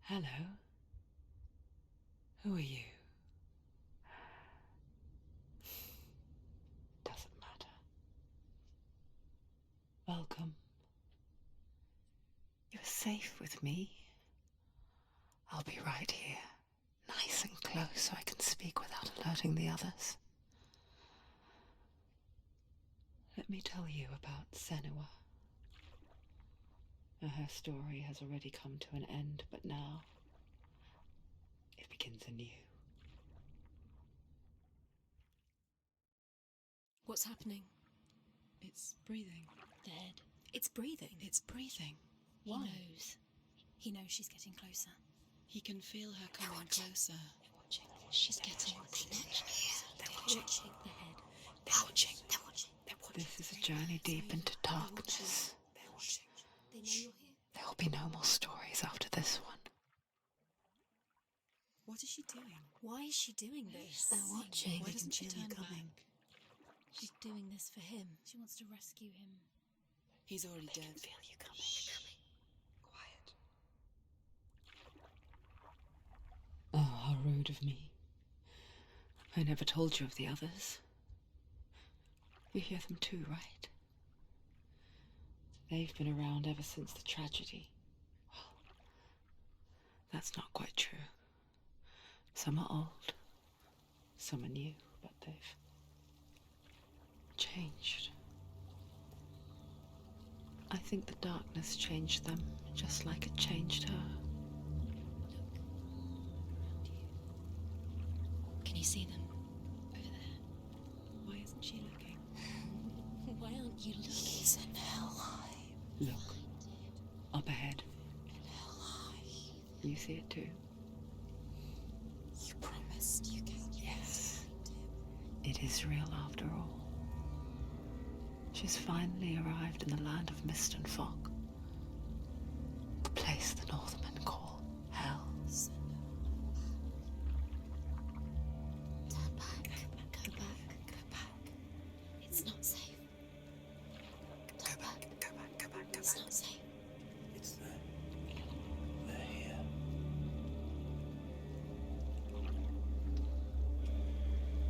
Hello. Who are you? Doesn't matter. Welcome. You're safe with me. I'll be right here, nice and close so I can speak without alerting the others. Let me tell you about Senua. Her story has already come to an end, but now it begins anew. What's happening? It's breathing. The head. It's breathing. It's breathing. He Why? knows. He knows she's getting closer. He can feel her coming closer. They're watching. She's getting closer. They're watching the head. They're watching. They're watching. They're watching. This is a journey deep into darkness. They're watching. They know you're here. There'll be no more stories after this one. What is she doing? Why is she doing this? They're watching. Why doesn't she turn back? She's doing this for him. She wants to rescue him. He's already dead. Feel you coming. Quiet. Oh, how rude of me. I never told you of the others. You hear them too, right? They've been around ever since the tragedy. Well, that's not quite true. Some are old, some are new, but they've changed. I think the darkness changed them, just like it changed her. Can you see them? Over there. Why isn't she looking? Why aren't you looking? He's in hell. Look, up ahead. You see it too? You promised you can. Yes. It is real after all. She's finally arrived in the land of mist and fog. The place the Northmen call Hell. Turn back. Go back. Go back. It's not safe. Go back. Go back, go back, go It's back. not safe. It's them. They're here.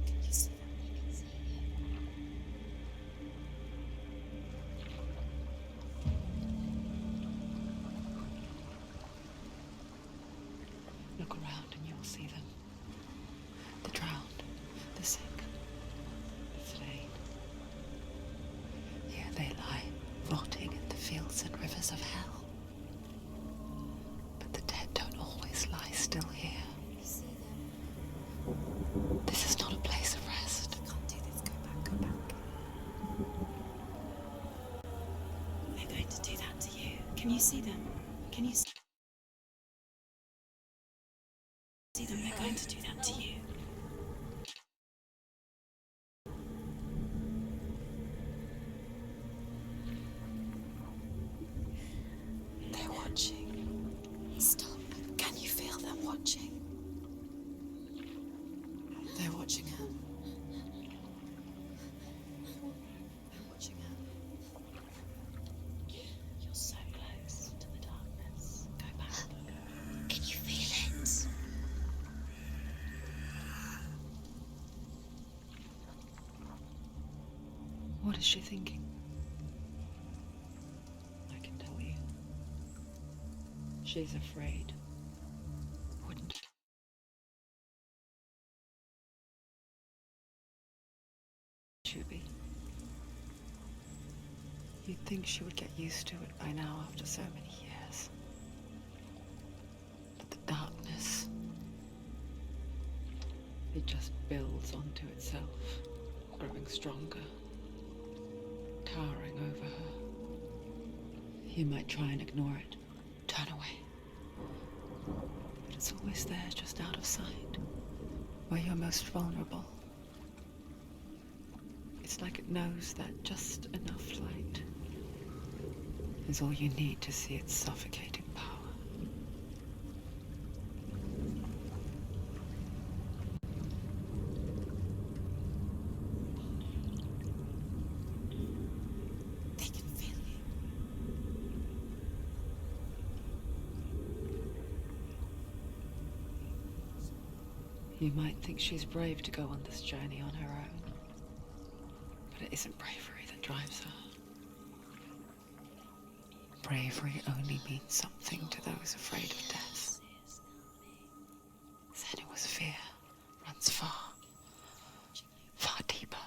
Can you see them? Look around and you'll see them. The drowned, the sick, the slain. Here they lie, rotting in the fields and rivers of hell. But the dead don't always lie still here. You see them? This is not a place of rest. You can't do this. Go back. Go back. They're going to do that to you. Can you see them? Can you see them? They're going to do that to you. They're watching. Stop. Can you feel them watching? They're watching her. They're watching her. You're so close to the darkness. Go back. Can you feel it? What is she thinking? I can tell you. She's afraid. Wouldn't you be? You'd think she would get used to it by now after so many years. But the darkness, it just builds onto itself, growing stronger, towering over her. You might try and ignore it, turn away. But it's always there, just out of sight, where you're most vulnerable. It's like it knows that just enough light is all you need to see its suffocating power. They can feel you. You might think she's brave to go on this journey on her own, but it isn't bravery that drives her. Bravery only means something to those afraid of death. Then it was fear, runs far, far deeper.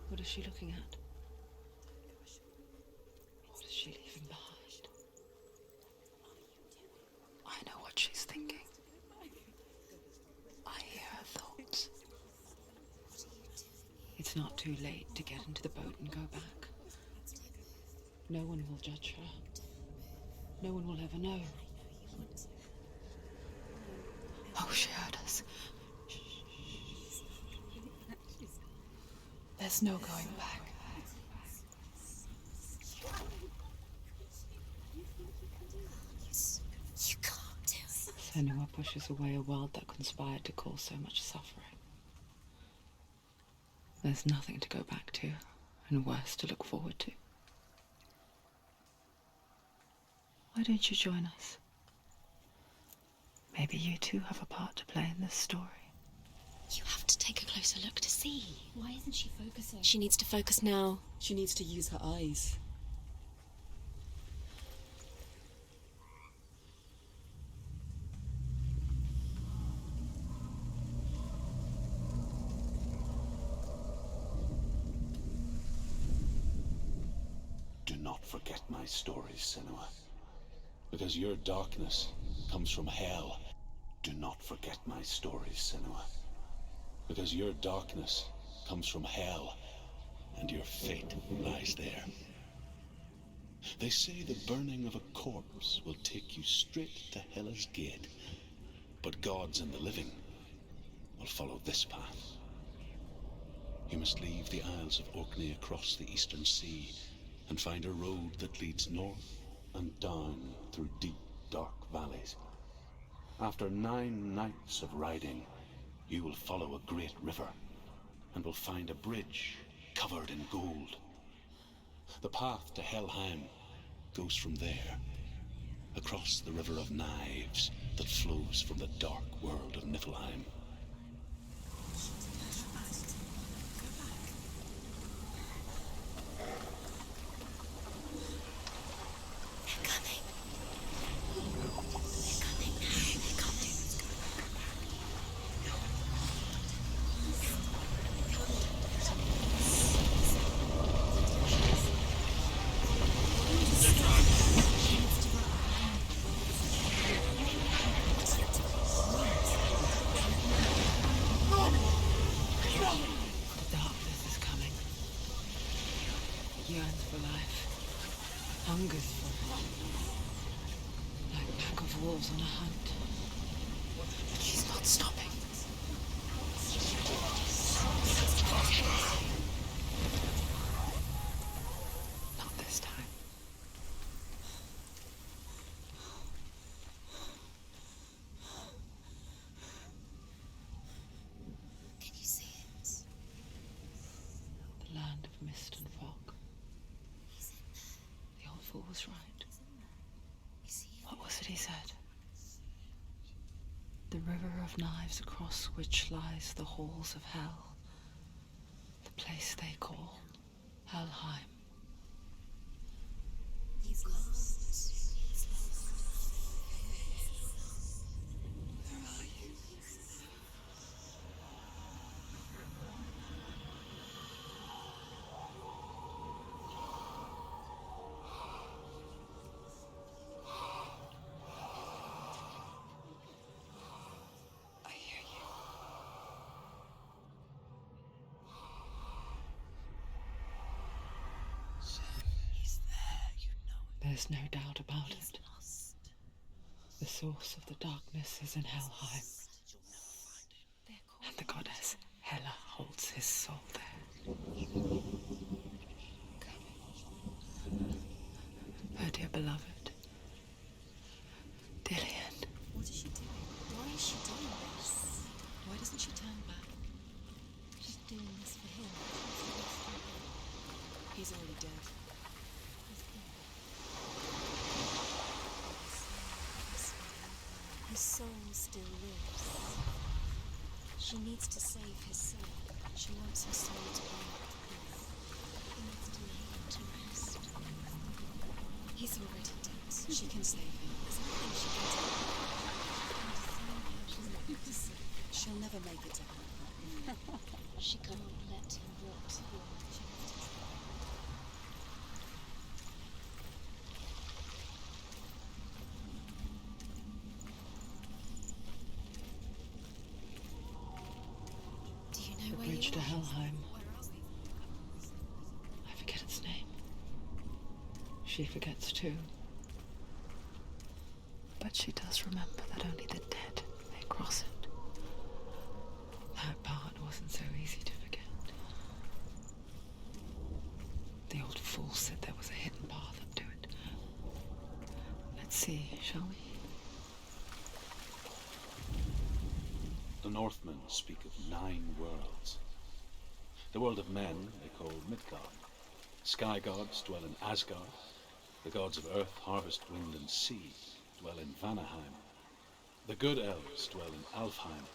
What is she looking at? What is she leaving behind? I know what she's thinking. I hear her thoughts. It's not too late to get into the boat and go back. No one will judge her. No one will ever know. Oh, she heard us. There's no going back. You can't do it. Senua pushes away a world that conspired to cause so much suffering. There's nothing to go back to, and worse to look forward to. Why don't you join us? Maybe you too have a part to play in this story. You have to take a closer look to see. Why isn't she focusing? She needs to focus now. She needs to use her eyes. Do not forget my stories, Senua. Because your darkness comes from hell. Do not forget my stories, Senua. Because your darkness comes from hell, and your fate lies there. They say the burning of a corpse will take you straight to Hela's gate, but gods and the living will follow this path. You must leave the Isles of Orkney across the eastern sea and find a road that leads north and down through deep, dark valleys. After 9 nights of riding, you will follow a great river and will find a bridge covered in gold. The path to Helheim goes from there, across the river of knives that flows from the dark world of Niflheim. The darkness is coming. It yearns for life. Hungers for it. Like a pack of wolves on a hunt. She's not stopping. Not this time. Can you see it? The land of mist and fog. The old fool was right. You see it? What was it he said? The river of knives across which lies the halls of hell. The place they call Helheim. He's lost. He's lost. Where are you? I hear you. He's there, you know it. There's no doubt about it. Lost. The source of the darkness is in Helheim, and the goddess Hela holds his soul there. Her dear beloved, Dillian. What is she doing? Why is she doing this? Why doesn't she turn back? She's doing this for him. He's already dead. His soul still lives. She needs to save his soul. She wants her soul to be his. He needs to lay him to rest. He's already dead. She can save him. There's nothing she can do. She'll never make it to her. She can't let him rot here. Do you know The where bridge you to are? Helheim. Where are we? I forget its name. She forgets too. But she does remember that only the dead may cross it. That part wasn't so easy to forget. The old fool said there was a hidden path up to it. Let's see, shall we? The Northmen speak of 9 worlds. The world of men they call Midgard. Sky gods dwell in Asgard. The gods of earth, harvest, wind, and sea dwell in Vanaheim. The good elves dwell in Alfheim.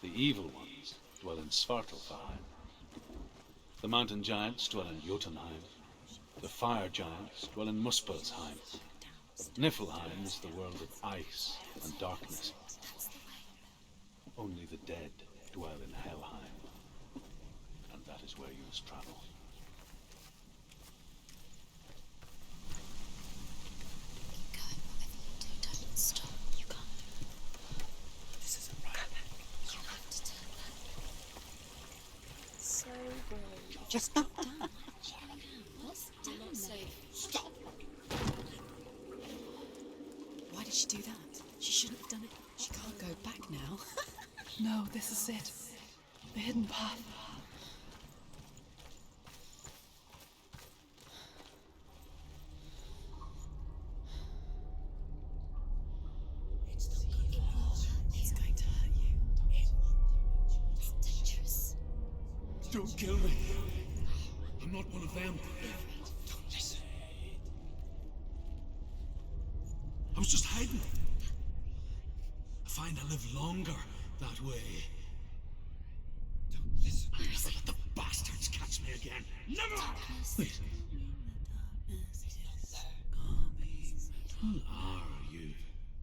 The evil ones dwell in Svartalfheim. The mountain giants dwell in Jotunheim. The fire giants dwell in Muspelheim. Niflheim is the world of ice and darkness. Only the dead dwell in Helheim, and that is where you must travel. Keep going, whatever you do, don't stop. You can't. This isn't right. You have to turn back. So brave. Just drop down. What's down there? Safe. Stop! Why did she do that? She shouldn't have done it. She can't go back now. No, this is it. The hidden path. It's going to hurt you. It's dangerous. Don't kill me. I'm not one of them. Don't listen. I was just hiding. I find I live longer that way. Don't listen. I'll never let the bastards catch me again. Never! Wait. Who are you?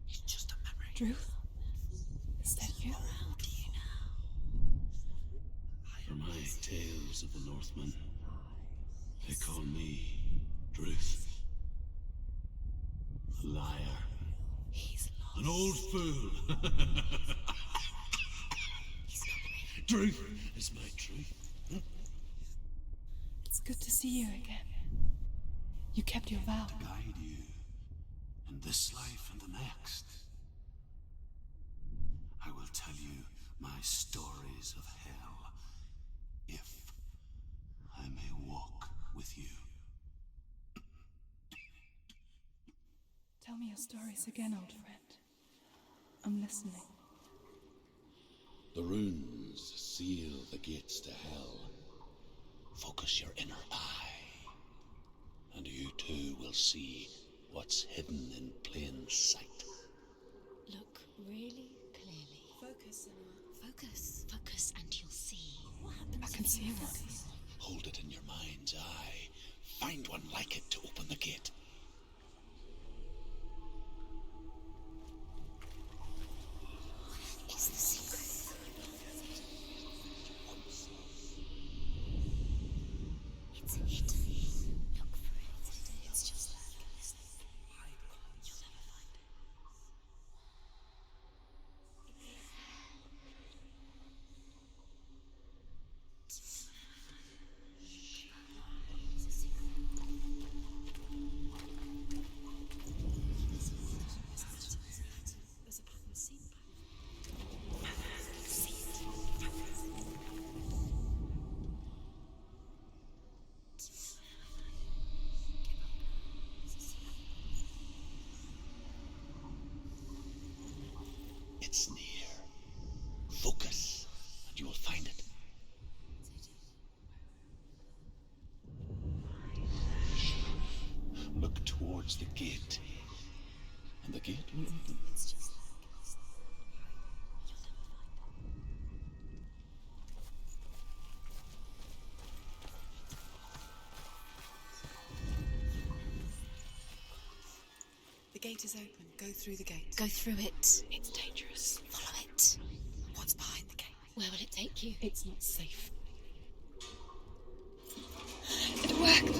It's just a memory. Druth? Is that you? How do you know? For my tales of the Northmen, they call me Druth. A liar. He's lost. An old fool. He's not ready. Truth is my truth. It's good to see you again. You kept your vow. Guide you in this life and the next. I will tell you my stories of hell, if I may walk with you. Tell me your stories again, old friend. I'm listening. The runes seal the gates to hell. Focus your inner eye, and you too will see what's hidden in plain sight. Look really clearly. Focus, Senua. Focus. Focus and you'll see. What happens I can if see you one. focus? Hold it in your mind's eye. Find one like it to open the gate. It's the secret. It's hidden. Look for it. It's just there. You'll never find it. It's a secret. It's near. Focus, and you will find it. Look towards the gate, and the gate will open. It's just like The gate is open. Go through the gate. go through it. It's dangerous. Follow it. What's behind the gate? Where will it take you? It's not safe. It worked.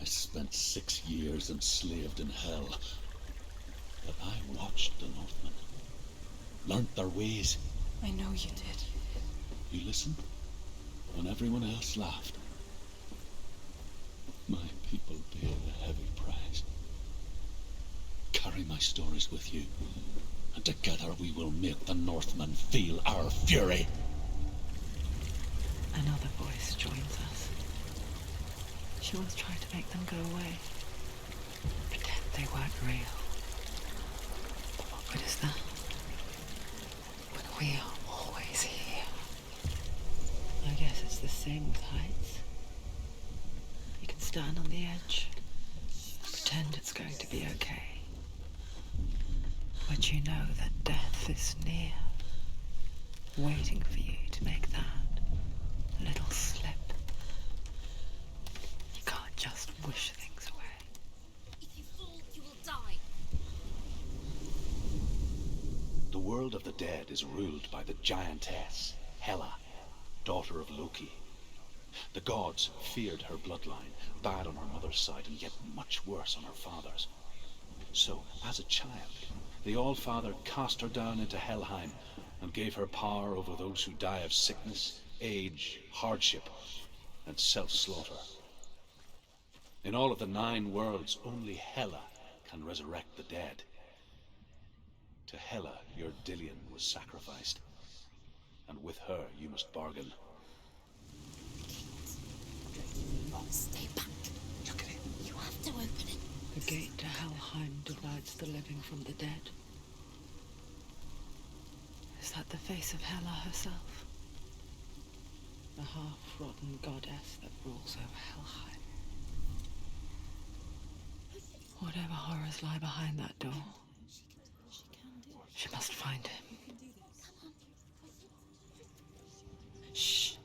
I spent 6 years enslaved in hell, but I watched the Northmen, learnt their ways. I know you did. You listened when everyone else laughed. My people paid a heavy price. Carry my stories with you, and together we will make the Northmen feel our fury. Another voice joins us. She once tried to make them go away. Pretend they weren't real. But what good is that? When we are always here. I guess it's the same with heights. You can stand on the edge and pretend it's going to be okay. But you know that death is near, waiting for you to make that little slip. You can't just wish things away. If you fall, you will die. The world of the dead is ruled by the giantess, Hela, daughter of Loki. The gods feared her bloodline, bad on her mother's side and yet much worse on her father's. So, as a child, the All-Father cast her down into Helheim and gave her power over those who die of sickness, age, hardship, and self-slaughter. In all of the 9 worlds, only Hela can resurrect the dead. To Hela, your Dillion was sacrificed, and with her you must bargain. Stay back. Look at it. You have to open it. The gate to Helheim divides the living from the dead. Is that the face of Hela herself? The half-rotten goddess that rules over Helheim. Whatever horrors lie behind that door, she must find him. Shh.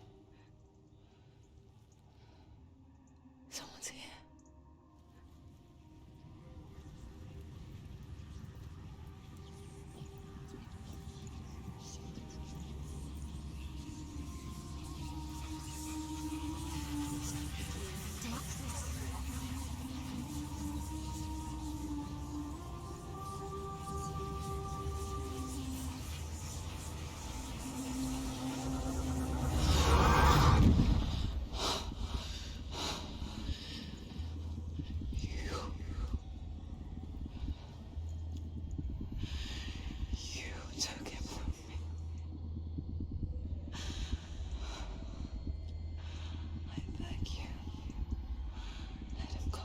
Someone's here. You took him from me. I beg you, let him go.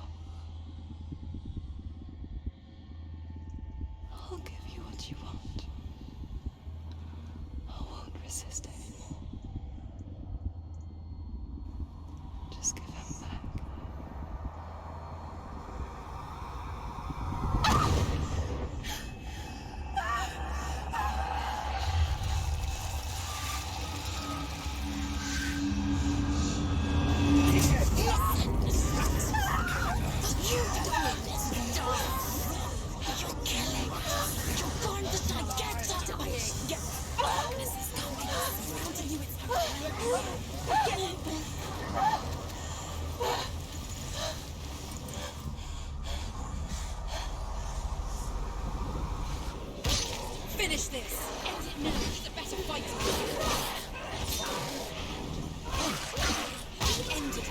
I'll give you what you want. I won't resist anymore. Just give him back. Finish this! End it now! He's a better fighter! End it!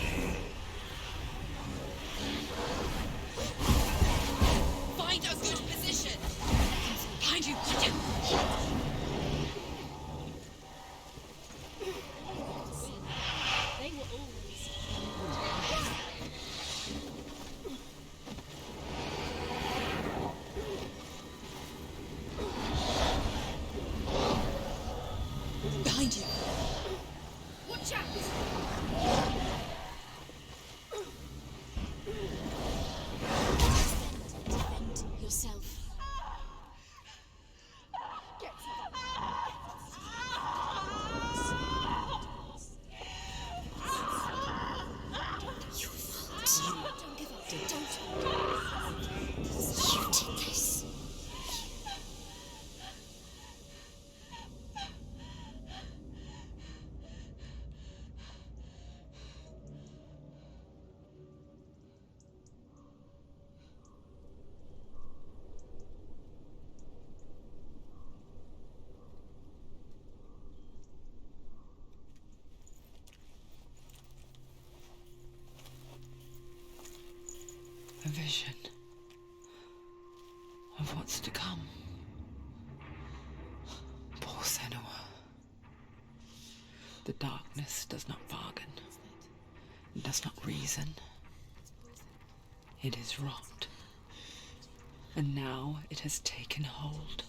Find a good position! Behind you! They were always... Don't give up. Don't. You did this. A vision of what's to come. Poor Senua. The darkness does not bargain, it does not reason. It is rot, and now it has taken hold.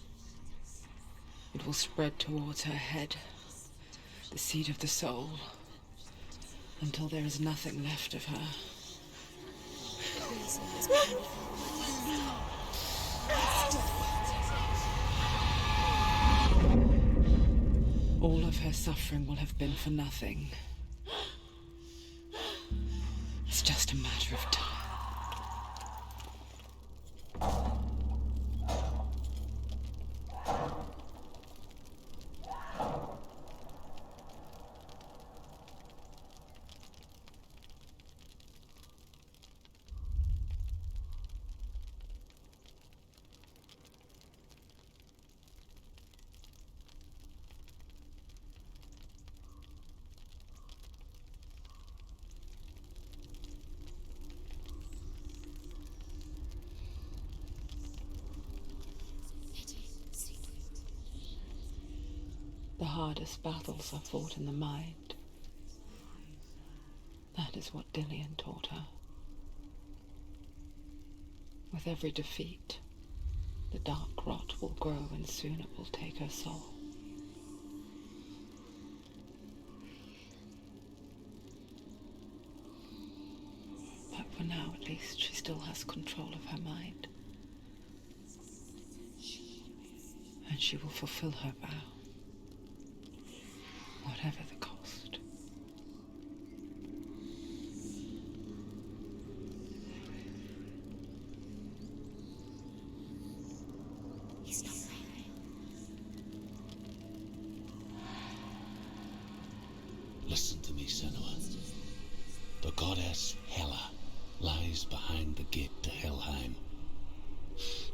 It will spread towards her head, the seat of the soul, until there is nothing left of her. All of her suffering will have been for nothing. It's just a matter of time. The hardest battles are fought in the mind. That is what Dillian taught her. With every defeat, the dark rot will grow and soon it will take her soul. But for now, at least, she still has control of her mind. And she will fulfill her vow. Whatever the cost. He's not real. Listen to me, Senua. The goddess Hela lies behind the gate to Helheim.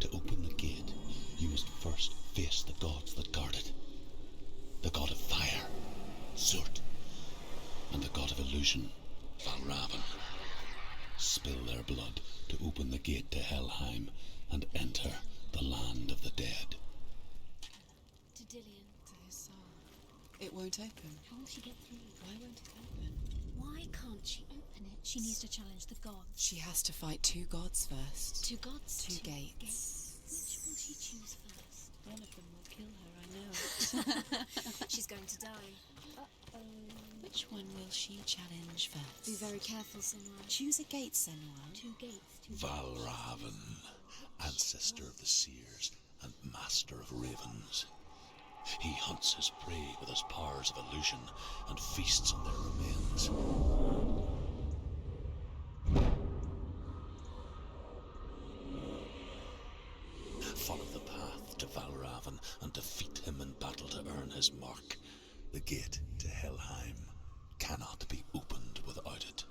To open the gate, you must first face the gods that guard it. The god of fire, Zurt, and the god of illusion, Valravan. Spill their blood to open the gate to Helheim and enter the land of the dead. To Dillian. To his soul. It won't open. How will she get through? Why won't it open? Why can't she open it? She needs to challenge the gods. She has to fight 2 gods first. 2 gods? 2 gates. Which will she choose first? One of them will kill her, I know. She's going to die. Which one will she challenge first? Be very careful, Senua. Choose a gate, Senua. 2 gates. 2 Valravan, ancestor of the seers and master of ravens. He hunts his prey with his powers of illusion and feasts on their remains. Follow the path to Valravan and defeat him in battle to earn his mark. The gate to Helheim cannot be opened without it.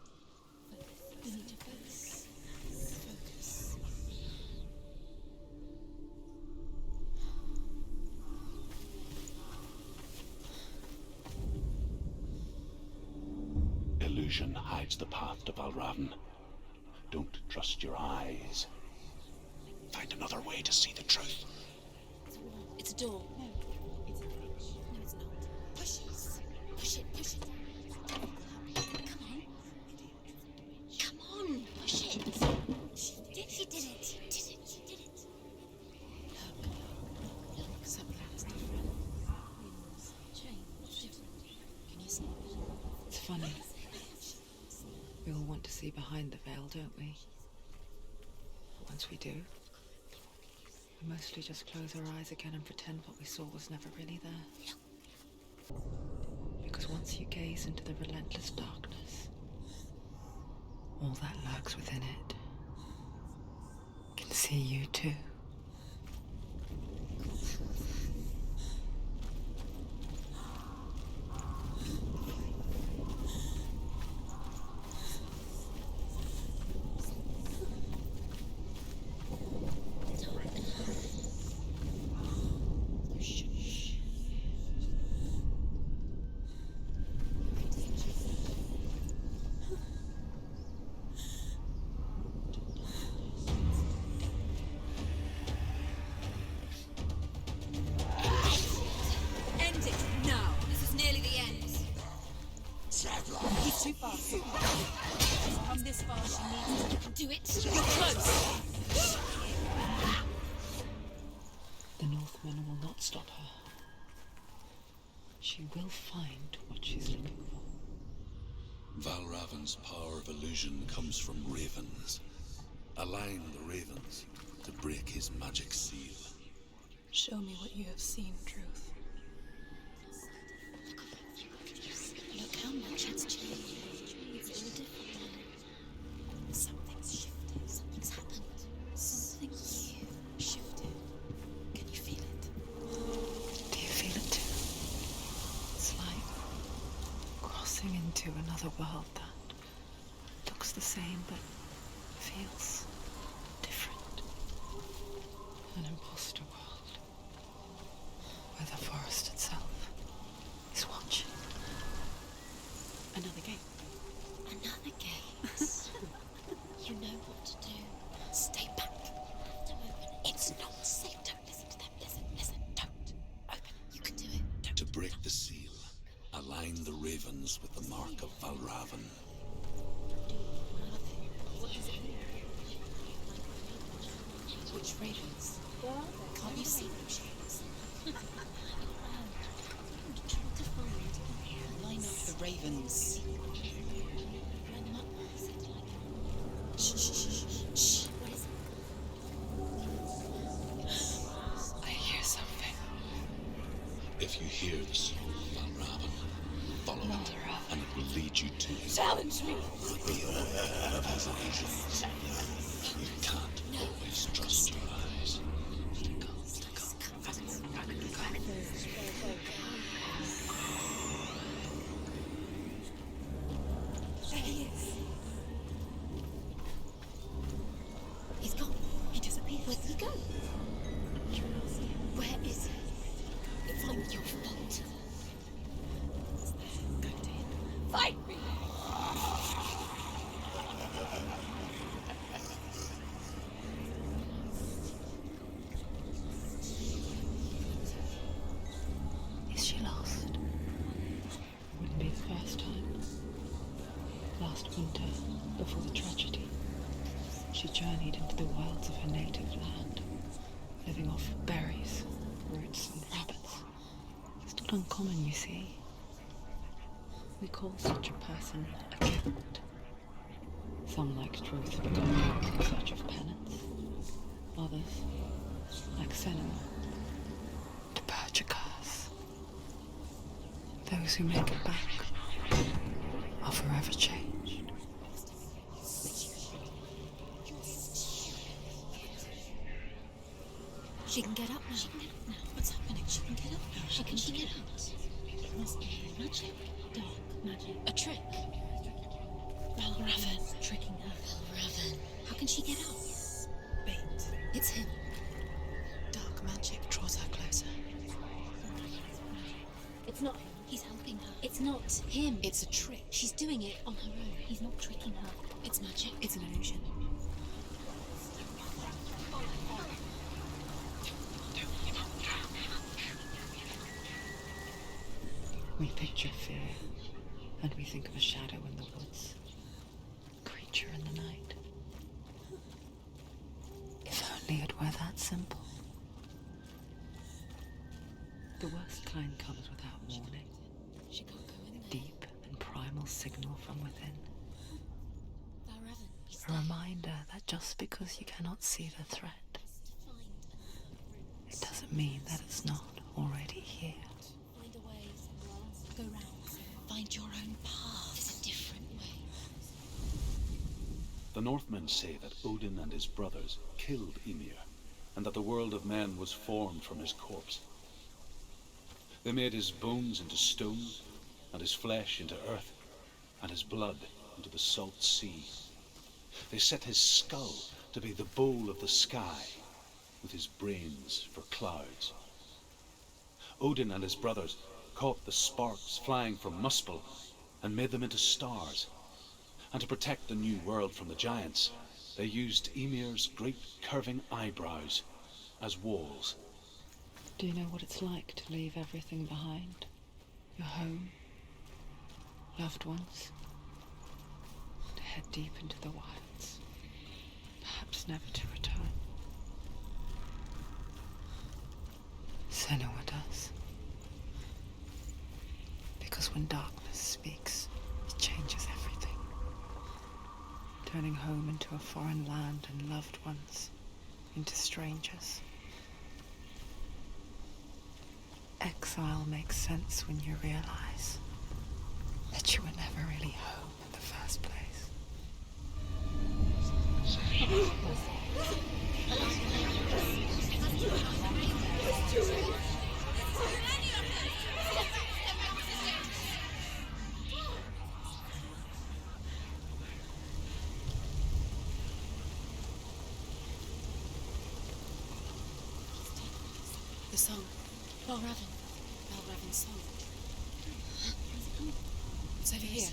We need to focus. Focus. Illusion hides the path to Valravan. Don't trust your eyes. Find another way to see the truth. It's a door. No, it's a bridge. No, it's not. Push it. Push it, push it. Come on, push it. She did it. She did it. Look, something is different. Change. Can you see it? It's funny. We all want to see behind the veil, don't we? Once we do, we mostly just close our eyes again and pretend what we saw was never really there. Because once you gaze into the relentless darkness, all that lurks within it can see you too. End it now. This is nearly the end. He's too fast. She's come this far. She needs to do it. You're close. The Northmen will not stop her. She will find what she's looking for. Valravan's power of illusion comes from ravens. Align the ravens to break his magic seal. Show me what you have seen, Truth. Look how much it's changed. It's all different now. Something's shifted. Something's happened. Something you shifted. Can you feel it? Do you feel it too? It's like crossing into another world that looks the same but feels different. An imposter world where the forest itself is watching. Another gate. Another gate. You know what to do. Stay back. Don't open it. It's not safe. Don't listen to them. Listen. Don't. Open it. You can do it. To break the seal, align the ravens with the mark of Valravan. Which ravens? Can't you see them, Shades? Line up the ravens. Line them up. Shh. What is it? I hear something. If you hear the song of Valravan, follow it, and it will lead you to him. Challenge me! Be aware of his illusions. You can't always trust your eyes. There he is. He's gone. He disappeared. Where did he go? Where is he? It's not your fault. Go to him. Fight me! Is she lost? Wouldn't be the first time. Last winter, before the tragedy, she journeyed into the wilds of her native land, living off berries, roots, and rabbits. It's not uncommon, you see. We call such a person a gift. Some, like Truth, become back in search of penance. Others, like Senua, to purge a curse. Those who make it back are forever changed. She can get up now. What's happening? She can get up now. How can she get out? It must be magic. Dark magic. A trick. Valravan tricking her. Valravan. How can she get out? Bait. It's him. Dark magic draws her closer. It's not him. He's helping her. It's not him. It's a trick. She's doing it on her own. He's not tricking her. It's magic. It's an illusion. We picture fear, and we think of a shadow in the woods, a creature in the night. If only it were that simple. The worst kind comes without warning. She can't go in there. Deep and primal signal from within. Valravan, he's A reminder that just because you cannot see the threat, to find another route. it doesn't mean that it's not already here. Find a way somewhere else. Go round. Find your own path. There's a different way. The Northmen say that Odin and his brothers killed Ymir, and that the world of men was formed from his corpse. They made his bones into stone, and his flesh into earth, and his blood into the salt sea. They set his skull to be the bowl of the sky, with his brains for clouds. Odin and his brothers caught the sparks flying from Muspel and made them into stars. And to protect the new world from the giants, they used Ymir's great curving eyebrows as walls. Do you know what it's like to leave everything behind? Your home, loved ones, to head deep into the wilds, perhaps never to return. Senua does. Because when darkness speaks, it changes everything. Turning home into a foreign land and loved ones into strangers. Exile makes sense when you realize that you were never really home in the first place. The song. Balravin's song. It's over here.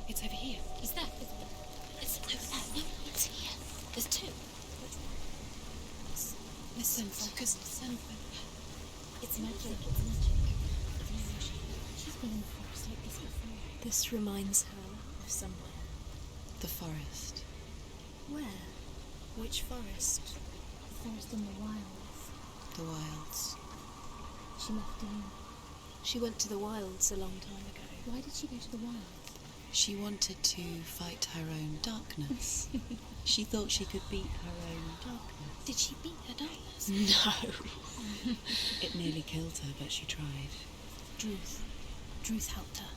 It's over here. Is that? It's over there. No, it's here. There's two. Listen, focus. Listen. It's magic. It's magic. It's magic. She's been in the forest like this before. This reminds her of somewhere. The forest. Where? Which forest? The forest in the wilds. The wilds. She left you. She went to the wilds a long time ago. Why did she go to the wilds? She wanted to fight her own darkness. She thought she could beat her own darkness. Did she beat her darkness? No. It nearly killed her, but she tried. Druth. Druth helped her.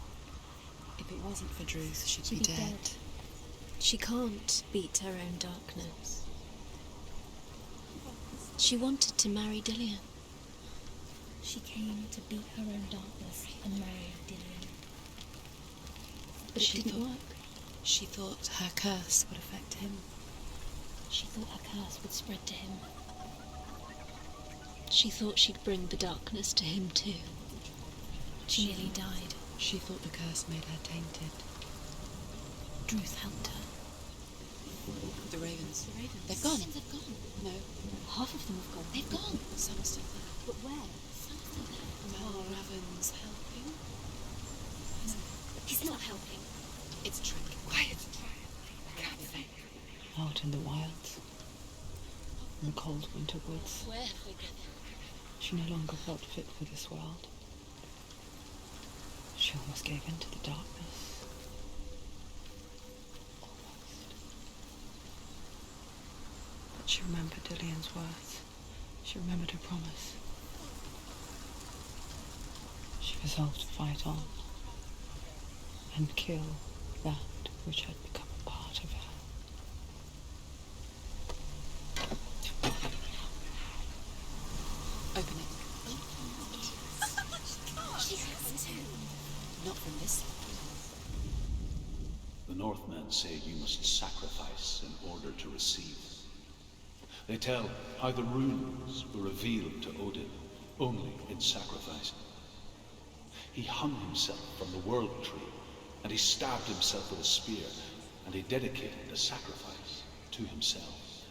If it wasn't for Druth, she'd She'd be be dead. dead. She can't beat her own darkness. She wanted to marry Dillian. She came to beat her own darkness and marry Dillian. But it didn't work. She thought her curse would affect him. She thought her curse would spread to him. She thought she'd bring the darkness to him too. She nearly died. She thought the curse made her tainted. Druth helped her. The ravens. The ravens. They've gone. They've gone. No. Half of them have gone. They've gone. Some are still there. But where? Some are still there. Balravin's helping. He's not helping. It's a trick. Quiet. I can't think. Out in the wilds, in the cold winter woods, Where have we been? she no longer felt fit for this world. She almost gave in to the darkness. Almost. But she remembered Dillian's words. She remembered her promise. She resolved to fight on and kill that which had become a part of her. Open it. She has to. Not from this. The Northmen say you must sacrifice in order to receive. They tell how the runes were revealed to Odin only in sacrifice. He hung himself from the world tree, and he stabbed himself with a spear, and he dedicated the sacrifice to himself.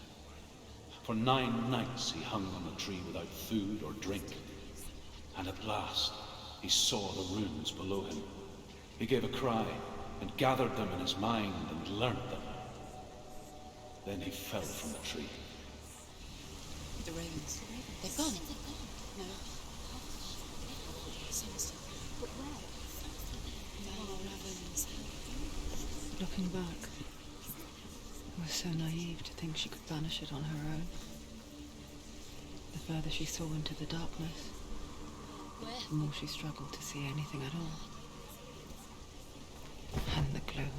For 9 nights he hung on the tree without food or drink, and at last he saw the runes below him. He gave a cry and gathered them in his mind and learnt them. Then he fell from the tree. The ravens. They've gone. No. Some are still there. But where? Balravin's helping. Looking back, it was so naive to think she could banish it on her own. The further she saw into the darkness, Where? the more she struggled to see anything at all. And the gloom,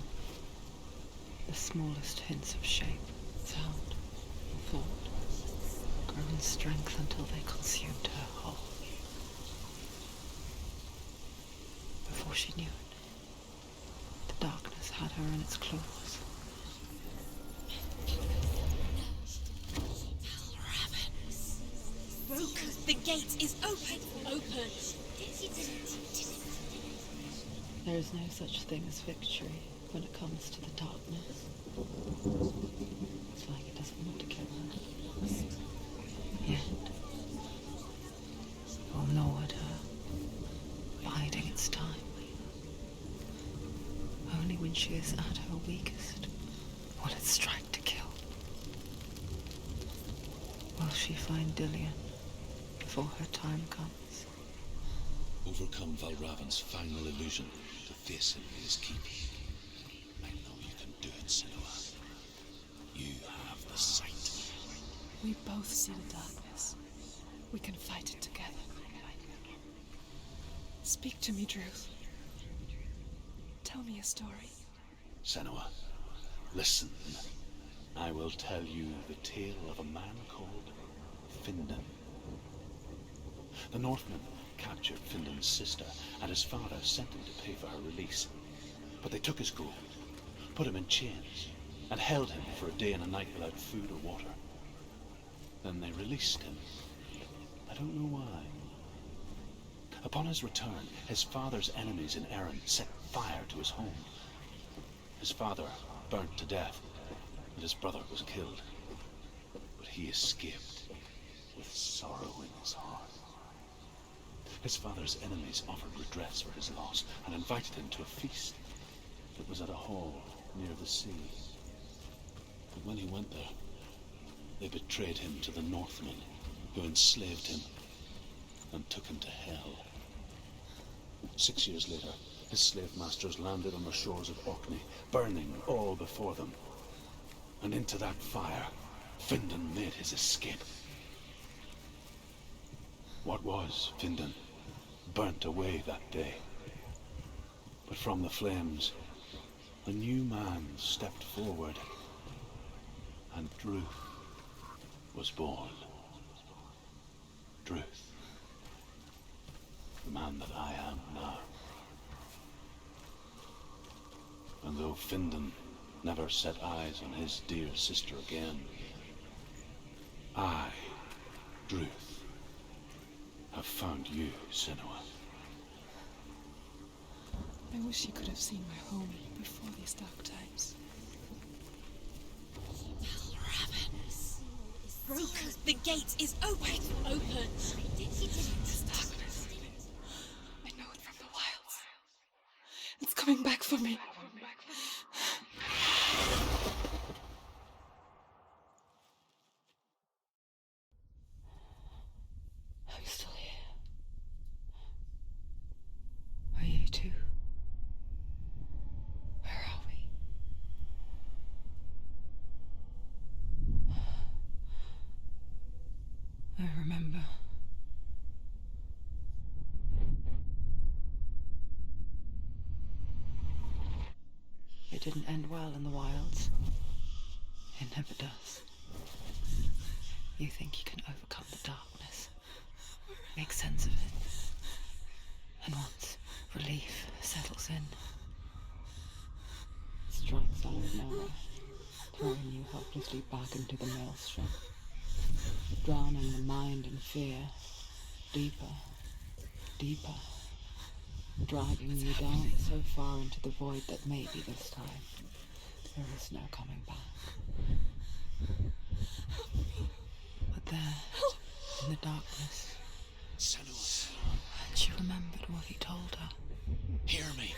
the smallest hints of shape, sound, or thought grow in strength until they consumed her whole. Before she knew it, the darkness had her in its claws. Broken. The gate is open. Open. There is no such thing as victory when it comes to the darkness. It's like it doesn't want to kill her. Yet, it will gnaw at her, biding its time. Only when she is at her weakest will it strike to kill. Will she find Dillion before her time comes? Overcome Valravan's final illusion to face him in his keep. I know you can do it, Senua. You have the sight. We both see the darkness. We can fight it together. Speak to me, Druth. Tell me a story. Senua, listen. I will tell you the tale of a man called Findan. The Northmen captured Findan's sister, and his father sent him to pay for her release. But they took his gold, put him in chains, and held him for a day and a night without food or water. Then they released him. I don't know why. Upon his return, his father's enemies in Erin set fire to his home. His father burnt to death, and his brother was killed. But he escaped with sorrow in his heart. His father's enemies offered redress for his loss and invited him to a feast. It was at a hall near the sea. But when he went there, they betrayed him to the Northmen, who enslaved him and took him to hell. 6 years later, his slave masters landed on the shores of Orkney, burning all before them. And into that fire, Findan made his escape. What was Findan burnt away that day. But from the flames, a new man stepped forward, and Druth was born. Druth, the man that I am now. And though Findan never set eyes on his dear sister again, I, Druth, have found you, Senua. I wish you could have seen my home before these dark times. Broken. The gate is open. Open. This darkness. I know it from the wilds. It's coming back for me. I'm still here. Are you too? Where are we? I remember. It didn't end well in the wilds. It never does. You think you can overcome the darkness, make sense of it, and once relief settles in, it strikes out of nowhere, throwing you helplessly back into the maelstrom, drowning the mind in fear, deeper, deeper, dragging you down so far into the void that maybe this time there is no coming back. But there, in the darkness, Senua, she remembered what he told her. hear me.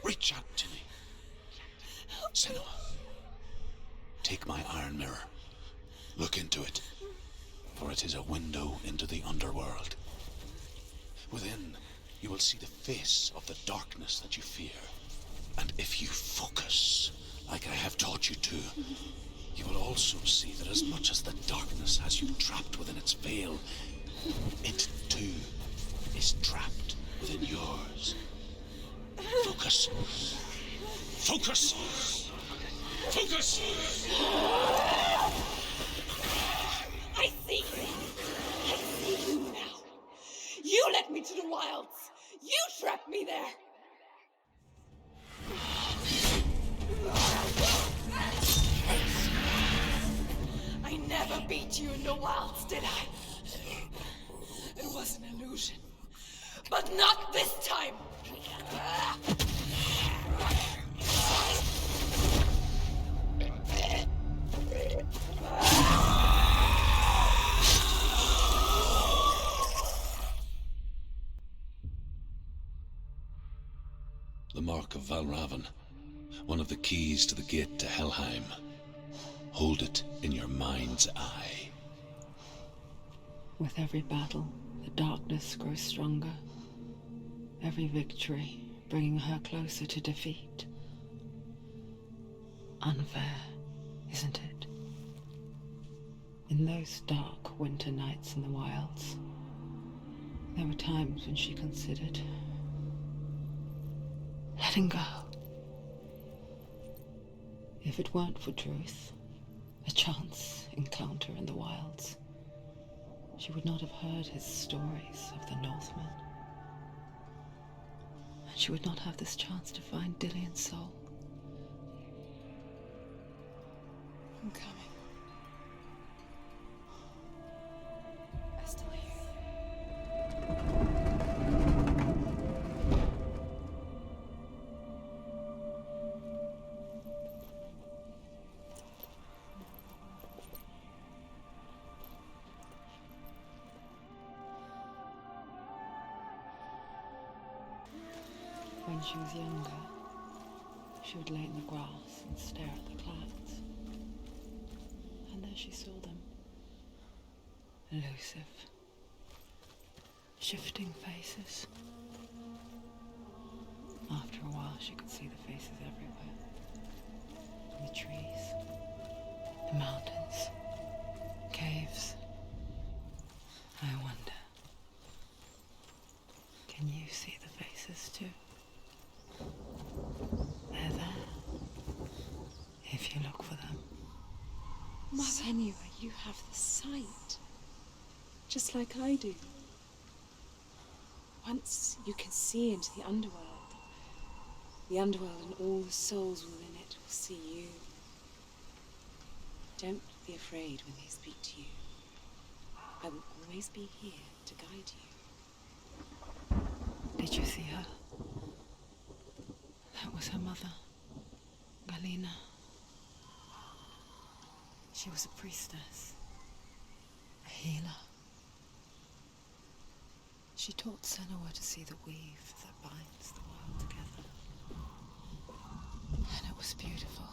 Reach out to me. Senua, take my iron mirror. Look into it, for it is a window into the underworld. Within, you will see the face of the darkness that you fear. And if you focus, like I have taught you to, you will also see that as much as the darkness has you trapped within its veil, it too is trapped within yours. Focus. Focus! Focus! I see you. I see you now. You led me to the wilds. You trapped me there. I never beat you in the wilds, did I? It was an illusion. But not this time! The Mark of Valravan, one of the keys to the gate to Helheim. Hold it in your mind's eye. With every battle, the darkness grows stronger. Every victory bringing her closer to defeat. Unfair, isn't it? In those dark winter nights in the wilds, there were times when she considered letting go. If it weren't for Truth, a chance encounter in the wilds, she would not have heard his stories of the Northmen. And she would not have this chance to find Dillion's soul. I'm coming. I still hear you. When she was younger, she would lay in the grass and stare at the clouds. And there she saw them. Elusive. Shifting faces. After a while, she could see the faces everywhere. In the trees, the mountains, caves. I wonder, can you see the faces too? They're there, if you look for them. Senua, you have the sight. Just like I do. Once you can see into the underworld and all the souls within it will see you. Don't be afraid when they speak to you. I will always be here to guide you. Did you see her? That was her mother, Galina. She was a priestess, a healer. She taught Senua to see the weave that binds the world together. And it was beautiful.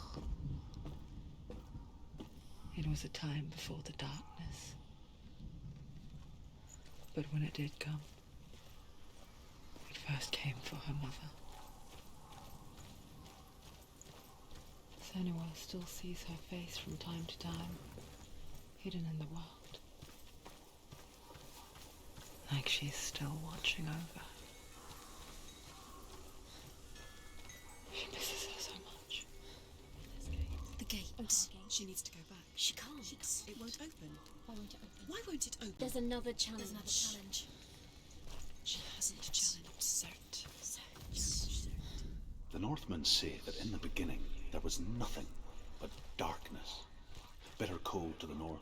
It was a time before the darkness. But when it did come, it first came for her mother. Senua still sees her face from time to time, hidden in the world. Like she's still watching over. She misses her so much. The gate. She needs to go back. She can't. It won't open. Why won't it open? Why won't it open? There's another challenge. She hasn't challenged Cert. The Northmen say that in the beginning there was nothing but darkness. Bitter cold to the north,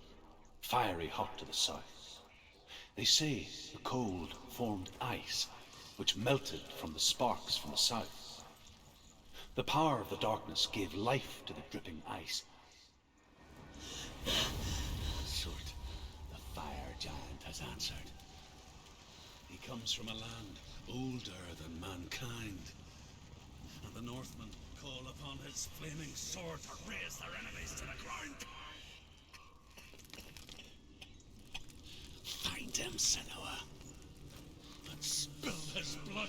fiery hot to the south. They say the cold formed ice, which melted from the sparks from the south. The power of the darkness gave life to the dripping ice. Sort, the fire giant has answered. He comes from a land older than mankind, and the Northmen call upon his flaming sword to raise their enemies to the ground. Find him, Senua, and spill his blood.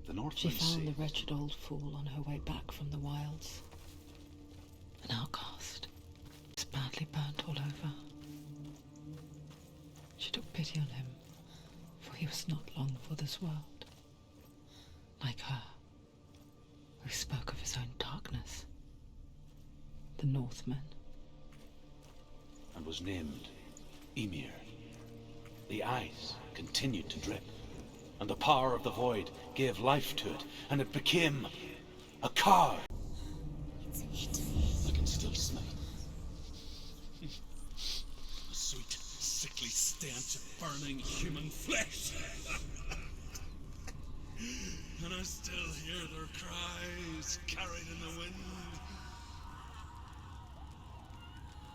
The Northmen She found say the wretched old fool on her way back from the wilds. An outcast. He was badly burnt all over. She took pity on him, for he was not long for this world. always spoke of his own darkness. The Northman. And was named Ymir. The eyes continued to drip, and the power of the void gave life to it, and it became a car. I can still smell it. A sweet, sickly stench of burning human flesh. And I still hear their cries carried in the wind.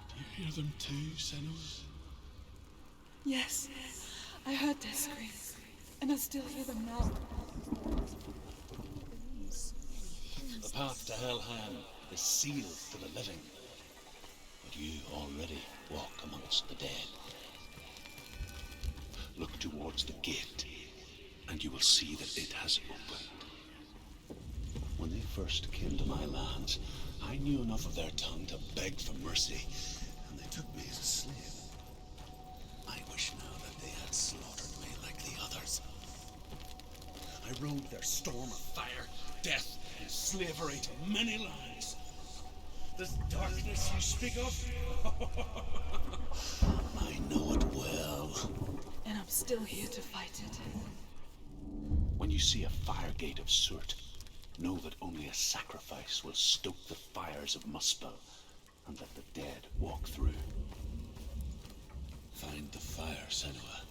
Do you hear them too, Senua? Yes, I heard their screams, and I still hear them now. The path to Helheim is sealed to the living, but you already walk amongst the dead. Look towards the gate, and you will see that it has opened. When they first came to my lands, I knew enough of their tongue to beg for mercy, and they took me as a slave. I wish now that they had slaughtered me like the others. I rode their storm of fire, death, and slavery to many lands. This darkness you speak of, I know it well. And I'm still here to fight it. When you see a fire gate of Surt, know that only a sacrifice will stoke the fires of Muspel and let the dead walk through. Find the fire, Senua,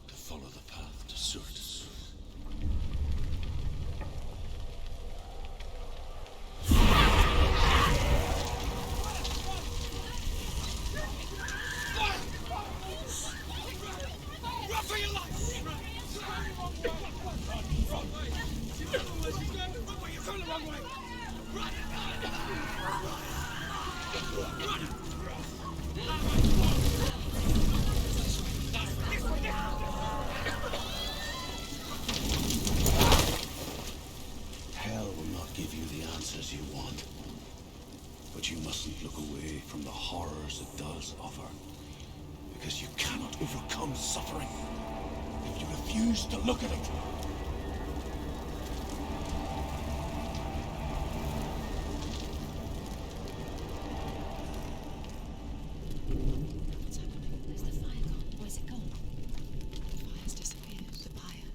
to follow the path to Surt. Hell will not give you the answers you want. But you mustn't look away from the horrors it does offer. Because you cannot overcome suffering if you refuse to look at it. What's happening? Where's the fire gone? Where's it gone? The fire's disappeared. The pyre.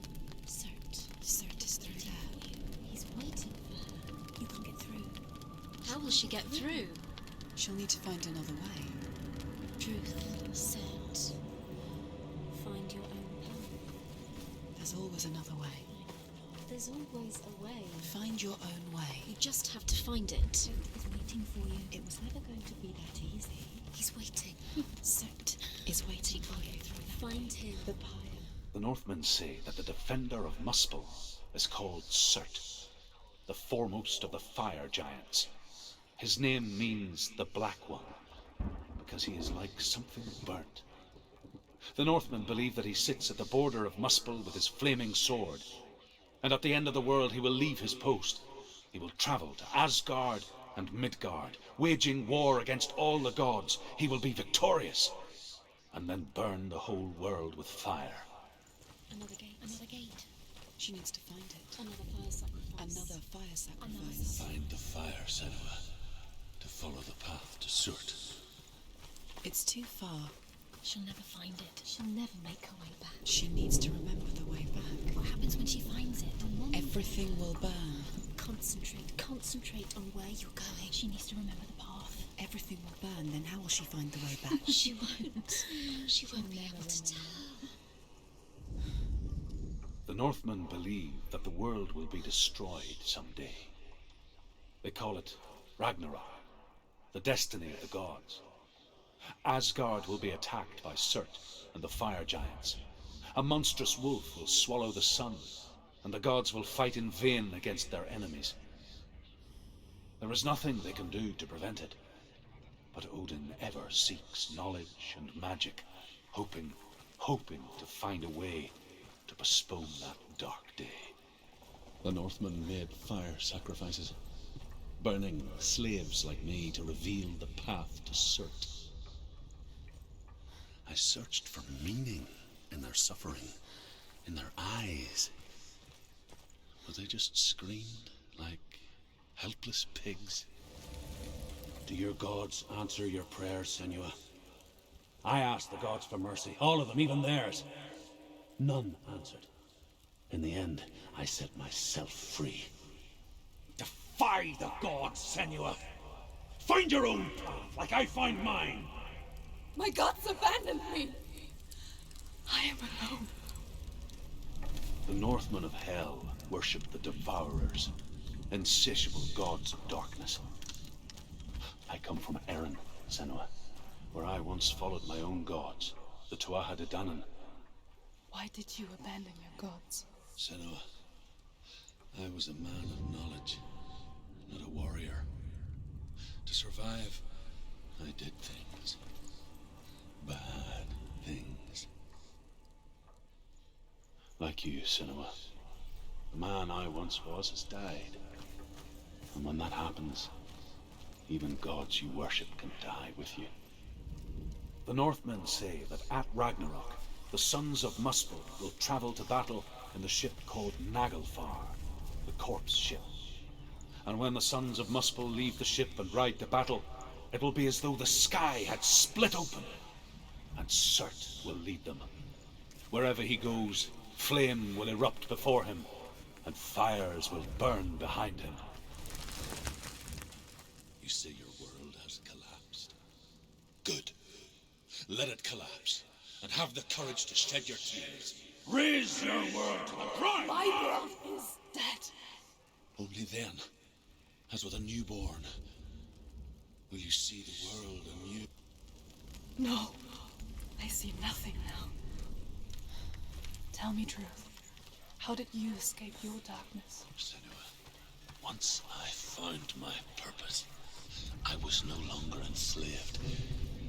Cert is through there. He's waiting for her. You can't get through. How will she get through? She'll need to find another way. Truth, Cert. Find your own path. There's always another way. There's always a way. Find your own way. You just have to find it. Truth is waiting for you. It was never going to be that easy. He's waiting. Cert Is waiting for you. Find him. The pyre. The Northmen say that the defender of Muspel is called Surt, the foremost of the fire giants. His name means the Black One, because he is like something burnt. The Northmen believe that he sits at the border of Muspel with his flaming sword, and at the end of the world he will leave his post. He will travel to Asgard and Midgard, waging war against all the gods. He will be victorious, and then burn the whole world with fire. Another gate. Another gate. She needs to find it. Another fire sacrifice. Another fire sacrifice. Find the fire, Senua, to follow the path to Surt. It's too far. She'll never find it. She'll never make her way back. She needs to remember the way back. What happens when she finds it? Everything will burn. Concentrate on where you're going. She needs to remember the path. Everything will burn, then how will she find the way back? She won't. She won't be able to tell. The Northmen believe that the world will be destroyed someday. They call it Ragnarok, the destiny of the gods. Asgard will be attacked by Surt and the fire giants. A monstrous wolf will swallow the sun, and the gods will fight in vain against their enemies. There is nothing they can do to prevent it, but Odin ever seeks knowledge and magic, hoping to find a way to postpone that dark day. The Northmen made fire sacrifices, burning slaves like me to reveal the path to Surt. I searched for meaning in their suffering, in their eyes, but they just screamed like Helpless pigs. Do your gods answer your prayers, Senua? I asked the gods for mercy, all of them, even theirs. None answered. In the end, I set myself free. Defy the gods, Senua! Find your own path, like I find mine! My gods abandoned me. I am alone. The Northmen of Hell worship the Devourers, insatiable gods of darkness. I come from Erin, Senua, where I once followed my own gods, the Tuatha De Danann. Why did you abandon your gods? Senua, I was a man of knowledge, not a warrior. To survive, I did things. Bad things. Like you, Senua. The man I once was has died. And when that happens, even gods you worship can die with you. The Northmen say that at Ragnarok, the sons of Muspel will travel to battle in the ship called Naglfar, the corpse ship. And when the sons of Muspel leave the ship and ride to battle, it will be as though the sky had split open, and Surt will lead them. Wherever he goes, flame will erupt before him, and fires will burn behind him. You say your world has collapsed. Good. Let it collapse, and have the courage to shed your tears. Raise your world to the prime! My world is dead. Only then, as with a newborn, will you see the world anew. No, I see nothing now. Tell me truth. How did you escape your darkness? Senua, once I found my purpose, I was no longer enslaved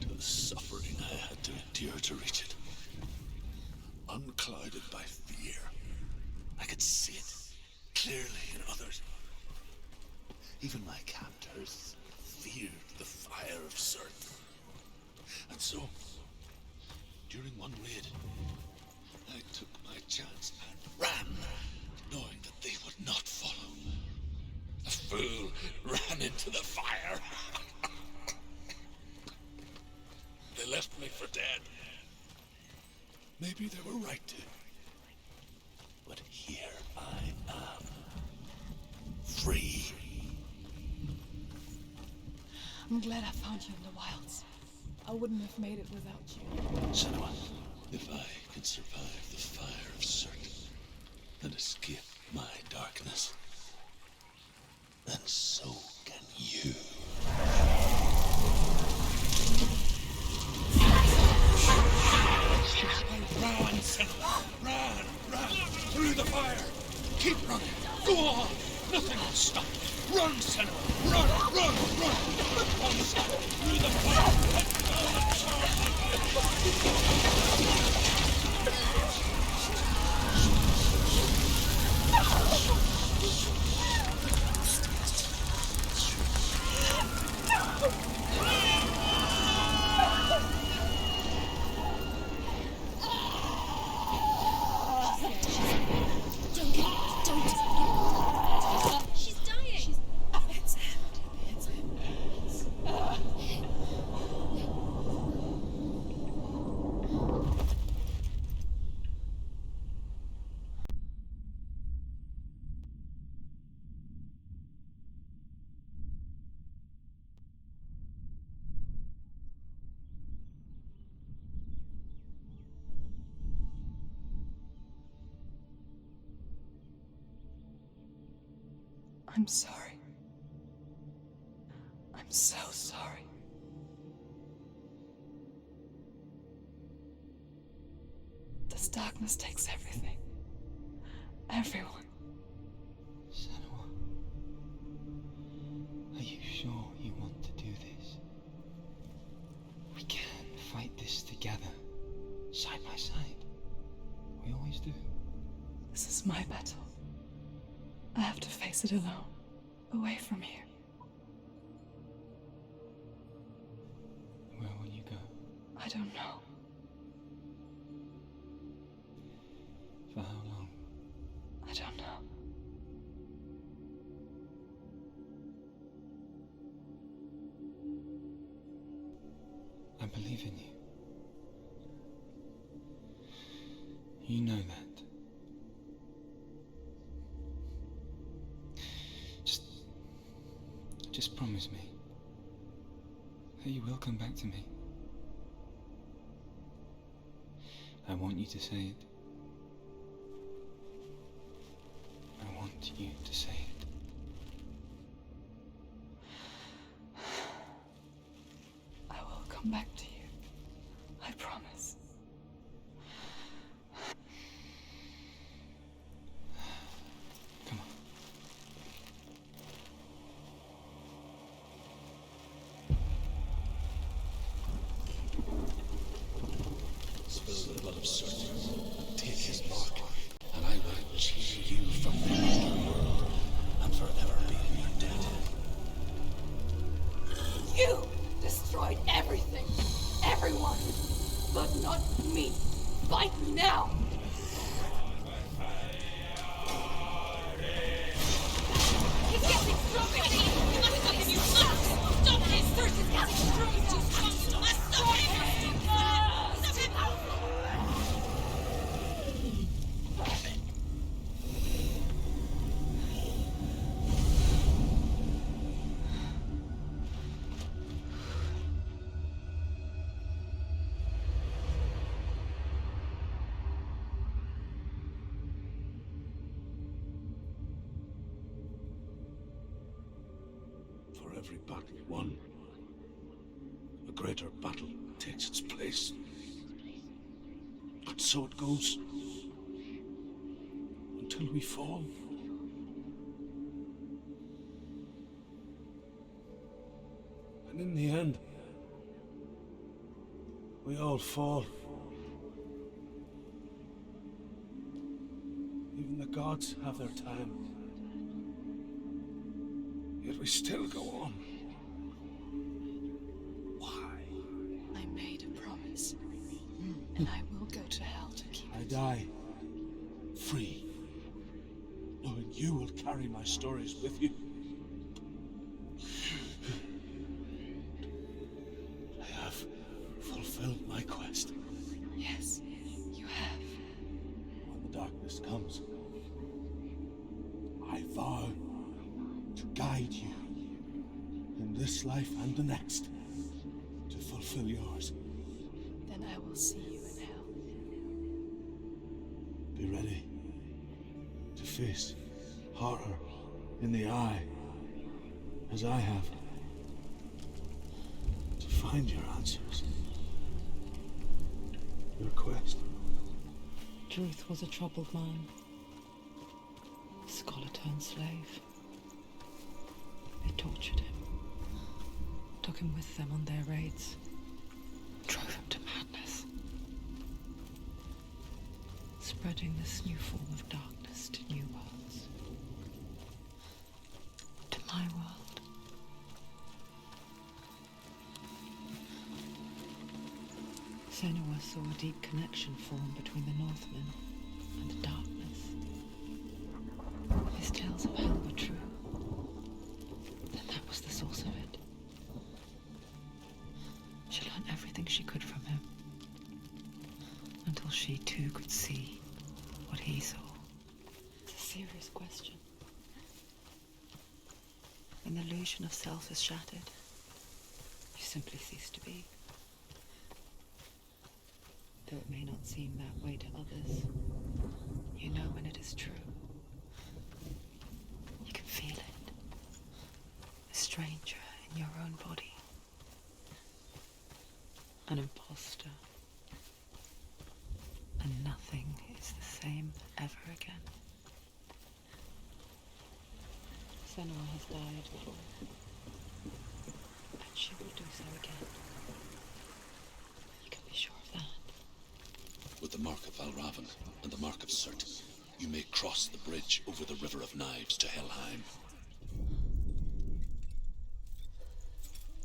to the suffering I had to endure to reach it. Unclouded by fear, I could see it clearly in others. Even my captors feared the fire of Surt. And so, during one raid, I took my chance and ran, knowing that they would not follow. The fool ran into the fire. They left me for dead. Maybe they were right to. But here I am. Free. I'm glad I found you in the wilds. I wouldn't have made it without you. Senua, if I can survive the fire of Surt and escape my darkness, then so can you. Run, Senua! Run! Through the fire! Keep running! Go on! Nothing will stop! Run, Senua! Run! One step through the fire! She's dying. It's him. I'm sorry. I'm so sorry. This darkness takes everything. Everyone. Senua, are you sure you want to do this? We can fight this together, side by side. We always do. This is my battle. I have to face it alone, away from here. Where will you go? I don't know. For how long? I don't know. believe in you. You know that. Just promise me that you will come back to me. I want you to say it. I want you to say it. I will come back to you. I promise. Come on. Spill the blood of Surt. Take his mark, and I will change you from the underworld and forever be you dead. You destroyed everything, everyone, but not me. Fight me now. He's getting stronger! You must stop him, you must! Stop him! Surt is getting stronger! He's too strong! Stop him! Stop him! For every battle won, a greater battle takes its place. And so it goes. Until we fall. And in the end, we all fall. Even the gods have their time. Yet we still go on. Why? I made a promise, and I will go to hell to keep I it. die free, knowing you will carry my stories with you. I have fulfilled my quest. Yes, you have. When the darkness comes, I vow to guide you in this life and the next to fulfill yours. Then I will see you in hell. Be ready to face horror in the eye, as I have, to find your answers. Your quest. Druth was a troubled man. Scholar turned slave. They tortured him, took him with them on their raids, drove him to madness, spreading this new form of darkness to new worlds. To my world. Senua saw a deep connection form between the Northmen and the darkness. His tales of hell were true. Then that was the source of it. She learned everything she could from him, until she too could see what he saw. It's a serious question. When the illusion of self is shattered, you simply cease to be. Though it may not seem that way to others, you know when it is true. You can feel it. A stranger in your own body. An imposter. And nothing is the same ever again. Senua has died before. And she will do so again. You can be sure of that. With the mark of Valravan and the mark of Surt, you may cross the bridge over the River of Knives to Helheim.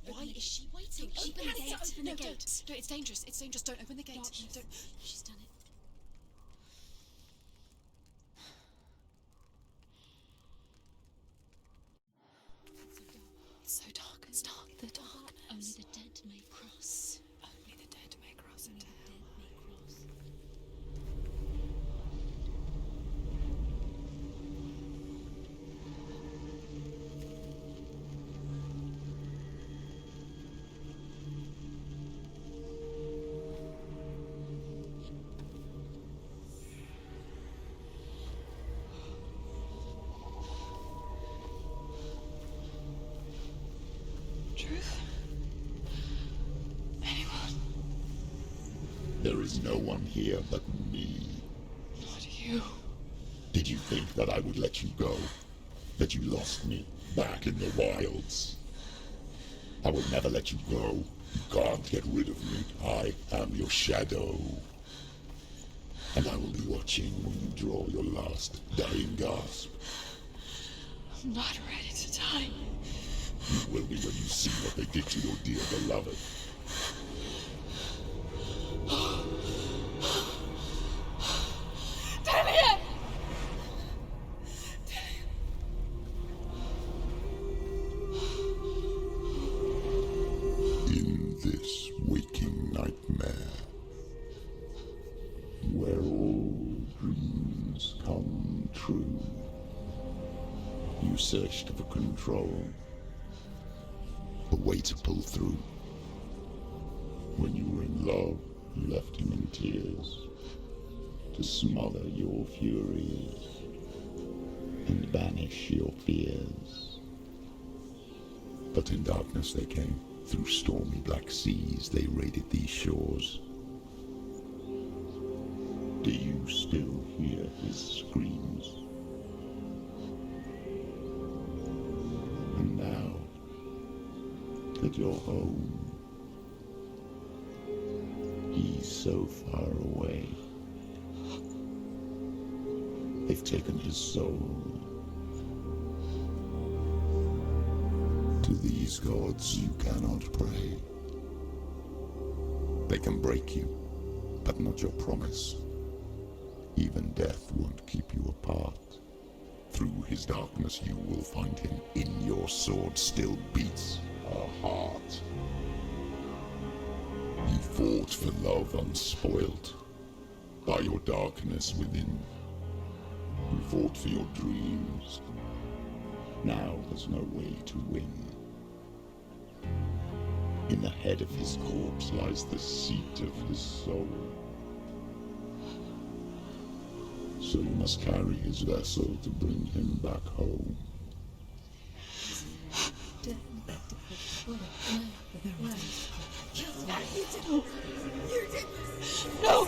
Why is she waiting? Open the gate. Open the gate. No, it's dangerous. It's dangerous. Don't open the gate. No, Don't. she's done it. It's so dark. It's dark. The dark. Only the dead may cross. Only closer to hell. Truth? Anyone? There is no one here but me. But you. Did you think that I would let you go? That you lost me back in the wilds? I will never let you go. You can't get rid of me. I am your shadow. And I will be watching when you draw your last dying gasp. I'm not ready to die. You will be when you see what they did to your dear beloved. Dillian! In this waking nightmare, where all dreams come true, you searched for control, a way to pull through. When you were in love, you left him in tears, to smother your furies and banish your fears. But in darkness they came. Through stormy black seas they raided these shores. Do you still hear his screams? And now that you're home, he's so far away. They've taken his soul. To these gods you cannot pray. They can break you, but not your promise. Even death won't keep you apart. Through his darkness you will find him. In your sword still beats a heart. You fought for love unspoilt by your darkness within. You fought for your dreams. Now there's no way to win. In the head of his corpse lies the seat of his soul. So you must carry his vessel to bring him back home. No!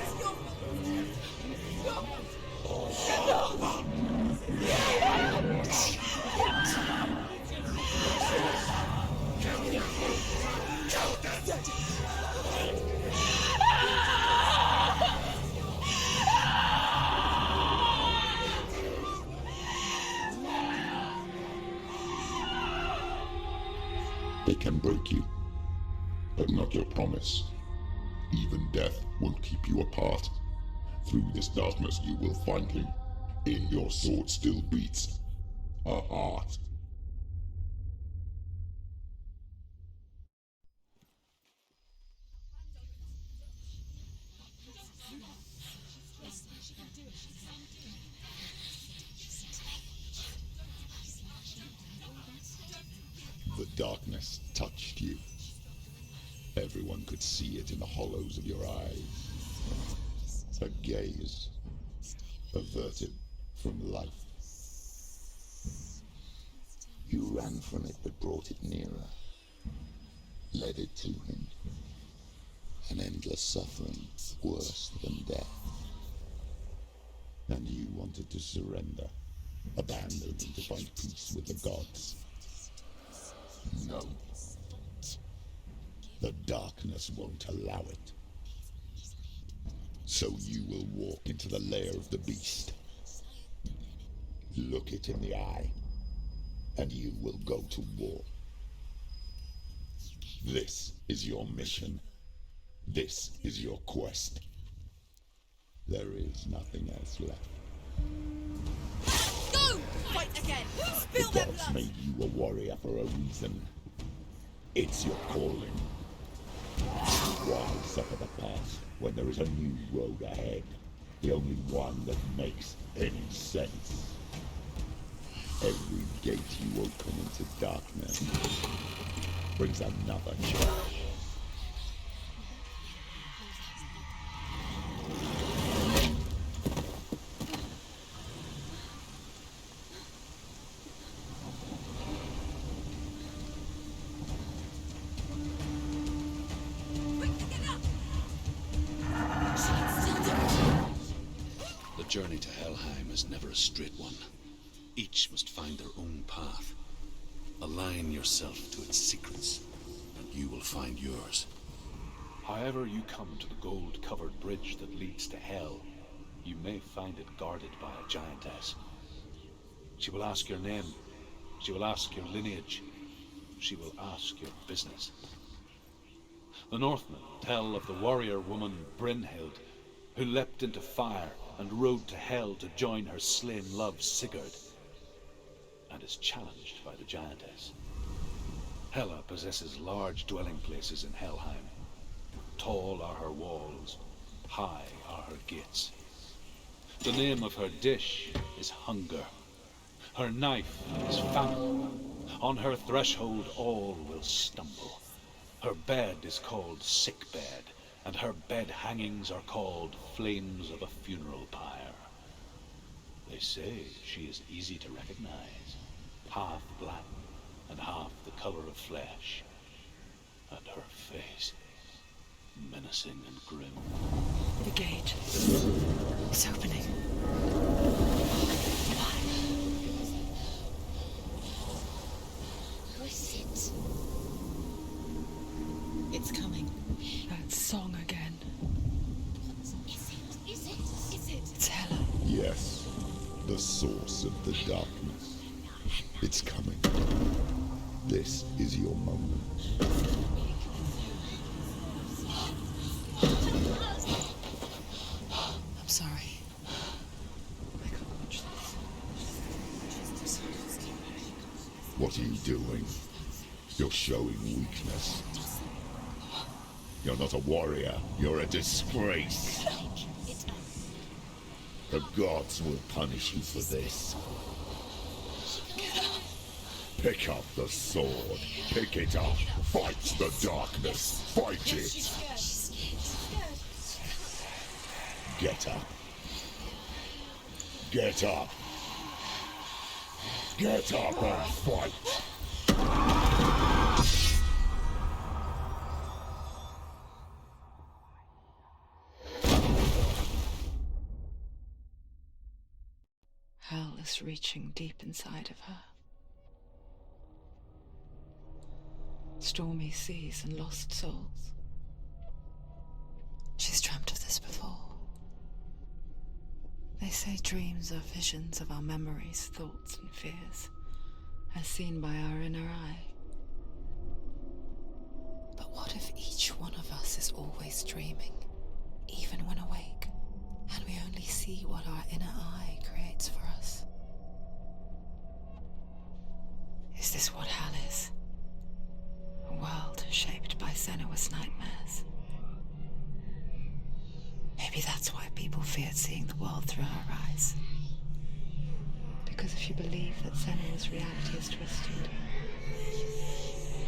They can break you, but not your promise. Even death won't keep you apart. Through this darkness you will find him. In your sword still beats a heart. The darkness touched you. Everyone could see it in the hollows of your eyes. A gaze averted from life. You ran from it but brought it nearer, led it to him. An endless suffering worse than death. And you wanted to surrender, abandon and to find peace with the gods. No. The darkness won't allow it. So you will walk into the lair of the beast. Look it in the eye, and you will go to war. This is your mission. This is your quest. There is nothing else left. Go! Fight again! Spill The their gods blood! made you a warrior for a reason. It's your calling. Why suffer the past? when there is a new road ahead, the only one that makes any sense. Every gate you open into darkness brings another charge. The journey to Helheim is never a straight one. Each must find their own path. Align yourself to its secrets, and you will find yours. However you come to the gold-covered bridge that leads to Hell, you may find it guarded by a giantess. She will ask your name. She will ask your lineage. She will ask your business. The Northmen tell of the warrior woman Brynhild, who leapt into fire and rode to Hell to join her slain love Sigurd, and is challenged by the giantess. Hela possesses large dwelling places in Helheim. Tall are her walls, high are her gates. The name of her dish is hunger. Her knife is famine. On her threshold all will stumble. Her bed is called sick bed, and her bed hangings are called flames of a funeral pyre. They say she is easy to recognize, half black and half the color of flesh, and her face menacing and grim. The gate. It's opening. Who is it? It's coming. That song again. Is it? It's Hela. Yes, the source of the darkness. It's coming. This is your moment. I'm sorry. I can't watch this. What are you doing? You're showing weakness. You're not a warrior. You're a disgrace. The gods will punish you for this. Pick up the sword. Pick it up. Fight the darkness. Fight it. Get up. Get up. Get up and fight. Hell is reaching deep inside of her. Stormy seas and lost souls. She's dreamt of this before. They say dreams are visions of our memories, thoughts and fears, as seen by our inner eye. But what if each one of us is always dreaming, even when awake, and we only see what our inner eye creates for us? Is this what hell is? A world shaped by Senua's nightmares. Maybe that's why people feared seeing the world through her eyes. Because if you believe that Senua's reality is twisted,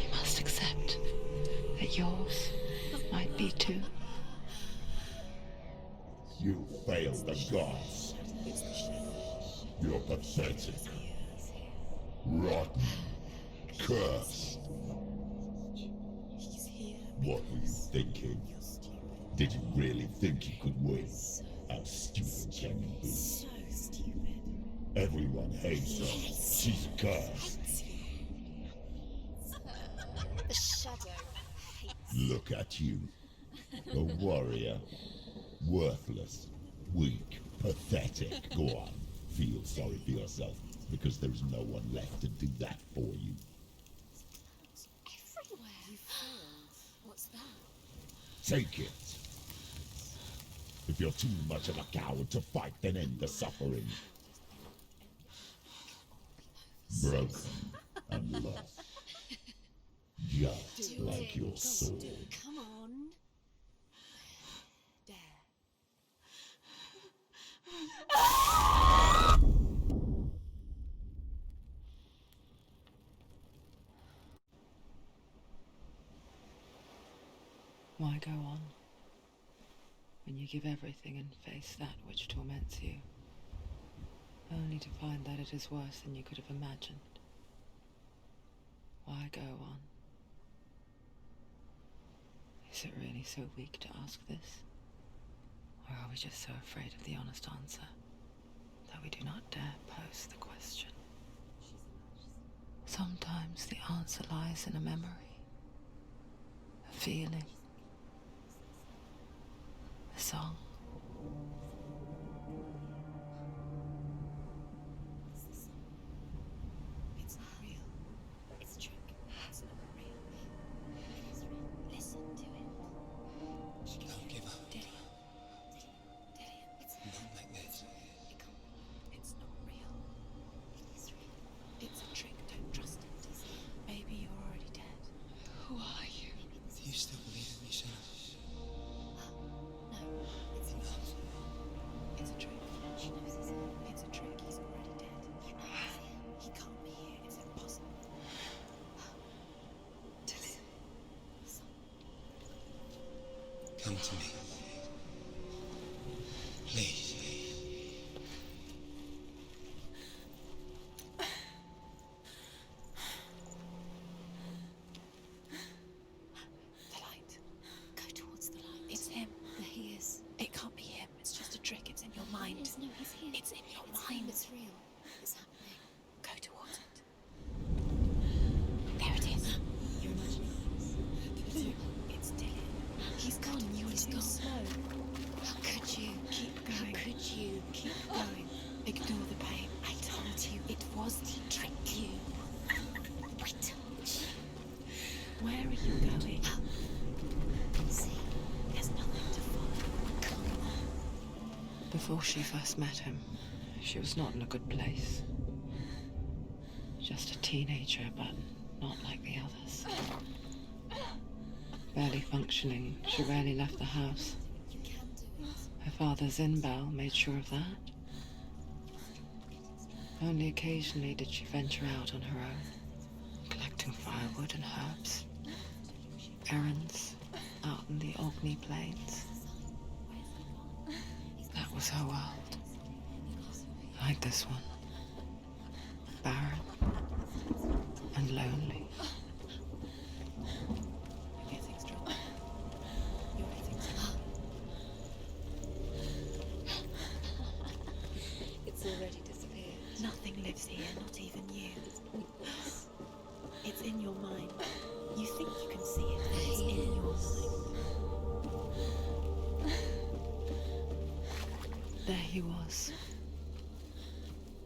you must accept that yours might be too. You failed the gods. You're pathetic. Rotten. Cursed. What were you thinking? Did you really think you could win? How stupid can you be? So stupid. Everyone hates her. She's cursed. The shadow hates. Look at you. A warrior. Worthless. Weak. Pathetic. Go on. Feel sorry for yourself, because there is no one left to do that for you. Everywhere. You failed. What's that? Take it. If you're too much of a coward to fight, then end the suffering. Broken and lost. Just like your sword. Come on. Why go on when you give everything and face that which torments you, only to find that it is worse than you could have imagined? Why go on? Is it really so weak to ask this? Or are we just so afraid of the honest answer that we do not dare pose the question? Sometimes the answer lies in a memory, a feeling, a song. It's not real. It's a trick. It's not real. It is real. Listen to it. Don't give up. Dillian. It's Not like this. It can't be. It's not real. It is real. It's a trick. Don't trust it. Maybe you're already dead. Who are you? Do you still believe in me, Senna? No, it's not. It's a trick. She knows he's here. It's a trick. He's already dead. You know he's here. He can't be here. It's impossible. Dillian. Come to me. Please. The light. Go towards the light. It's him. There he is. It can't be him. It's just a trick. It's in your mind. It is. No, he's here. It's in your It's mind. him. It's real. It's happening. Go towards it. There it is. You're imagining this. It's Dillian. He's gone. He's gone. Slow. How could you? Keep going. How could you? Keep going. Ignore the pain. I told you it was to trick you. I told you. Where are you going? See, There's nothing to follow. come on. Before she first met him, she was not in a good place. Just a teenager, but not like the others. Barely functioning, she rarely left the house. You can do it. Her father's in-bell made sure of that. Only occasionally did she venture out on her own, collecting firewood and herbs. Errands out in the Orkney Plains. That was her world. Like this one. Barren and lonely. You're getting stronger. You're getting stronger. It's already disappeared. Nothing lives here, not even you. It's in your mind. You think you can see it, but it's in your mind. There he was.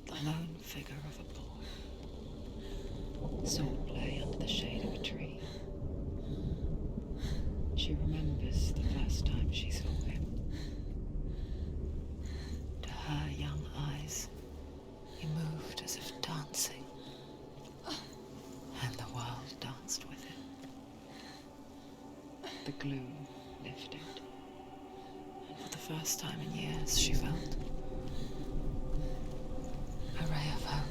The lone figure of a boy. Swordplay under the shade of a tree. She remembers the first time she saw him. To her young eyes, he moved as if dancing. And the world danced with him. The gloom lifted. And for the first time in years, she felt a ray of hope.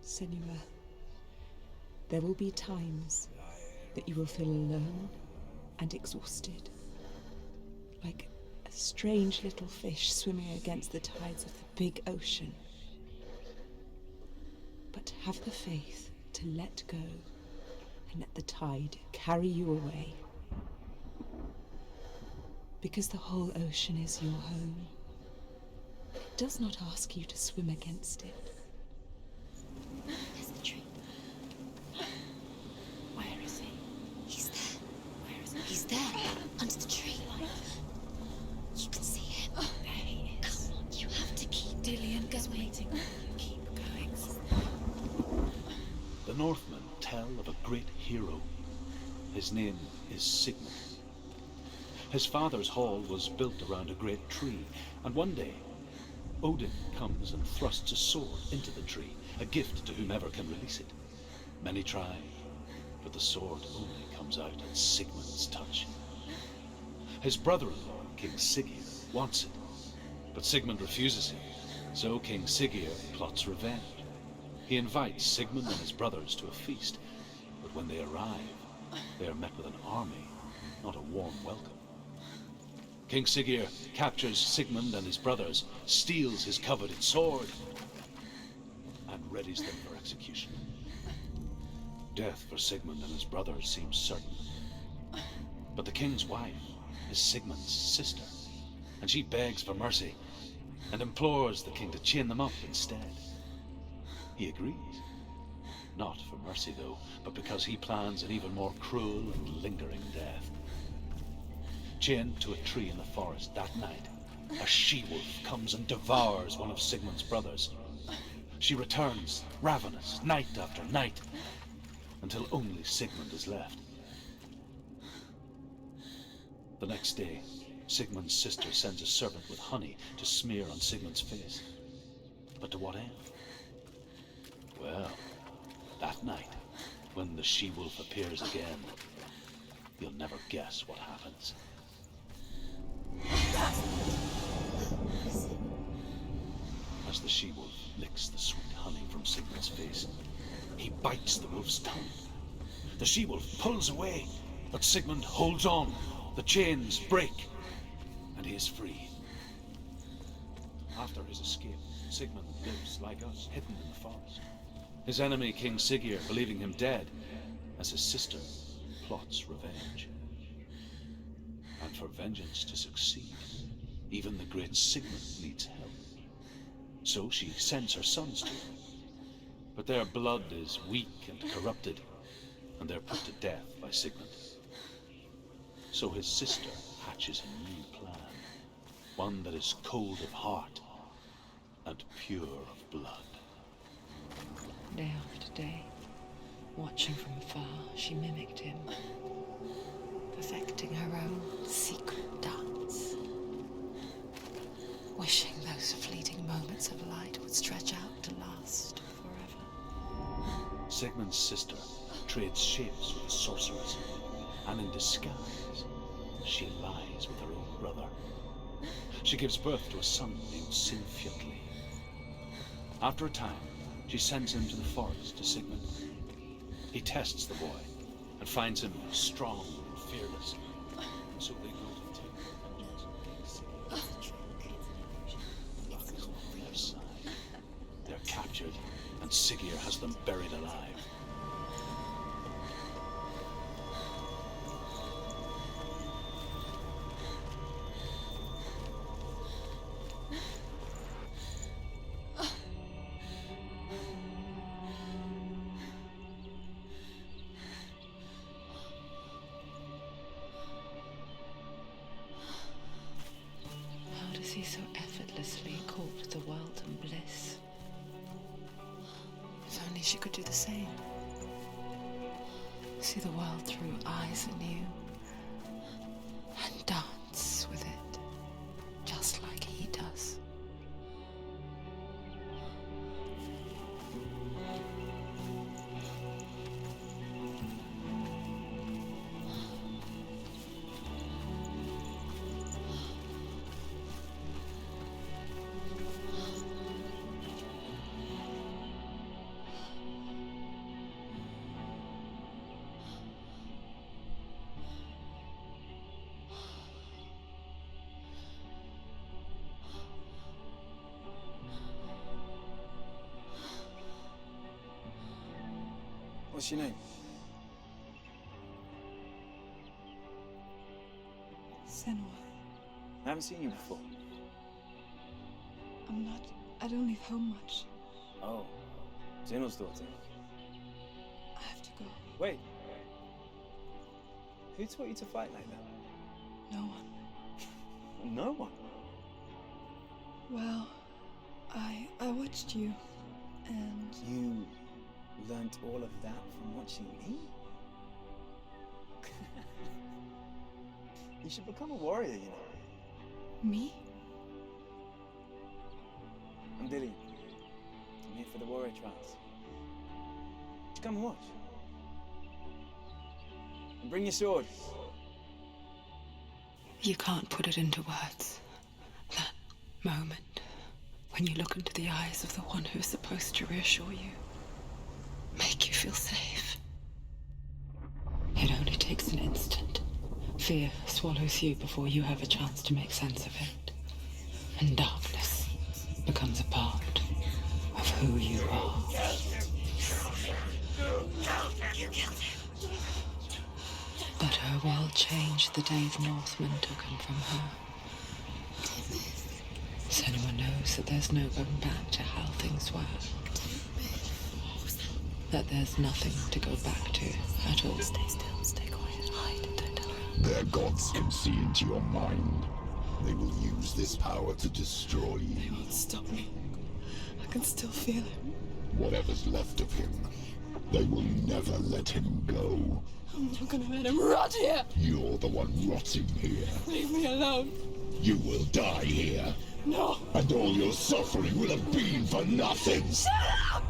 Senua, there will be times that you will feel alone and exhausted, like a strange little fish swimming against the tides of the big ocean. But have the faith to let go and let the tide carry you away. Because the whole ocean is your home. It does not ask you to swim against it. There's the tree. Where is he? He's there. Where is he? He's there. Under the tree. You can see him. There he is. Come on, you have to keep Dillian is going. waiting. Keep going. The Northmen tell of a great hero. His name is Sigmund. His father's hall was built around a great tree, and one day, Odin comes and thrusts a sword into the tree, a gift to whomever can release it. Many try, but the sword only comes out at Sigmund's touch. His brother-in-law, King Siggeir, wants it, but Sigmund refuses him, so King Siggeir plots revenge. He invites Sigmund and his brothers to a feast, but when they arrive, they are met with an army, not a warm welcome. King Siggeir captures Sigmund and his brothers, steals his coveted sword, and readies them for execution. Death for Sigmund and his brothers seems certain. But the king's wife is Sigmund's sister, and she begs for mercy and implores the king to chain them up instead. He agrees. Not for mercy, though, but because he plans an even more cruel and lingering death. Chained to a tree in the forest that night, a she-wolf comes and devours one of Sigmund's brothers. She returns, ravenous, night after night, until only Sigmund is left. The next day, Sigmund's sister sends a servant with honey to smear on Sigmund's face. But to what end? Well, that night, when the she-wolf appears again, you'll never guess what happens. As the she-wolf licks the sweet honey from Sigmund's face, he bites the wolf's tongue. The she-wolf pulls away, but Sigmund holds on. The chains break, and he is free. After his escape, Sigmund lives like us, hidden in the forest. His enemy, King Siggeir, believing him dead, as his sister plots revenge. And for vengeance to succeed, even the great Sigmund needs help. So she sends her sons to him. But their blood is weak and corrupted, and they're put to death by Sigmund. So his sister hatches a new plan, one that is cold of heart and pure of blood. Day after day, watching from afar, she mimicked him, perfecting her own secret dance, wishing those fleeting moments of light would stretch out to last forever. Sigmund's sister trades shapes with the sorceress, and in disguise, she lies with her own brother. She gives birth to a son named Sinfjotli. After a time, she sends him to the forest to Sigmund. He tests the boy and finds him strong and fearless. So they go to take vengeance. On their side, they're captured, and Siggeir has them buried alive. How does he so effortlessly court the world and bliss? If only she could do the same. See the world through eyes anew and dance with it, just like he does. What's your name? Senua, I haven't seen you before. I don't leave home much. Oh, Zeno's daughter. I have to go. Wait. Who taught you to fight like that? No one. No one? Well, I watched you, and You learnt all of that from watching me? You should become a warrior, you know. Me? I'm Dillian. I'm here for the warrior trials. Just come and watch. And bring your sword. You can't put it into words. That moment when you look into the eyes of the one who is supposed to reassure you, make you feel safe. It only takes an instant. Fear swallows you before you have a chance to make sense of it. And darkness becomes a part of who you are. But her world changed the day the Northmen took him from her. Senua knows that there's no going back to how things were. That there's nothing to go back to at all. Stay still, stay quiet, hide, don't tell her. Their gods can see into your mind. They will use this power to destroy you. They won't stop me. I can still feel him. Whatever's left of him, they will never let him go. I'm not gonna let him rot here. You're the one rotting here. Leave me alone. You will die here. No. And all your suffering will have been for nothing. Shut up!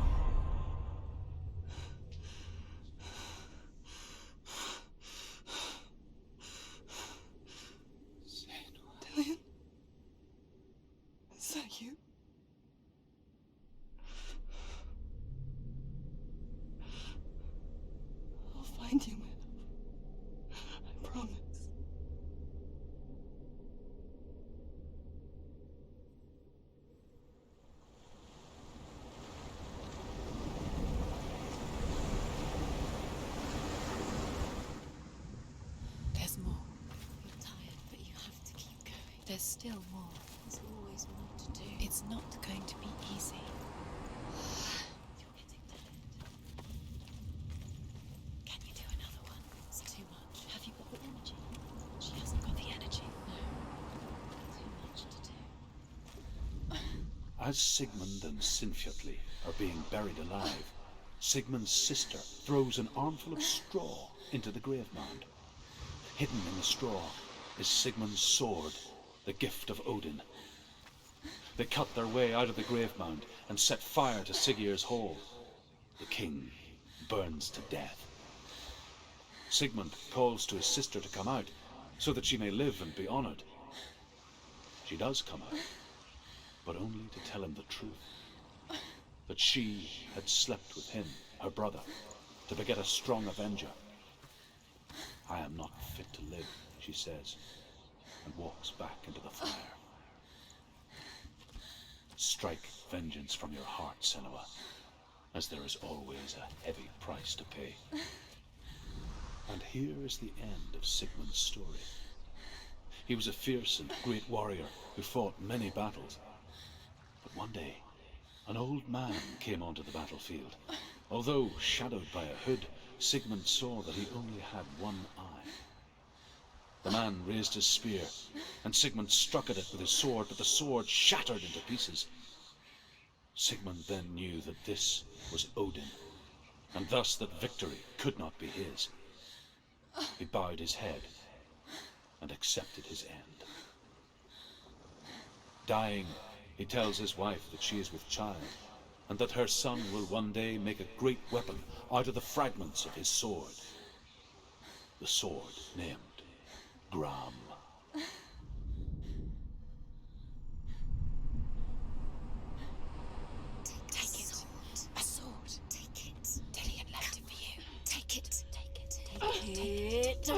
Dillian? Is that you? I'll find you, my love. I promise. There's more. You're tired, but you have to keep going. There's still more. There's always more to do. It's not going to be easy. You're getting tired. Can you do another one? It's too much. Have you got the energy? She hasn't got the energy. No. Too much to do. As Sigmund and Sinfjotli are being buried alive, Sigmund's sister throws an armful of straw into the grave mound. Hidden in the straw is Sigmund's sword, the gift of Odin. They cut their way out of the grave mound and set fire to Siggeir's hall. The king burns to death. Sigmund calls to his sister to come out so that she may live and be honored. She does come out, but only to tell him the truth. That she had slept with him, her brother, to beget a strong avenger. I am not fit to live, she says, and walks back into the fire. Strike vengeance from your heart, Senua, as there is always a heavy price to pay. And here is the end of Sigmund's story. He was a fierce and great warrior who fought many battles. But one day, an old man came onto the battlefield. Although shadowed by a hood, Sigmund saw that he only had one eye. The man raised his spear, and Sigmund struck at it with his sword, but the sword shattered into pieces. Sigmund then knew that this was Odin, and thus that victory could not be his. He bowed his head and accepted his end. Dying, he tells his wife that she is with child, and that her son will one day make a great weapon out of the fragments of his sword. The sword named Gram. Take it. A sword. Take it. Dillian left it for you. Take it. Take it. Take it.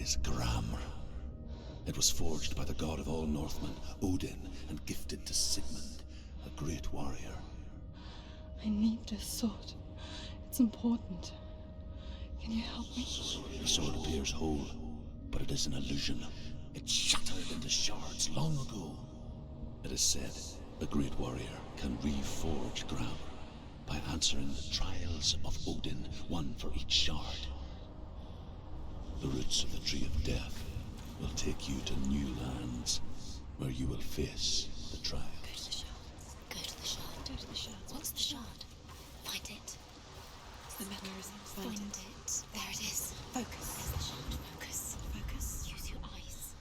is Gramr. It was forged by the god of all Northmen, Odin, and gifted to Sigmund, a great warrior. I need this sword. It's important. Can you help me? The sword appears whole, but it is an illusion. It shattered into shards long ago. It is said a great warrior can reforge Gramr by answering the trials of Odin, one for each shard. The roots of the Tree of Death will take you to new lands where you will face the trials. Go to the shard. Go to the shard. What's the shard? Find it. It's the metal. Find it. There it is. Focus. There's the shard. Focus. Focus. Use your eyes.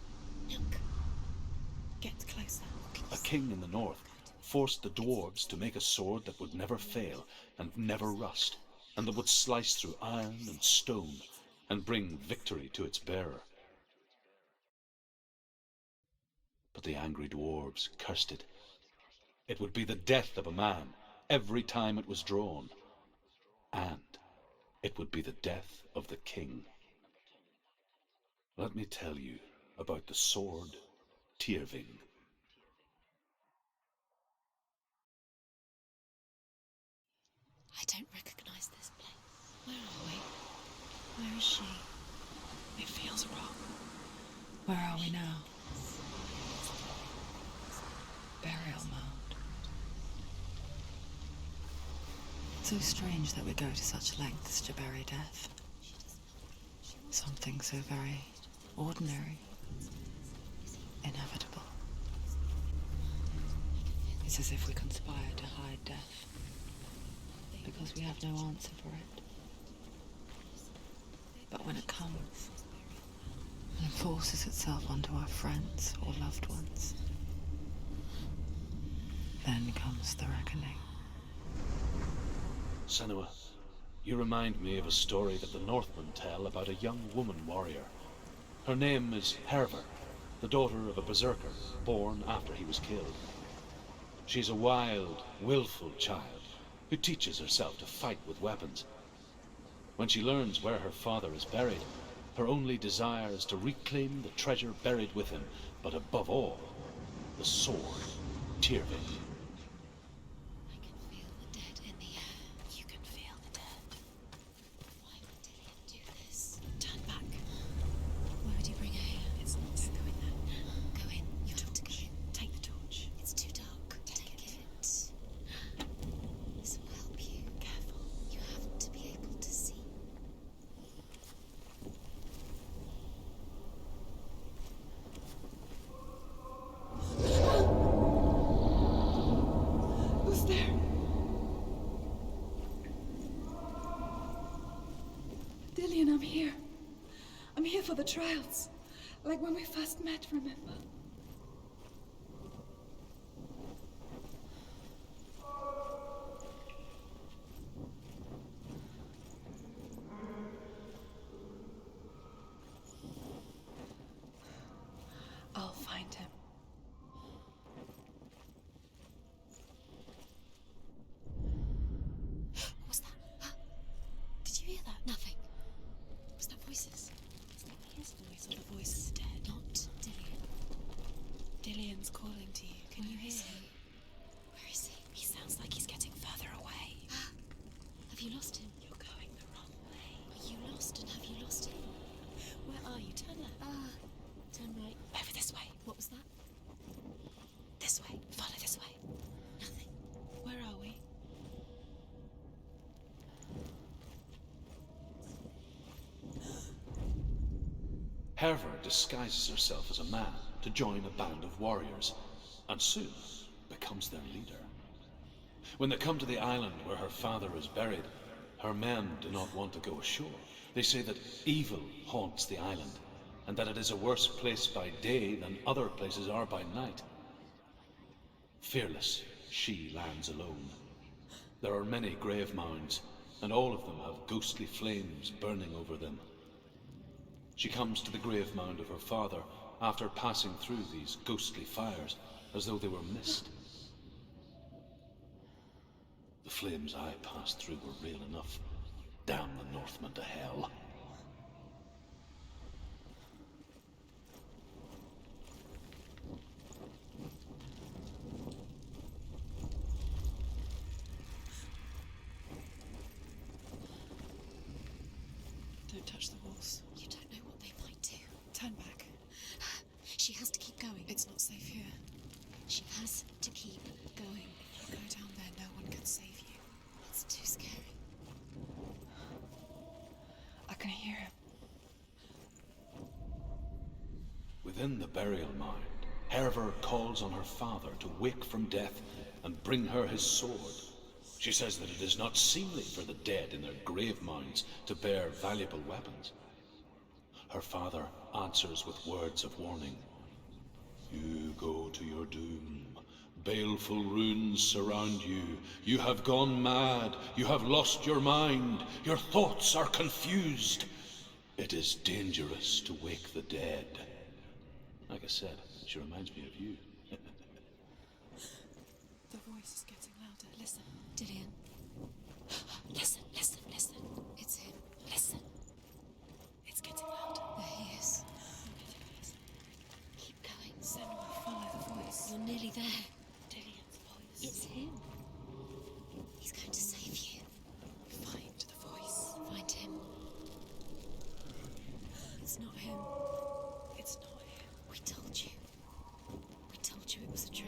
Look. Get closer. A king in the north forced the dwarves to make a sword that would never fail and never rust, and that would slice through iron and stone and bring victory to its bearer. But the angry dwarves cursed it. It would be the death of a man every time it was drawn, and it would be the death of the king. Let me tell you about the sword Tyrving. I don't recognize this place. Where are we? Where is she? It feels wrong. Where are we now? Burial mound. It's so strange that we go to such lengths to bury death. Something so very ordinary, inevitable. It's as if we conspire to hide death, because we have no answer for it. But when it comes and forces itself onto our friends or loved ones, then comes the reckoning. Senua, you remind me of a story that the Northmen tell about a young woman warrior. Her name is Hervor, the daughter of a berserker born after he was killed. She's a wild, willful child who teaches herself to fight with weapons. When she learns where her father is buried, her only desire is to reclaim the treasure buried with him, but above all, the sword, Tyrving. I can feel the dead in the air. You can feel the dead. Why would Dillian do this? Turn back. Why would he bring her here? Don't go in there. Go in. You have to go in. Take the torch. It's too dark. Take it. This will help you. Careful. You have to be able to see. Who's there? Dillian, I'm here. I'm here for the trials. Like when we first met, remember? I'll find him. What was that? Huh? Did you hear that? Nothing. Was that voices? Is that his voice or the voice of the dead? Not Dillian. Dillian's calling to you. Can you hear him? Where is he? He sounds like he's getting further away. Have you lost him? You're going the wrong way. Are you lost and have you lost him? Where are you? Turn left. Turn right. Over this way. What was that? This way. Follow this way. Nothing. Where are we? Hervor disguises herself as a man to join a band of warriors, and soon becomes their leader. When they come to the island where her father is buried, her men do not want to go ashore. They say that evil haunts the island, and that it is a worse place by day than other places are by night. Fearless, she lands alone. There are many grave mounds, and all of them have ghostly flames burning over them. She comes to the grave mound of her father after passing through these ghostly fires as though they were mist. The flames I passed through were real enough. Damn the Northmen to hell. Don't touch the walls. You don't know what they might do. Turn back. She has to keep going. It's not safe here. She has to keep going. If you go down there, no one can save you. It's too scary. I can hear him. Within the burial mound, Herver calls on her father to wake from death and bring her his sword. She says that it is not seemly for the dead in their grave mounds to bear valuable weapons. Her father answers with words of warning. You go to your doom. Baleful runes surround you. You have gone mad. You have lost your mind. Your thoughts are confused. It is dangerous to wake the dead. Like I said, she reminds me of you. The voice is getting louder. Listen. Dillian. Listen, listen, listen. It's him. Listen. It's getting louder. There he is. Keep going. Senua, follow the voice. You're nearly there. Dillian's voice. It's him. He's going to save you. Find the voice. Find him. It's not him. It's not him. We told you. We told you it was a trick.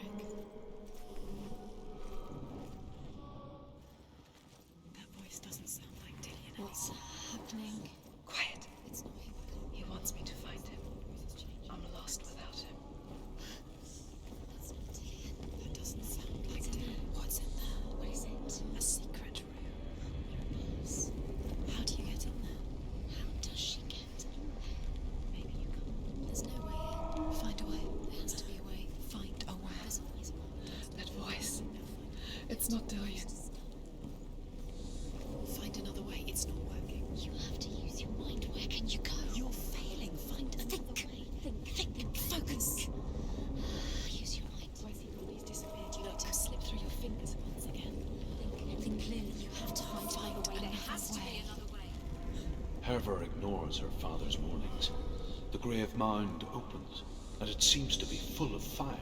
That voice doesn't sound like Dillian. What's happening? Quiet. It's not him. He wants me to find him. I'm lost without him. That's not Dillian. That doesn't sound like What's in Dillian. there? What's in there? What is it? A secret room. Yes. How do you get in there? How does she get in there? Maybe you can. There's no way in. Find a way. There has to be a way. Find a way. There's always a way. That voice. It's not Dillian. Find another way. It's not working. You have to use your mind. Where can you go? You're failing. Find another way. Think. Focus. Use your mind. Why see all these disappeared? You let him slip through your fingers once again. Think clearly. You have to find Find a way. There another has to way. be another way. Herver ignores her father's warnings. The grave mound opens, and it seems to be full of fire.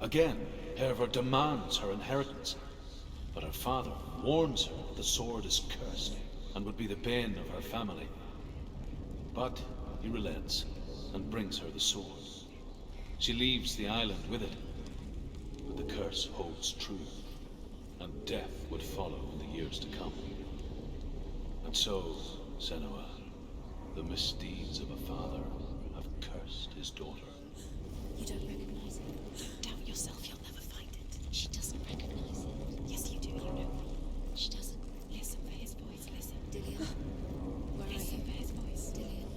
Again, Herver demands her inheritance, but her father warns her that the sword is cursed and would be the bane of her family. But he relents and brings her the sword. She leaves the island with it, but the curse holds true, and death would follow in the years to come. And so, Senua, the misdeeds of a father have cursed his daughter. You don't recognize it. Don't doubt yourself. You'll never find it. She doesn't recognize it. Yes, you do. You know. She doesn't. Listen for his voice. Listen. Dillian. Where are Listen you? for his voice. Dillian.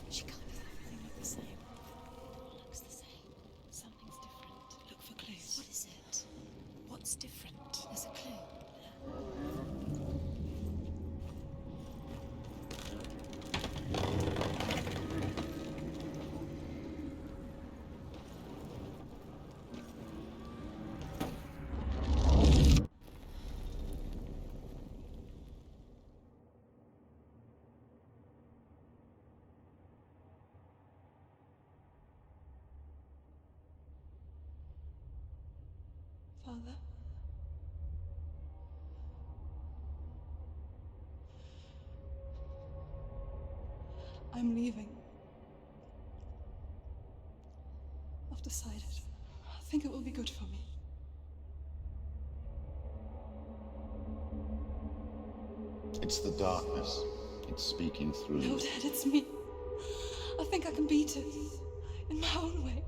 She can't be. Everything looks the same. It looks the same. Something's different. Look for clues. What is it? What's different? There's a clue. Father? I'm leaving. I've decided. I think it will be good for me. It's the darkness. It's speaking through No, you. Dad, it's me. I think I can beat it. In my own way.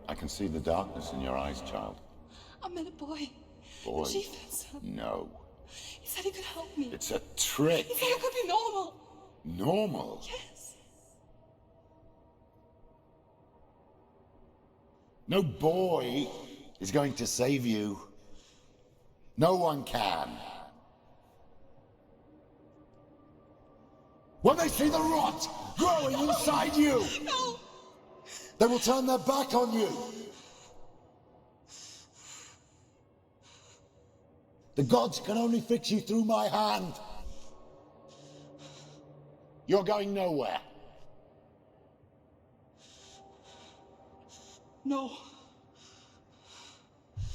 I can see the darkness in your eyes, child. I met a boy. Boy. The chieftain's son. No. He said he could help me. It's a trick. He said I could be normal. Normal. Yes. No boy is going to save you. No one can. When they see the rot growing inside you, No! they will turn their back on you. The gods can only fix you through my hand. You're going nowhere. No.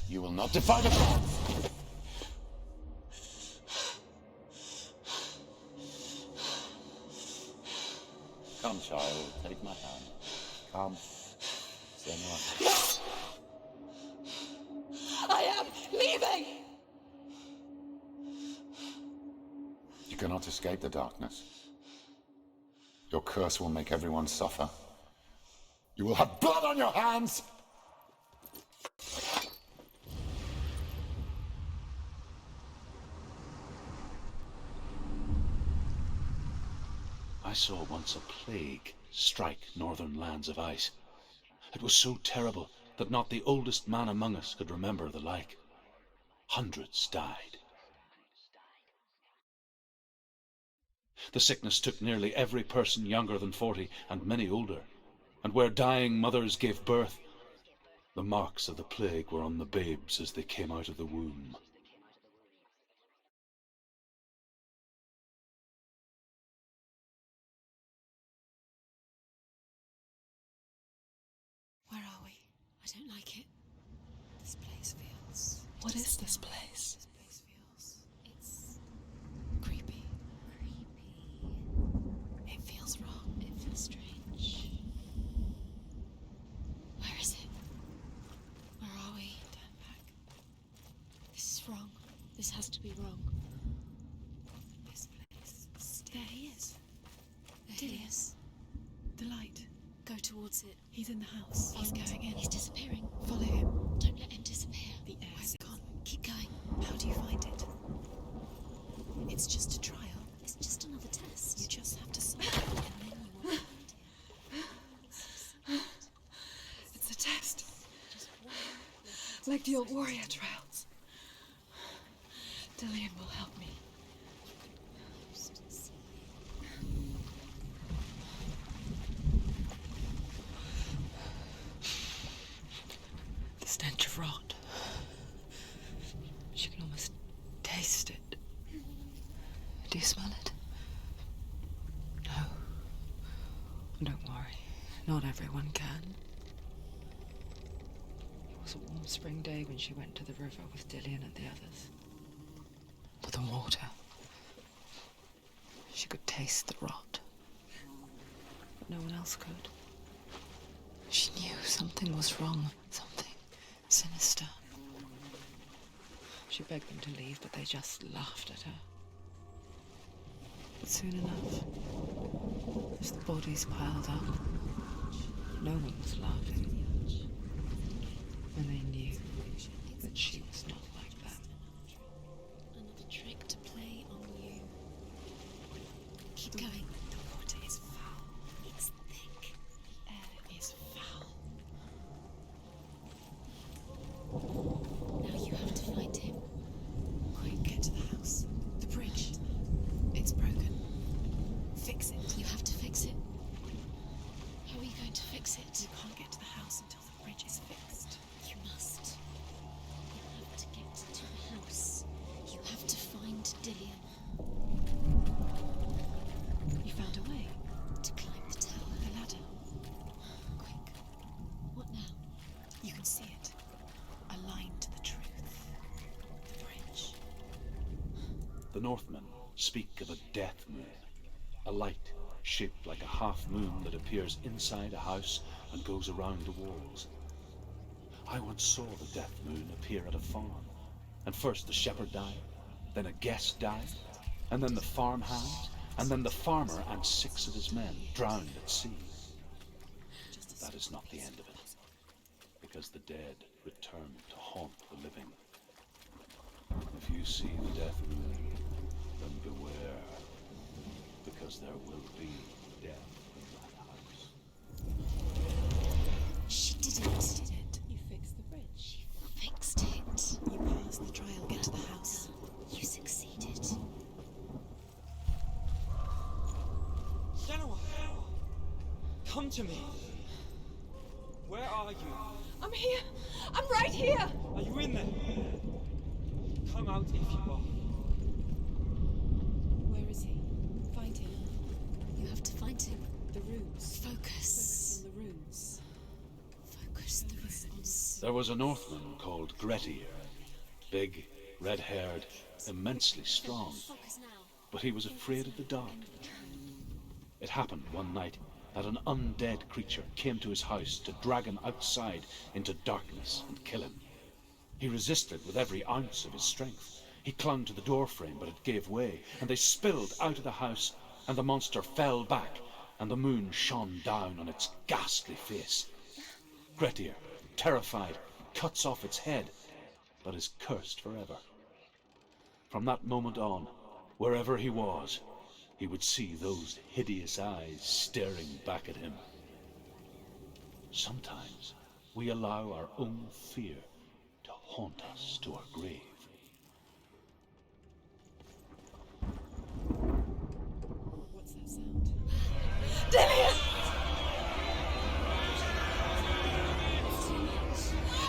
You will not defy the gods! Come, child, take my hand. Come. Senua. I am leaving! You cannot escape the darkness. Your curse will make everyone suffer. You will have blood on your hands! I saw once a plague strike northern lands of ice. It was so terrible that not the oldest man among us could remember the like. Hundreds died. The sickness took nearly every person younger than 40 and many older, and where dying mothers gave birth, the marks of the plague were on the babes as they came out of the womb. Where are we? I don't like it. This place feels... What is this place? This place feels... It's... creepy. It feels wrong. It feels strange. Where is it? Where are we? Turn back. This is wrong. This has to be wrong. This place... There he is. There he is. The light. Go towards it. He's in the house. He's going in. He's disappearing. Follow him. Don't let him disappear. The air's gone. Keep going. How do you find it? It's just a trial. It's just another test. You just have to solve it. And then you will find him. It's a test. Like the old warrior trials. Dillian will help me. The stench of rot. She can almost taste it. Do you smell it? No. Don't worry. Not everyone can. It was a warm spring day when she went to the river with Dillian and the others. But the water. She could taste the rot. But no one else could. She knew something was wrong. Something sinister. She begged them to leave, but they just laughed at her. But soon enough, as the bodies piled up, no one was laughing. And they knew that she was not like them. Another trick to play on you. Keep going. The water is foul. It's thick. The air is foul. Now you have to find him. Quick, get to the house. The bridge. It's broken. Fix it. You have to fix it. How are you going to fix it? You can't get to the house until the bridge is fixed. You must. You have to get to the house. You have to find Dillian. You found a way. To climb the tower. The ladder. Quick. What now? You can see it. Aligned to the truth. The bridge. The Northmen speak of a death moon, a light shaped like a half moon that appears inside a house and goes around the walls. I once saw the death moon appear at a farm, and first the shepherd died, then a guest died, and then the farmhand, and then the farmer and 6 of his men drowned at sea. That is not the end of it, because the dead return to haunt the living. If you see the death moon, then beware, because there will be death in that house. She did it. You fixed the bridge. Fixed it. You passed the trial. Get to the house. You succeeded. Senua! Come to me! Where are you? I'm here. I'm right here. Are you in there? Come out if you are. Where is he? Find him. You have to find him. The runes. Focus. Focus on the runes. Focus. Close the runes. There was a Northman called Grettir. Big, red-haired, immensely strong. But he was afraid of the dark. It happened one night that an undead creature came to his house to drag him outside into darkness and kill him. He resisted with every ounce of his strength. He clung to the doorframe, but it gave way, and they spilled out of the house, and the monster fell back, and the moon shone down on its ghastly face. Grettir, terrified, cuts off its head, but is cursed forever. From that moment on, wherever he was, he would see those hideous eyes staring back at him. Sometimes we allow our own fear to haunt us to our grave. What's that sound? Dillian!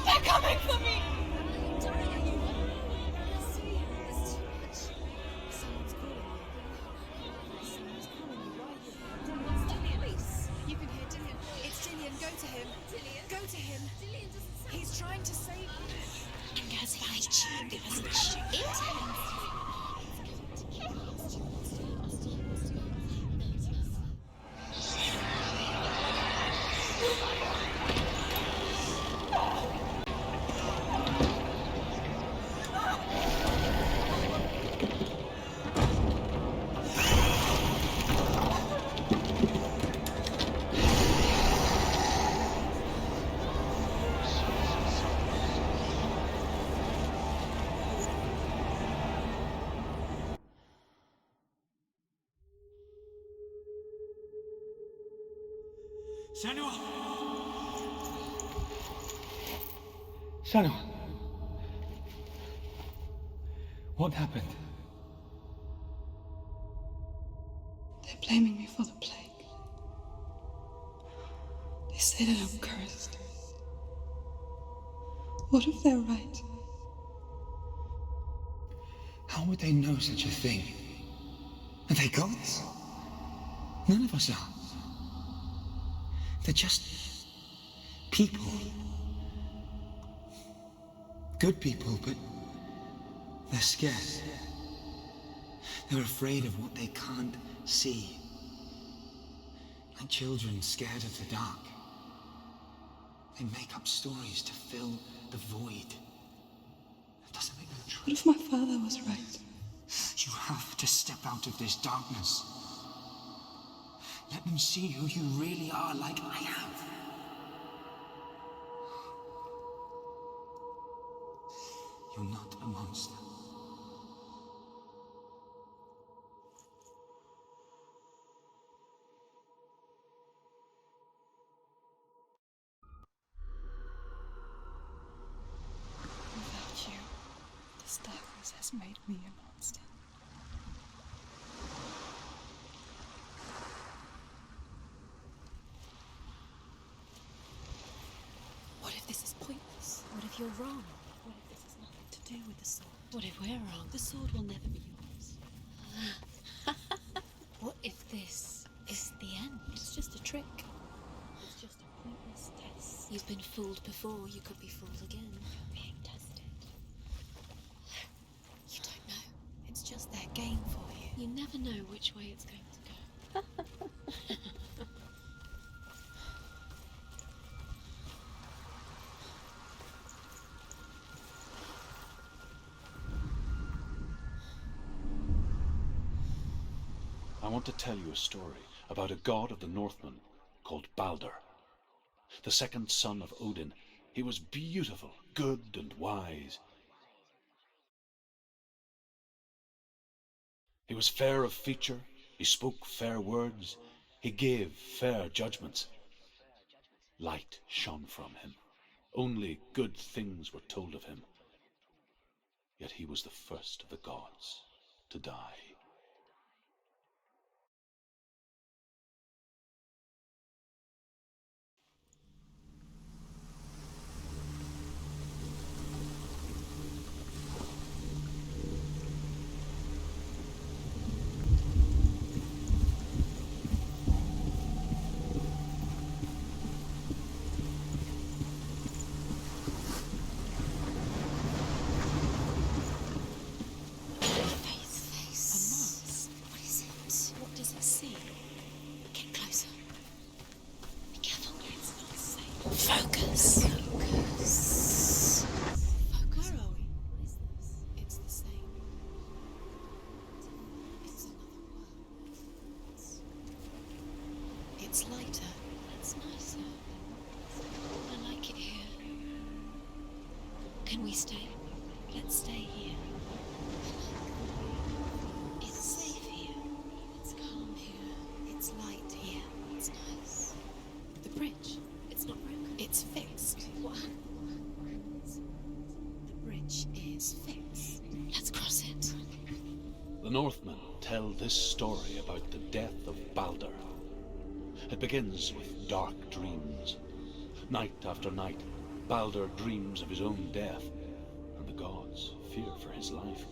They're coming for me! You can hear Dillian. It's Dillian. Go to him. Dillian. Go to him. Dillian doesn't sound. He's trying to save you. Has he? Senua! Senua! What happened? They're blaming me for the plague. They say that I'm cursed. What if they're right? How would they know such a thing? Are they gods? None of us are. They're just people. Good people, but they're scared. They're afraid of what they can't see. Like children scared of the dark. They make up stories to fill the void. That doesn't make them true. What if my father was right? You have to step out of this darkness. Let them see who you really are, like I have. You're not a monster. Without you, this darkness has made me a monster. What if this is pointless? What if you're wrong? What if this has nothing to do with the sword? What if we're wrong? The sword will never be yours. What if this is the end? It's just a trick. It's just a pointless test. You've been fooled before, you could be fooled again. You're being tested. You don't know. It's just their game for you. You never know which way it's going to go. I want to tell you a story about a god of the Northmen called Baldur. The second son of Odin, he was beautiful, good and wise. He was fair of feature, he spoke fair words, he gave fair judgments. Light shone from him. Only good things were told of him. Yet he was the first of the gods to die. Can we stay? Let's stay here. It's safe here. It's calm here. It's light here. It's nice. The bridge. It's not broken. It's fixed. What happens? The bridge is fixed. Let's cross it. The Northmen tell this story about the death of Baldur. It begins with dark dreams. Night after night, Baldur dreams of his own death, and the gods fear for his life.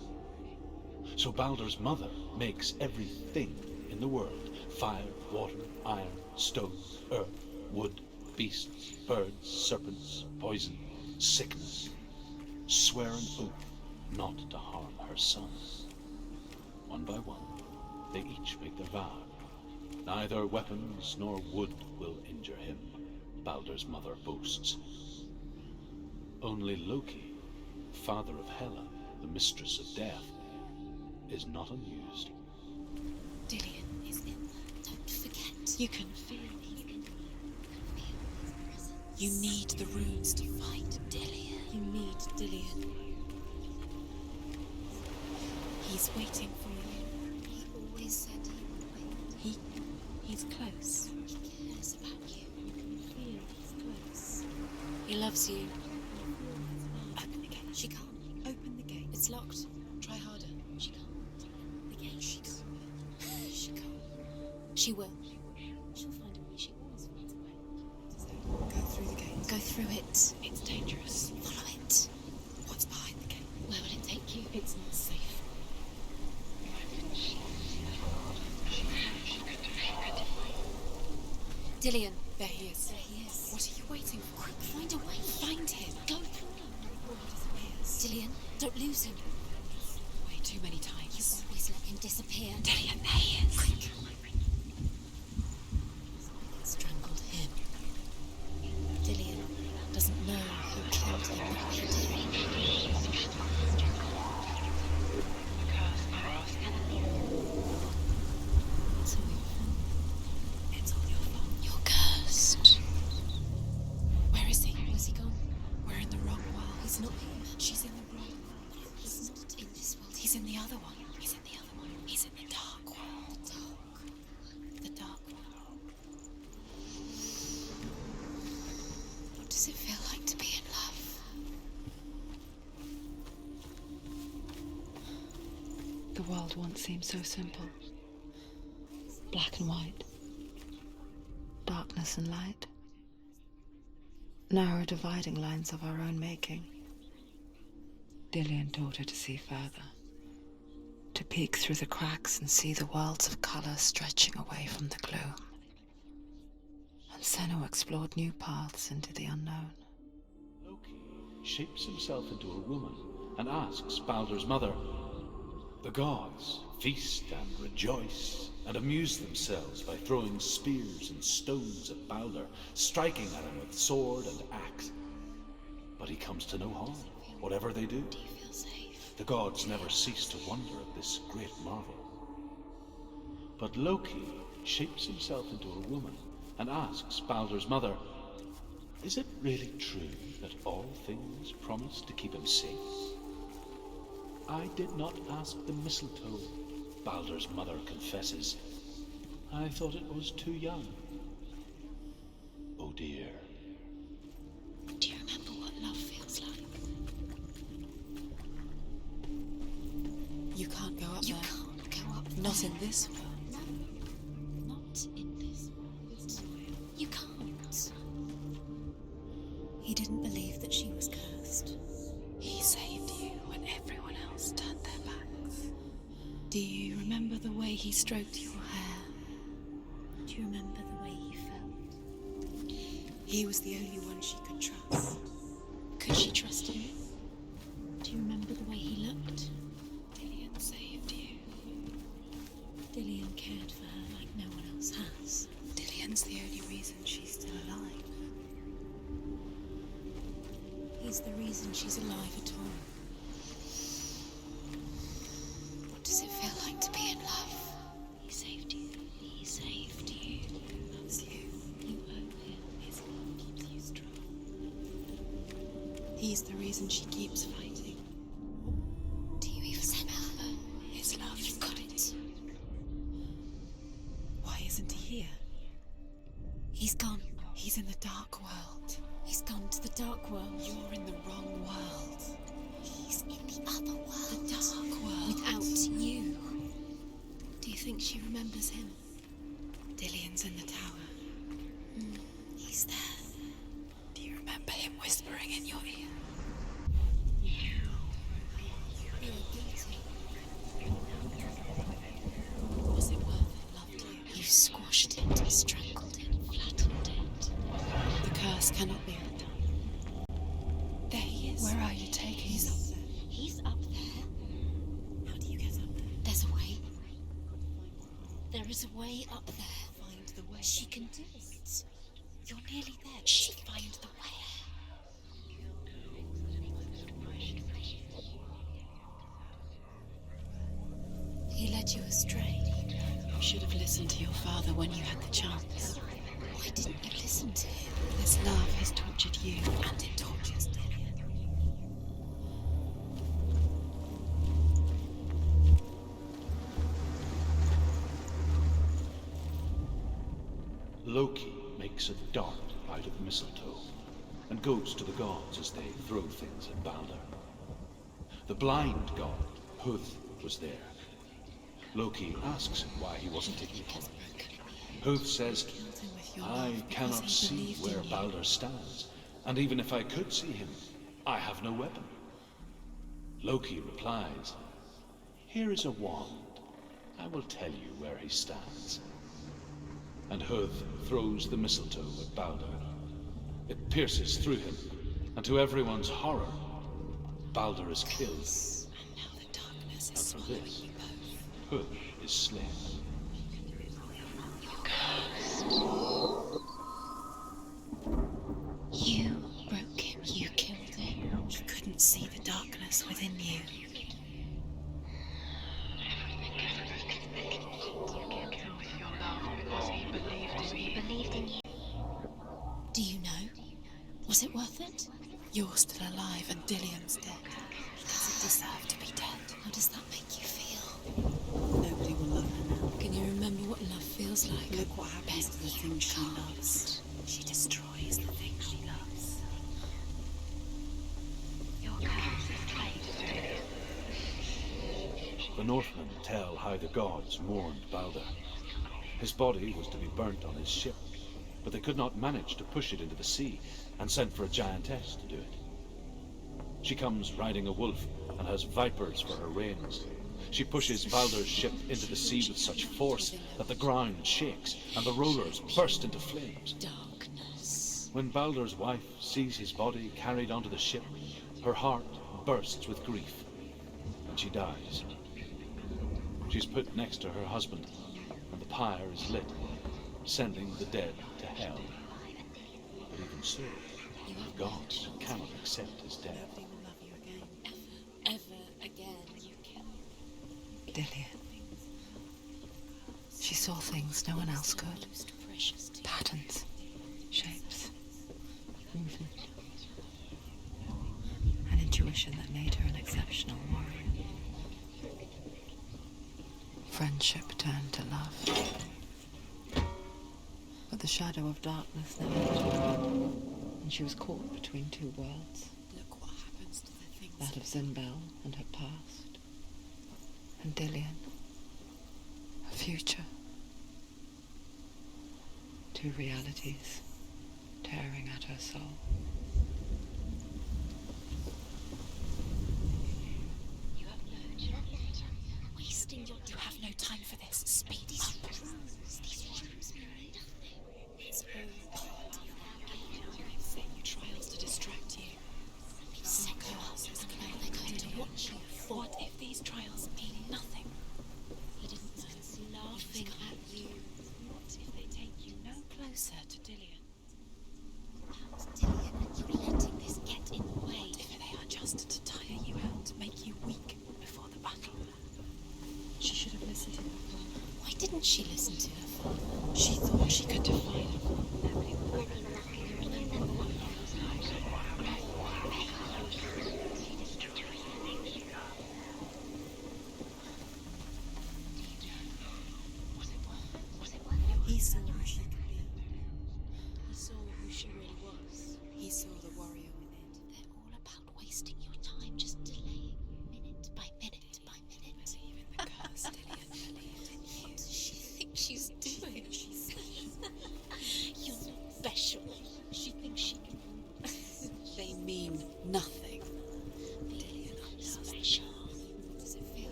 So Baldur's mother makes everything in the world: fire, water, iron, stone, earth, wood, beasts, birds, serpents, poison, sickness, swear an oath not to harm her son. One by one, they each make their vow. Neither weapons nor wood will injure him, Baldur's mother boasts. Only Loki, father of Hela, the mistress of death, is not amused. Dillion is in there. Don't forget. You can feel his presence. You need the runes to fight Dillion. You need Dillion. He's waiting for you. He always said he would wait. He's close. He cares about you. You can feel he's close. He loves you. Open the gate. She can't. Open the gate. It's locked. Try harder. She can't. The gate. She can't. She can't. She will. She'll find a way. She always finds a way. Go through the gate. Go through it. It's dangerous. Follow it. What's behind the gate? Where will it take you? It's not safe. Dillion. There he is. There he is. What are you waiting for? Quick, find a way. Find him. Go through him. Dillion, don't lose him. Way too many times. You always let him disappear. Dillion, there he is. Quick. Strangled him. Dillion doesn't know who killed him, but we do. It's all your fault. It's all your fault. You're cursed. Where is he? Where's he gone? We're in the wrong world. He's not here. She's in the wrong. He's not in this world. He's in the other one. He's in the other one. He's in the dark world. The dark. The dark world. What does it feel like to be in love? The world once seemed so simple. Black and white. Darkness and light. Narrow dividing lines of our own making. Dillion taught her to see further. To peek through the cracks and see the worlds of colour stretching away from the gloom. And Senua explored new paths into the unknown. Loki shapes himself into a woman and asks Baldur's mother. The gods feast and rejoice and amuse themselves by throwing spears and stones at Baldur, striking at him with sword and axe. But he comes to no harm, whatever they do. Do you feel safe? The gods never cease to wonder at this great marvel. But Loki shapes himself into a woman and asks Baldur's mother, is it really true that all things promise to keep him safe? I did not ask the mistletoe, Baldur's mother confesses. I thought it was too young. Oh dear. Do you remember what love feels like? You can't go up You there. can't go up there. Not in this world. No, not in this world. You can't. He didn't believe that she was cursed. He saved you when everyone else turned their backs. Do you remember the way he stroked your hair? Do you remember the way he felt? He was the only one she could trust. Could she trust him? Do you remember the way he looked? Dillion saved you. Dillion cared for her like no one else has. Dillion's the only reason she's still alive. He's the reason she's alive at all. What does it feel like to be in love? He saved you. He saved you. He loves you. You owe him. His love keeps you strong. He's is the reason she keeps fighting. Do you even remember? His love. You've got it. Why isn't he here? He's gone. He's in the dark world. He's gone to the dark world. You're in the wrong world. He's in the other world. The dark world. Without you. Do you think she remembers him? Dillian's in the tower. He's there. Do you remember him whispering in your ear? You are guilty. Was it worth it, loved you? You squashed it, strangled it, flattened it. The curse cannot be undone. There he is. Where are you taking him? He's up there. He's up there. How do you get up there? There's a way. There is a way up there. Find the way. She can do it. You're nearly there. She Just find the way. He led you astray. You should have listened to your father when you had the chance. Why didn't you listen to him? This love has tortured you, and it tortures Dillian. Loki makes a dart out of mistletoe and goes to the gods as they throw things at Balder. The blind god, Huth, was there. Loki asks him why he wasn't taking part. Huth says, I cannot see where Balder stands, and even if I could see him, I have no weapon. Loki replies, here is a wand. I will tell you where he stands. And Huth throws the mistletoe at Balder. It pierces through him, and to everyone's horror, Balder is killed. And now the darkness is And for swallowing this, you both. Huth is slain. You broke him. You killed him. He couldn't see the darkness within you. Do you know? Was it worth it? You're still alive and Dillian's dead. He doesn't deserve to be dead. How does that make you feel? Nobody will love her now. Can you remember what love feels like? Look what happens to the things she loves. She destroys the things she loves. The Northmen tell how the gods mourned Balder. His body was to be burnt on his ship, but they could not manage to push it into the sea and sent for a giantess to do it. She comes riding a wolf and has vipers for her reins. She pushes Balder's ship into the sea with such force that the ground shakes and the rollers burst into flames. Darkness. When Balder's wife sees his body carried onto the ship, her heart bursts with grief, and she dies. She's put next to her husband, and the pyre is lit, sending the dead to hell. But even so, the gods cannot accept his death. Nobody will love you again. Ever again. You can. Dillian. She saw things no one else could. Most precious to you. Patterns, shapes, movement. An intuition that made her an exceptional warrior. Friendship turned to love. But the shadow of darkness never let her go, and she was caught between two worlds. Look what happens to the things. That of Zinbel and her past, and Dillian, her future. Two realities tearing at her soul. You have no time. Wasting your You have no time for this. Speed These up. rooms. These rooms mean nothing. It's all part of I've set you trials to distract you. We've set you up, and now they're going to watch you fall. What if these trials mean nothing? He didn't know. Laughing at you. What if they take you no closer to Dillian? How's Dillian and you letting this get in the way? What if they are just to tire you out, to make you weak before the battle? She should have listened to her father. Why didn't she listen to her father? She thought she could defy him.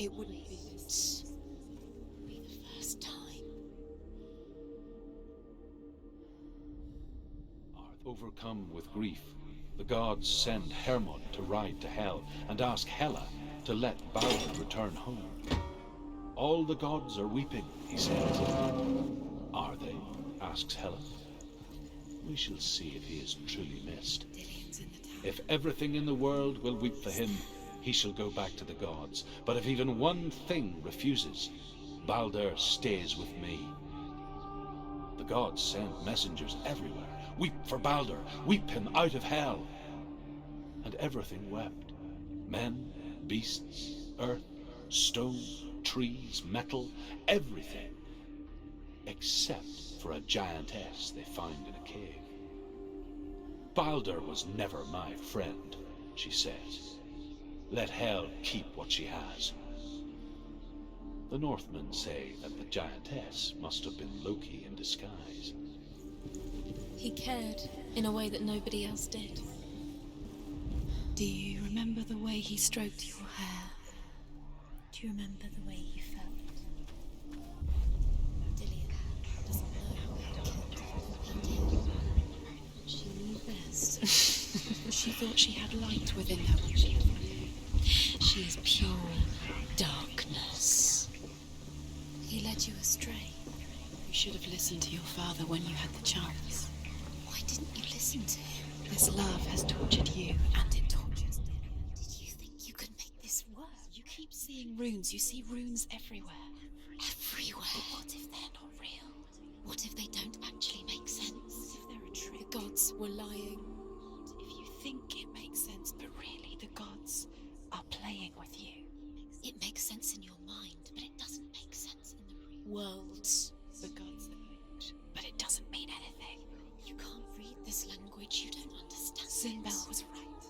It wouldn't be this. Be the first time. Overcome with grief, the gods send Hermod to ride to Hell and ask Hela to let Baldur return home. All the gods are weeping, he says. Are they? Asks Hela. We shall see if he is truly missed. If everything in the world will weep for him, he shall go back to the gods. But if even one thing refuses, Baldur stays with me. The gods send messengers everywhere. Weep for Baldur, weep him out of Hell. And everything wept. Men, beasts, earth, stone, trees, metal, everything. Except for a giantess they find in a cave. Baldur was never my friend, she says. Let Hel keep what she has. The Northmen say that the giantess must have been Loki in disguise. He cared in a way that nobody else did. Do you remember the way he stroked your hair? Do you remember the way he felt? Dillian doesn't know how he killed. She knew best. She thought she had light within her when she was new. She is pure darkness. He led you astray. You should have listened to your father when you had the chance. Why didn't you listen to him? This love has tortured you, and it tortures Dillian. Did you think you could make this work? You keep seeing runes. You see runes everywhere. Everywhere. But what if they're not real? What if they don't actually make sense? What if they're a trick? The gods were lying. What if you think it makes sense, but really the gods are playing with you? It makes sense in your mind, but it doesn't make sense in the real world. The gods think, but it doesn't mean anything. You can't read this language, you don't understand. Sinbel was right.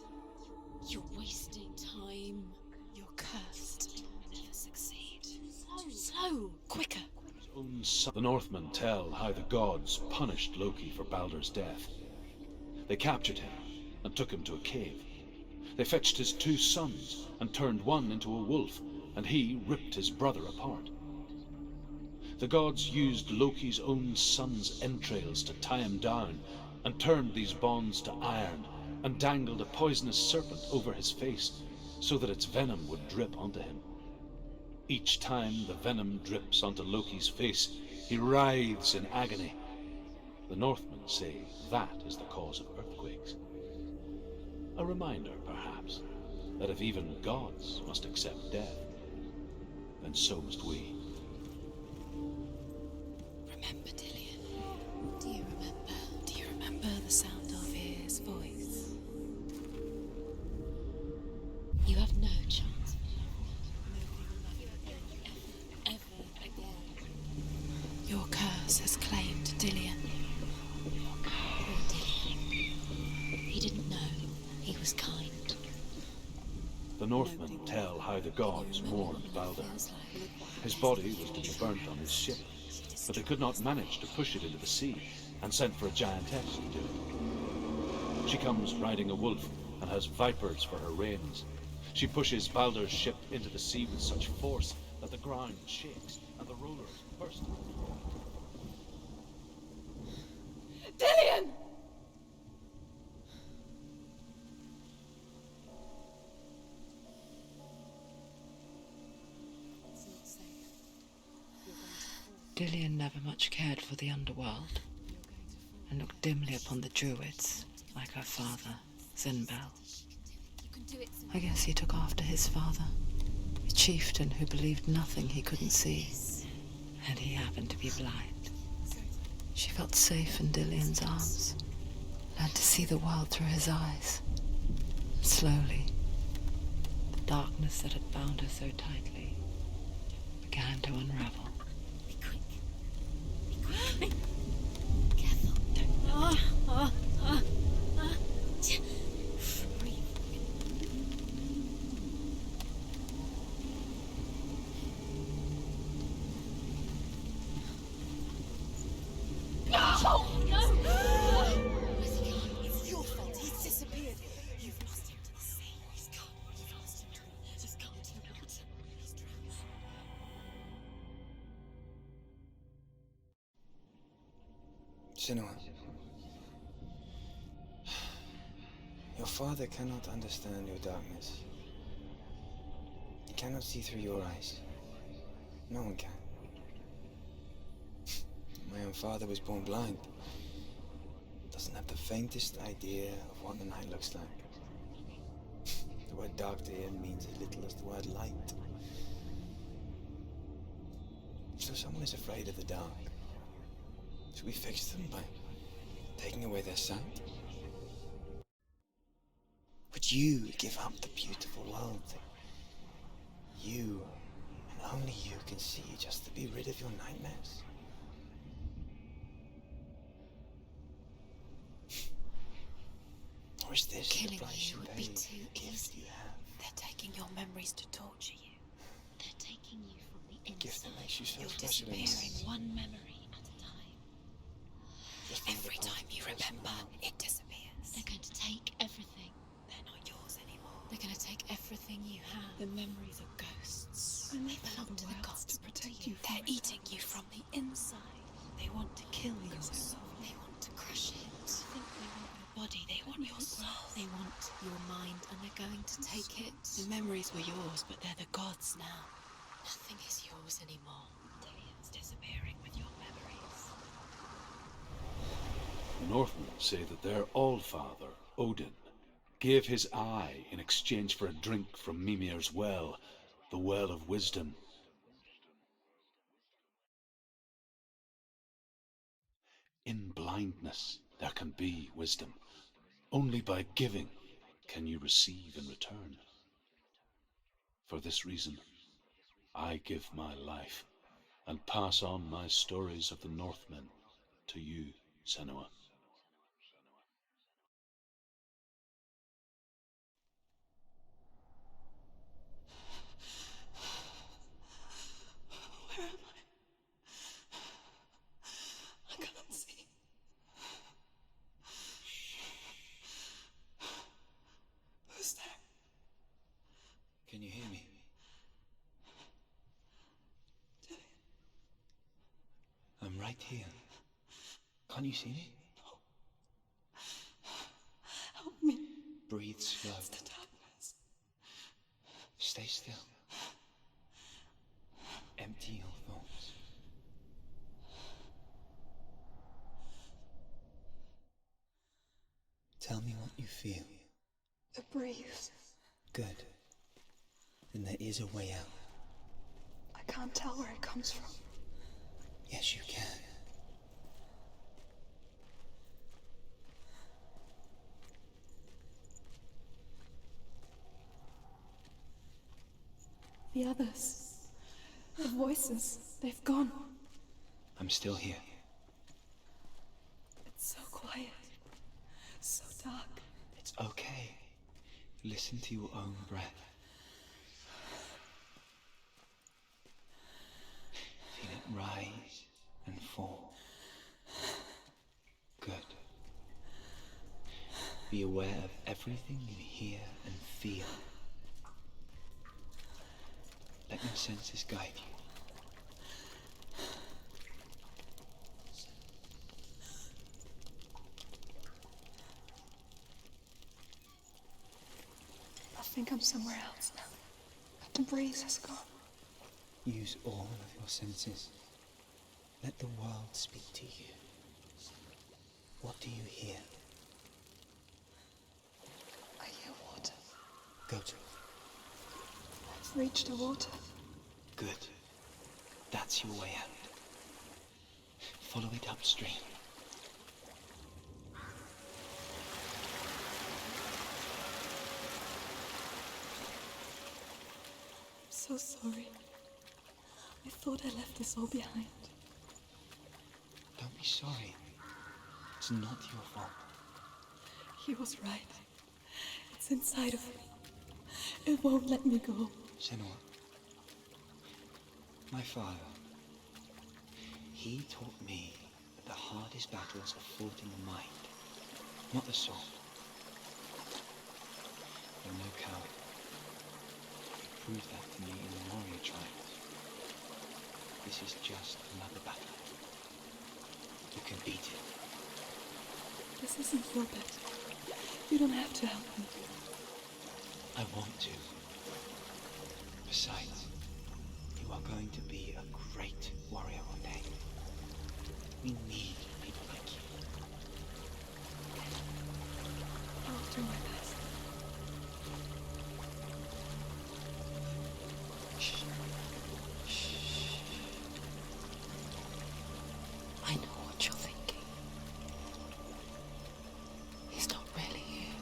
You're wasting time. You're cursed. You'll never succeed. Slow, quicker. The Northmen tell how the gods punished Loki for Baldur's death. They captured him and took him to a cave. They fetched his 2 sons and turned one into a wolf, and he ripped his brother apart. The gods used Loki's own son's entrails to tie him down, and turned these bonds to iron, and dangled a poisonous serpent over his face, so that its venom would drip onto him. Each time the venom drips onto Loki's face, he writhes in agony. The Northmen say that is the cause of earthquakes. A reminder, perhaps, that if even gods must accept death, then so must we. Remember, Dillian? Do you remember? Do you remember the sound of his voice? You have no chance. Nobody will love you again, ever again. Your curse has claimed Dillian. Poor Dillian. He didn't know. He was kind. The Northmen tell how the gods mourned Baldur. His body was to be burnt on his ship, but they could not manage to push it into the sea, and sent for a giantess to do it. She comes riding a wolf and has vipers for her reins. She pushes Baldur's ship into the sea with such force that the ground shakes and the rollers burst. Dillian! Dillian never much cared for the underworld, and looked dimly upon the druids, like her father, Sinbel. I guess he took after his father, a chieftain who believed nothing he couldn't see, and he happened to be blind. She felt safe in Dillian's arms, learned to see the world through his eyes. Slowly, the darkness that had bound her so tightly began to unravel. It's your fault. He's disappeared. You've lost him to the sea. He's gone. You've lost him to the... Just gone to the water. Senua, your father cannot understand your darkness. He cannot see through your eyes. No one can. My own father was born blind. Doesn't have the faintest idea of what the night looks like. The word dark to him means as little as the word light. So someone is afraid of the dark. Should we fix them by taking away their sight? Would you give up the beautiful world that you, and only you, can see just to be rid of your nightmares? Or is this Killing the price you would pay be for too the gift easy. you have? They're taking your memories to torture you. They're taking you from the A gift inside. that makes you so You're special. disappearing one memory at a time. Every time you remember, it disappears. They're going to take everything. They're not yours anymore. They're going to take everything you have. The memories are ghosts. I They live for belong the to the world gods, to not to protect you. you from They're it. eating you from the inside. They want to kill your Because I soul. love you. They want to crush it. I think they want your body. They want your soul. They want your mind, and they're going to take it. The memories were yours, but they're the gods now. Nothing is yours anymore. It's disappearing with your memories. The Northmen say that their Allfather, Odin, gave his eye in exchange for a drink from Mimir's well, the Well of Wisdom. In blindness there can be wisdom. Only by giving can you receive in return. For this reason, I give my life and pass on my stories of the Northmen to you, Senua. Where am I can't see. Who's there? Can you hear me? I'm right here. Can't you see me? Help me. Breathe slow. It's the darkness. Stay still. Empty your thoughts. Tell me what you feel. The breeze. Good. Then there is a way out. I can't tell where it comes from. Yes, you can. The others. The voices. They've gone. I'm still here. It's so quiet. So dark. It's okay. Listen to your own breath. Feel it rise and fall. Good. Be aware of everything you hear and feel. Let your senses guide you. I think I'm somewhere else now. The breeze has gone. Use all of your senses. Let the world speak to you. What do you hear? I hear water. Go to it. I've reached the water. Good. That's your way out. Follow it upstream. I'm so sorry. I thought I left this all behind. Don't be sorry. It's not your fault. He was right. It's inside of me. It won't let me go. Senua, my father, he taught me that the hardest battles are fought in the mind, not the soul. You're no coward. You proved that to me in the warrior trials. This is just another battle. You can beat it. This isn't your bed. You don't have to help me. I want to. Besides, you are going to be a great warrior one day. We need people like you. I'll do my best. I know what you're thinking. He's not really here.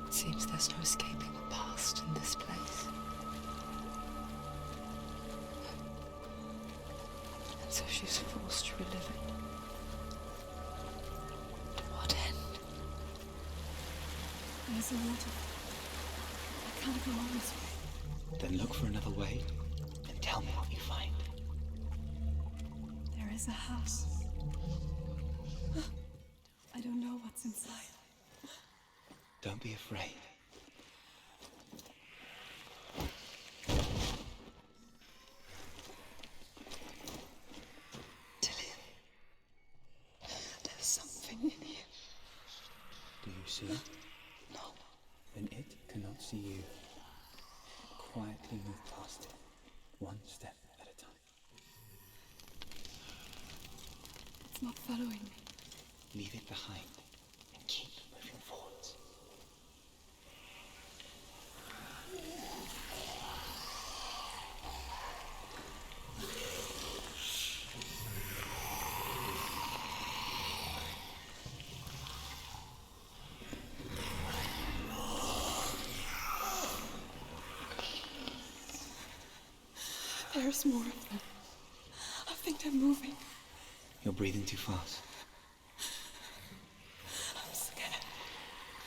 It seems there's no escaping the past in this place. And so she's forced to relive it. To what end? There's a waterfall. I can't go on this way. Then look for another way and tell me what you find. There is a house. I don't know what's inside. Don't be afraid. Dillian, there's something in here. Do you see it? No. Then it cannot see you. Quietly move past it, one step at a time. It's not following me. Leave it behind and keep moving forwards. There's more of them. I think they're moving. You're breathing too fast. I'm scared.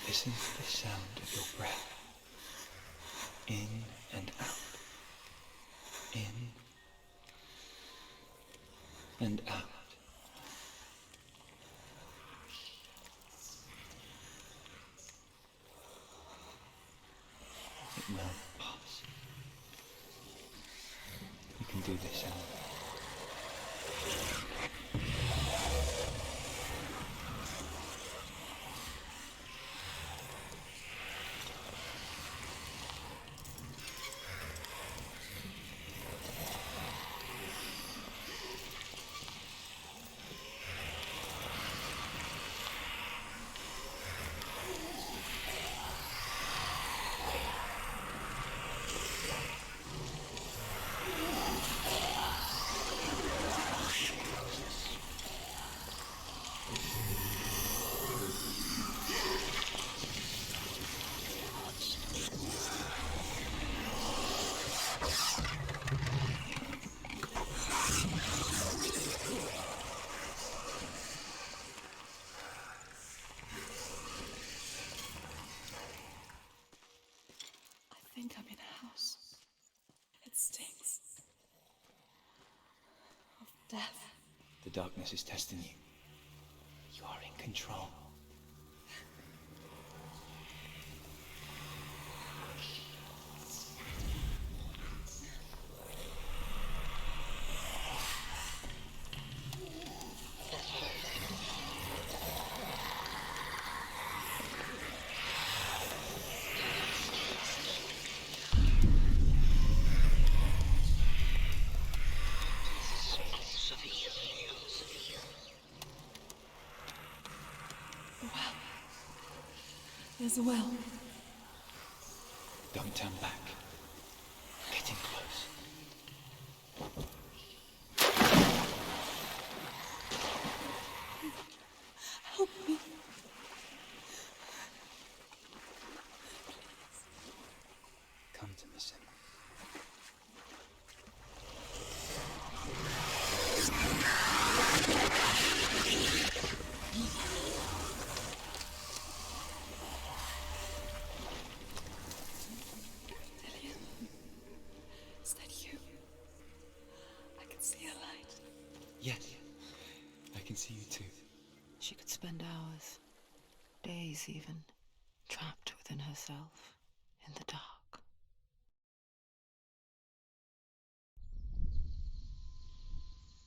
Listen to the sound of your breath. In and out. In and out. It will pass. You can do this, Ellen. I think I'm in a house. It stinks. Of death. The darkness is testing you. You are in control. A well. There's a well. Don't turn back. Get in close. Help me. Come to me, Sim. Dillian, is that you? I can see a light. Yes, I can see you too. She could spend hours, days even, trapped within herself, in the dark.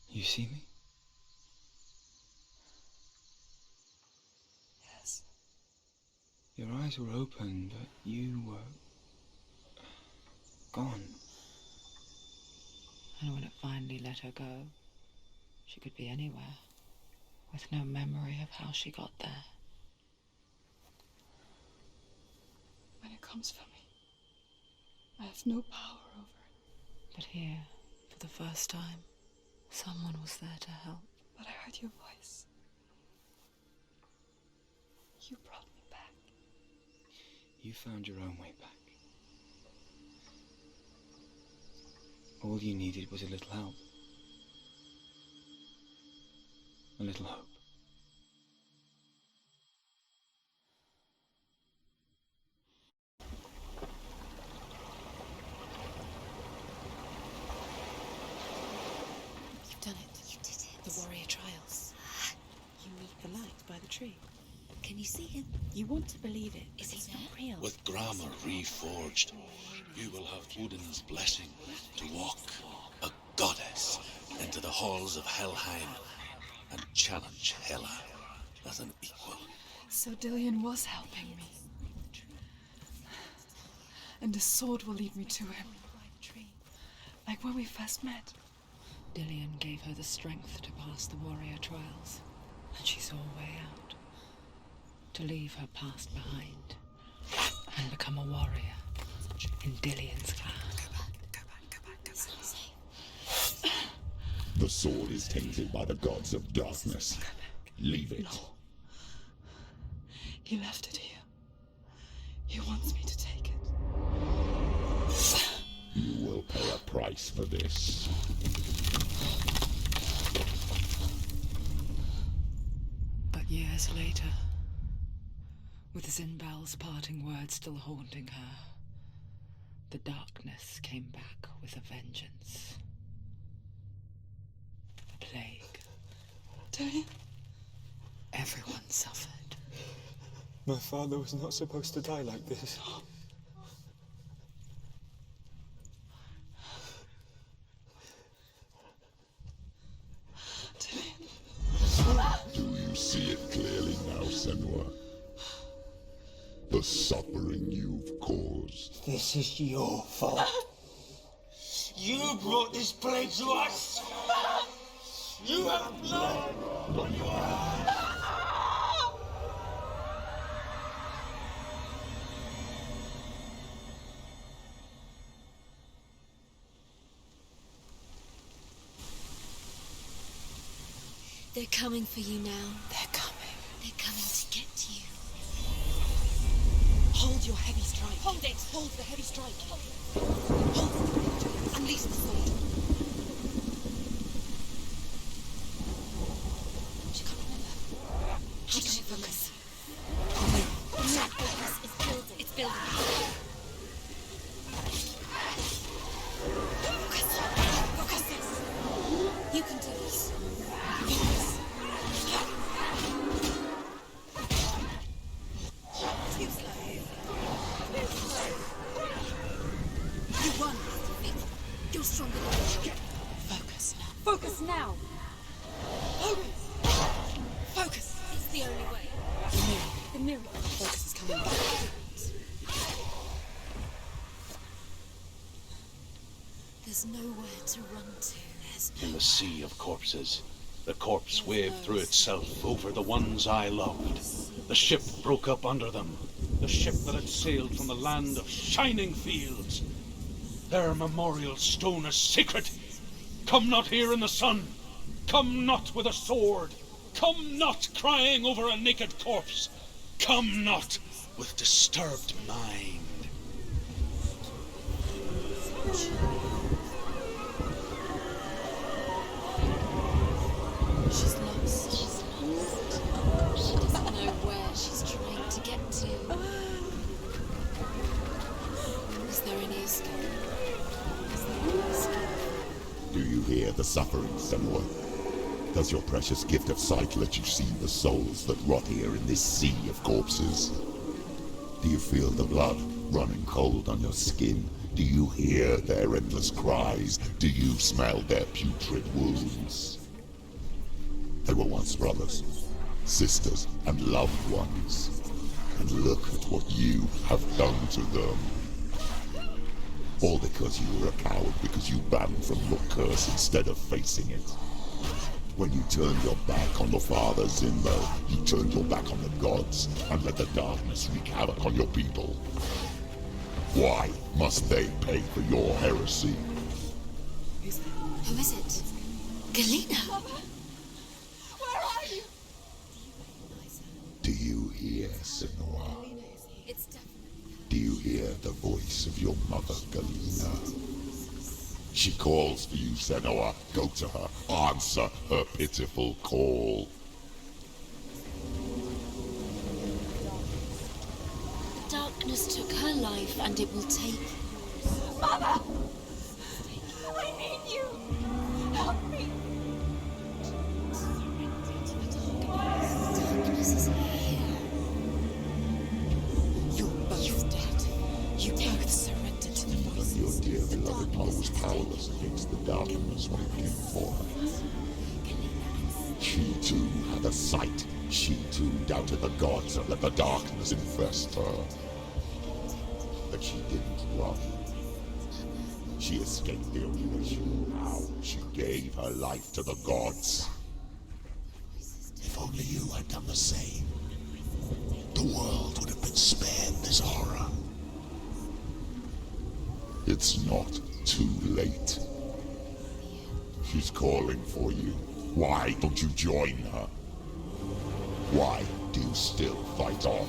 You see me? Your eyes were open, but you were gone. And when it finally let her go, she could be anywhere, with no memory of how she got there. When it comes for me, I have no power over it. But here, for the first time, someone was there to help. But I heard your voice. You brought me back. You found your own way back. All you needed was a little help. A little hope. You've done it. You did it. The warrior trials. You meet the light by the tree. Can you see him? You want to believe it. Is he not real? With grammar reforged, you will have Odin's blessing to walk, a goddess, into the halls of Helheim and challenge Hela as an equal. So Dillion was helping me. And the sword will lead me to him. Like when we first met. Dillion gave her the strength to pass the warrior trials, and she saw a way out. To leave her past behind and become a warrior in Dillion's clan. Go back. It's not safe. The sword is tainted by the gods of darkness. Leave it. No. He left it here. He wants me to take it. You will pay a price for this. But years later, with Zinbal's parting words still haunting her, the darkness came back with a vengeance. The plague. Dillion? Everyone suffered. My father was not supposed to die like this. Do you see it clearly now, Senua? The suffering you've caused. This is your fault. You brought this plague to us. You have blood on your hands. They're coming for you now. They're coming. They're coming to get you. Hold your heavy strike. Hold it! Hold the heavy strike. Hold it. Unleash the sword. She can't remember. How can she focus? Focus. It's building. It's building. Focus. You can do this. Too slow. You won, Vic. You're stronger than me. Focus now. Focus now. Focus. It's the only way. The mirror. Focus is coming back. There's nowhere to run to. In the sea of corpses, the corpse waved through itself over the ones I loved. The ship broke up under them. The ship that had sailed from the land of shining fields. Their memorial stone is sacred. Come not here in the sun. Come not with a sword. Come not crying over a naked corpse. Come not with disturbed mind. She's lost. She doesn't know where she's trying to get to. Is there any escape? Do you hear the suffering, Senua? Does your precious gift of sight let you see the souls that rot here in this sea of corpses? Do you feel the blood running cold on your skin? Do you hear their endless cries? Do you smell their putrid wounds? They were once brothers, sisters, and loved ones. And look at what you have done to them. All because you were a coward because you ran from your curse instead of facing it. When you turned your back on the father Zimbo, you turned your back on the gods and let the darkness wreak havoc on your people. Why must they pay for your heresy? Who is it? Galena! Where are you? Do you hear, Senua? It's definitely Do you hear the voice of your mother, Galena? She calls for you, Senua. Go to her. Answer her pitiful call. Darkness took her life, and it will take yours. Mother! I need you! Help me! Darkness is here. You're both dead. You both surrendered to the voices. Your dear beloved mother was powerless against the darkness when it came for her. She too had a sight. She too doubted the gods and let the darkness infest her. But she didn't run. She escaped the only way she knew how. She gave her life to the gods. If only you had done the same, the world would have been spared this horror. It's not too late. She's calling for you. Why don't you join her? Why do you still fight on?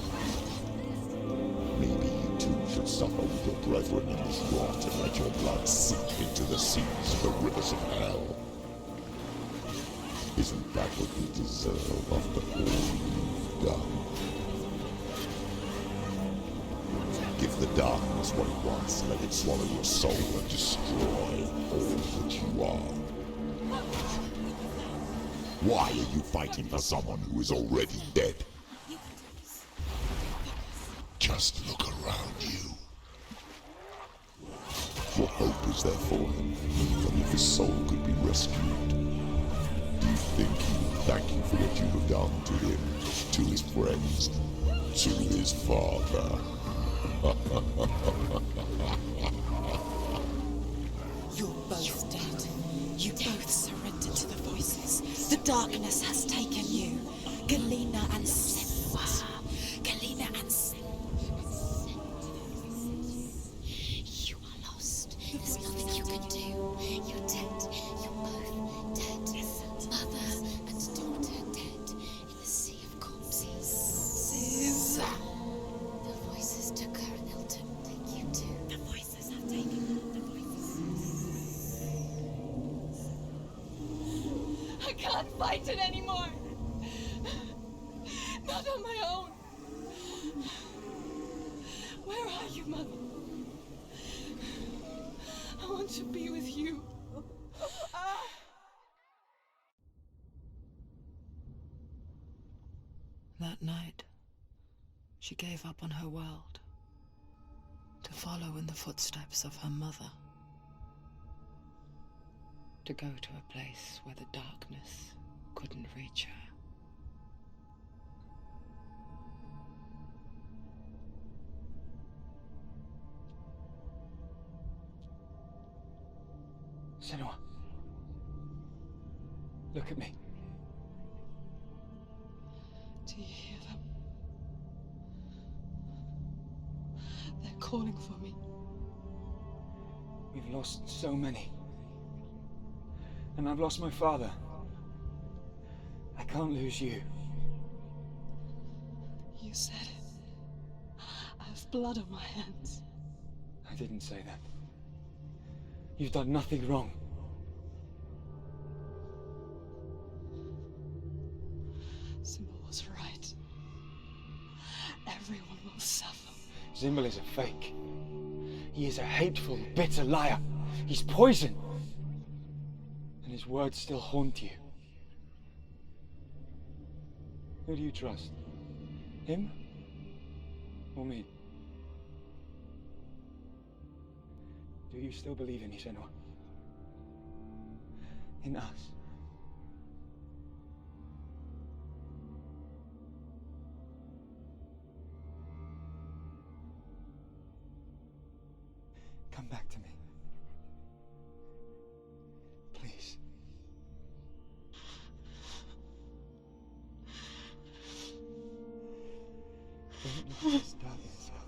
Maybe you too should suffer with your brethren in this rot and let your blood sink into the seas of the rivers of hell. Isn't that what you deserve after all you've done? Give the darkness what it wants, let it swallow your soul and destroy all that you are. Why are you fighting for someone who is already dead? Just look around you. What hope is there for him? Only if his soul could be rescued. Do you think he will thank you for what you have done to him, to his friends, to his father? You're both dead. You both surrendered to the voices. The darkness has taken you. Galena and Senua. Galena and You are lost. There's nothing you can do. You're dead. You're both dead. Mother and daughter dead in the sea of corpses. The voices took her and they'll take you too. The voices have taken her. The voices. I can't fight it anymore! Not on my own! Where are you, Mother? I want to be with you. That night, she gave up on her world to follow in the footsteps of her mother, to go to a place where the darkness couldn't reach her. Senua. Look at me. Do you hear them? They're calling for me. We've lost so many. And I've lost my father. I can't lose you. You said it. I have blood on my hands. I didn't say that. You've done nothing wrong. Symbol was right. Everyone will suffer. Zimbel is a fake. He is a hateful, bitter liar. He's poison. And his words still haunt you. Who do you trust? Him? Or me? Do you still believe in Senua? In us? Don't look at this dark inside.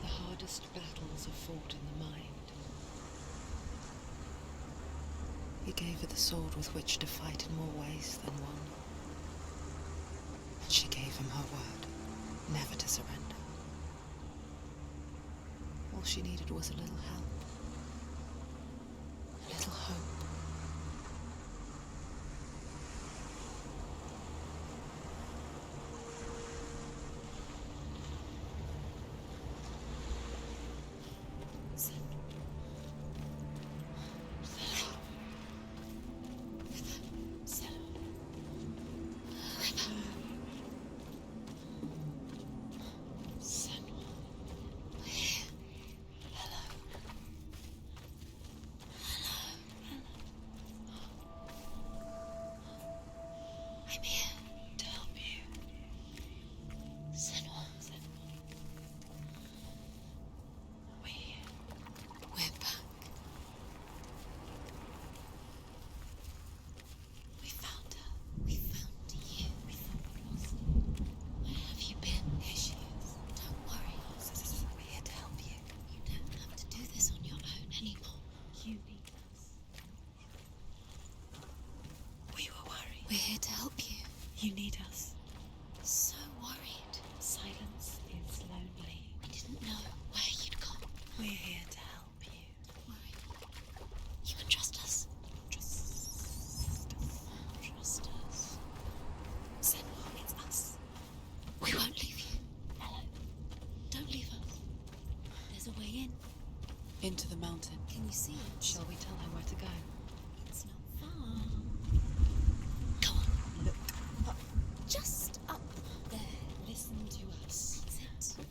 The hardest battles are fought in the mind. He gave her the sword with which to fight in more ways than one. And she gave him her word, never to surrender. All she needed was a little help, a little hope. I'm here to help you. Senua. We're back. We found her. We found you. We thought we lost her. Where have you been? Here she is. Don't worry. We're here to help you. You don't have to do this on your own anymore. You need us. We were worried. We're here to help you. You need us. So worried. Silence is lonely. We didn't know where you'd gone. We're here to help you. Don't worry. You can trust us. Trust us. Senua, it's us. We won't leave you. Hello. Don't leave us. There's a way in. Into the mountain. Can you see it? Shall we tell her where to go? It's not far. Go on. Look up. Just up there. Listen to us. That's it.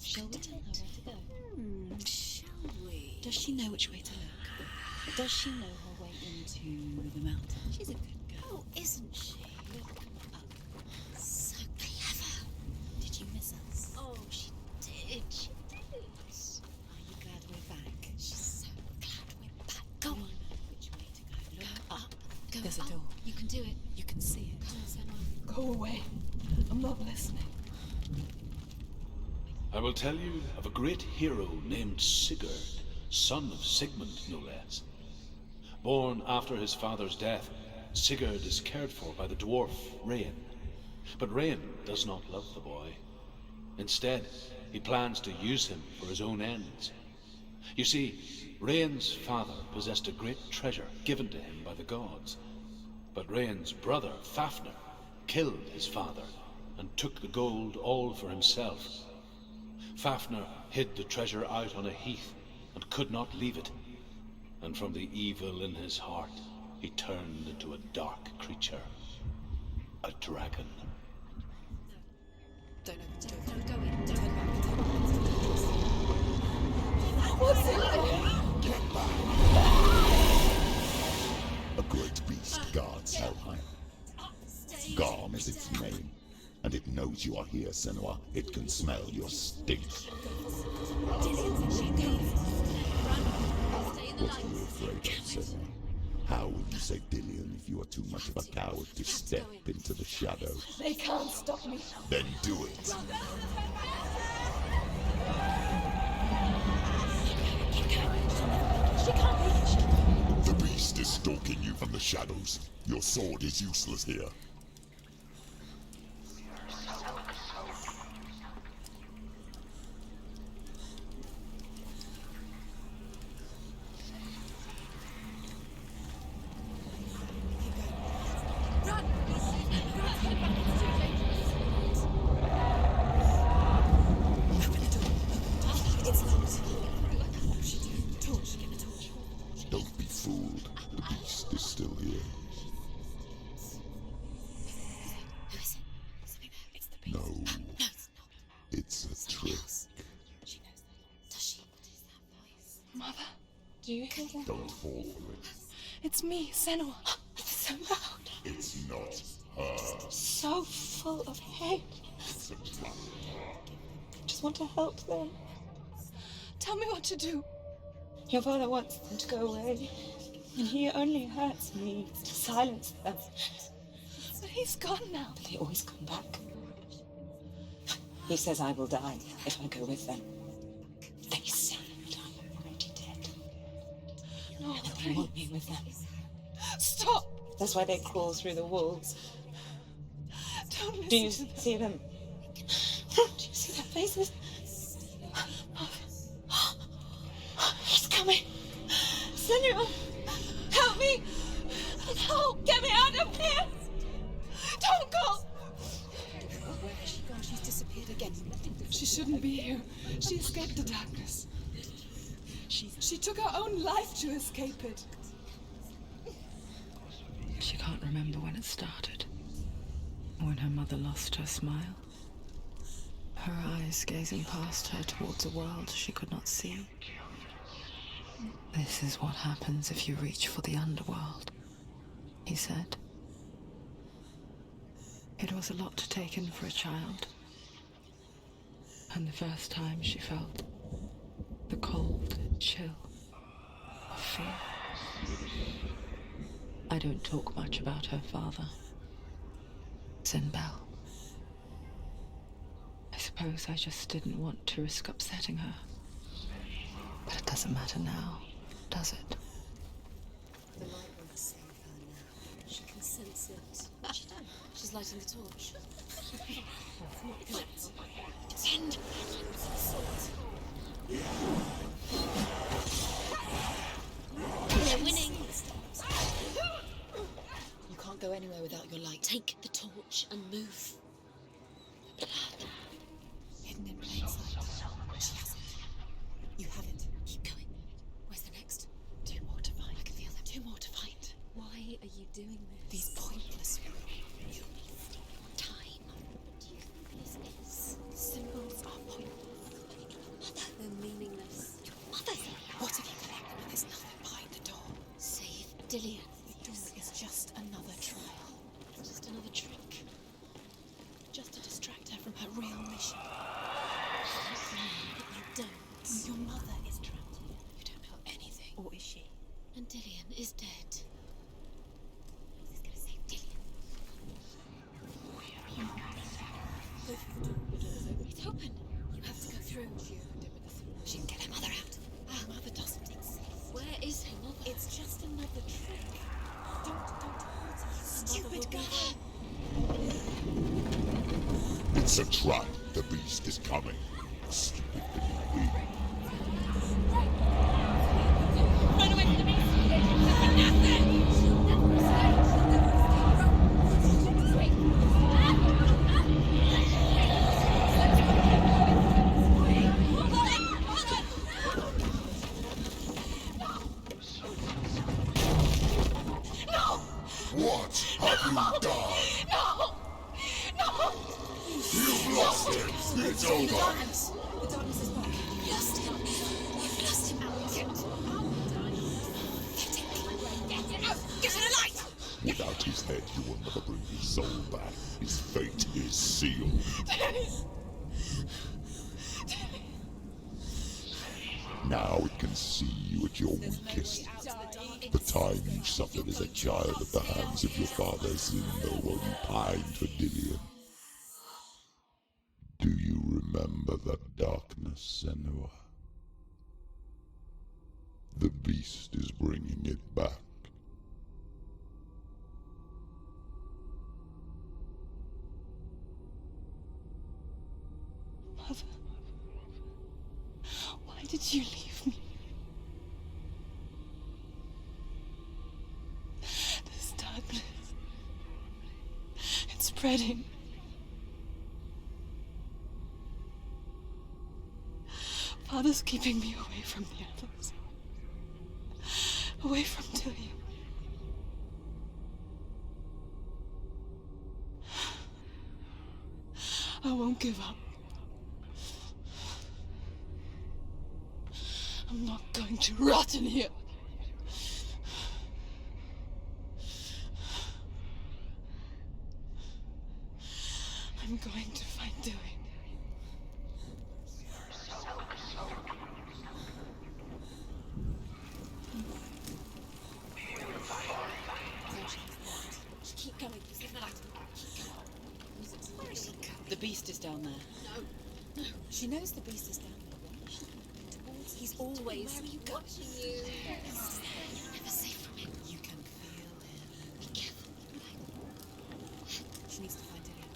Shall we tell her where to go? Shall we? Does she know which way to look? Does she know her way into the mountain? She's a good girl, isn't she? Look up. So clever. Did you miss us? Oh, she did. She did. Are you glad we're back? She's so glad we're back. Go on. Which way to go? Look up. Go There's a up. door. You can do it. You can see it. Come on, Senua. Go away. I'm not listening. I will tell you of a great hero named Sigurd, son of Sigmund, no less. Born after his father's death, Sigurd is cared for by the dwarf Rain. But Rain does not love the boy. Instead, he plans to use him for his own ends. You see, Rain's father possessed a great treasure given to him by the gods. But Rain's brother, Fafnir, killed his father and took the gold all for himself. Fafnir hid the treasure out on a heath and could not leave it. And from the evil in his heart, he turned into a dark creature. A dragon. Don't open the door. Don't go in. Don't What's in there? A great beast guards Helheim. Garm is its name, and it knows you are here, Senua. It can smell your stink. What are you afraid of, Senua? How will you say Dillion if you are too much of a coward to step into the shadows? They can't stop me. Then do it. She can't reach. The beast is stalking you from the shadows. Your sword is useless here. Don't be fooled. The beast is still here. Who is it? Something there. It's the beast. No, No, it's not. it's a trick. She knows that. Does she? What is that voice? Mother, do you hear that? Don't fall for it. It's me, Senua. It's so loud. It's not. So full of hate. I just want to help them. Tell me what to do. Your father wants them to go away, and he only hurts me to silence them. But he's gone now. But they always come back. He says I will die if I go with them. They say that I'm already dead. No, and that they want me with them. Stop! That's why they crawl through the walls. Don't listen. Do you see them? Do you see their faces? He's coming. Senua, help me! Help! Get me out of here! Don't go! Where has she gone? She's disappeared again. She shouldn't be here. She escaped the darkness. She took her own life to escape it. She can't remember when it started. When her mother lost her smile. Her eyes gazing past her towards a world she could not see. This is what happens if you reach for the underworld, he said. It was a lot to take in for a child. And the first time she felt the cold chill of fear. I don't talk much about her father, Sinbel. I suppose I just didn't want to risk upsetting her. But it doesn't matter now, does it? The light won't save her now. She can sense it. She don't. She's lighting the torch. Pretend. We're winning. You can't go anywhere without your light. Take the torch and move. The blood. Hidden in plain sight. She has it. You have it. Keep going. Where's the next? 2 more to find. I can feel them. 2 more to find. Why are you doing this? These pointless. You need time. What do you think this is? The symbols are pointless. Mother. They're meaningless. Your mother. What have you collected when there's nothing behind the door? Save Dillian. The door is just another trial. It's just another trick. Just to distract her from her real mission. But you don't. Your mother is trapped here. You don't know anything. Or is she? And Dillian is dead. This is gonna save Dillian. It's open. You have to go through. She can get her mother out. Her mother doesn't exist. Where is her mother? It's just another trick. Don't hurt her. Stupid girl. It's a trap. The beast is coming. Stupid baby. Run away from the beast! Nothing! What have you done? No! No! You've lost him. It's over. The darkness is back. You've lost him. You've lost him. Get it out! Get it alight! Without his head, you will never bring his soul back. His fate is sealed. Now it can see you at your weakest. The time you suffered as a child at the hands of your father Zinno while you pined for Dillian. Do you remember that darkness, Senua? The beast is bringing it back. Mother, why did you leave me? This darkness, it's spreading. Father's keeping me away from the others. Away from Dillian. I won't give up. I'm not going to rot in here. I'm going to find doing. Keep going. Keep going. Where is she? The beast is down there. No. No. She knows the beast is down there. Why is she looking towards? He's always. Where are you watching you? You're never safe from him. You can feel him. Be careful. She needs to find Dillian.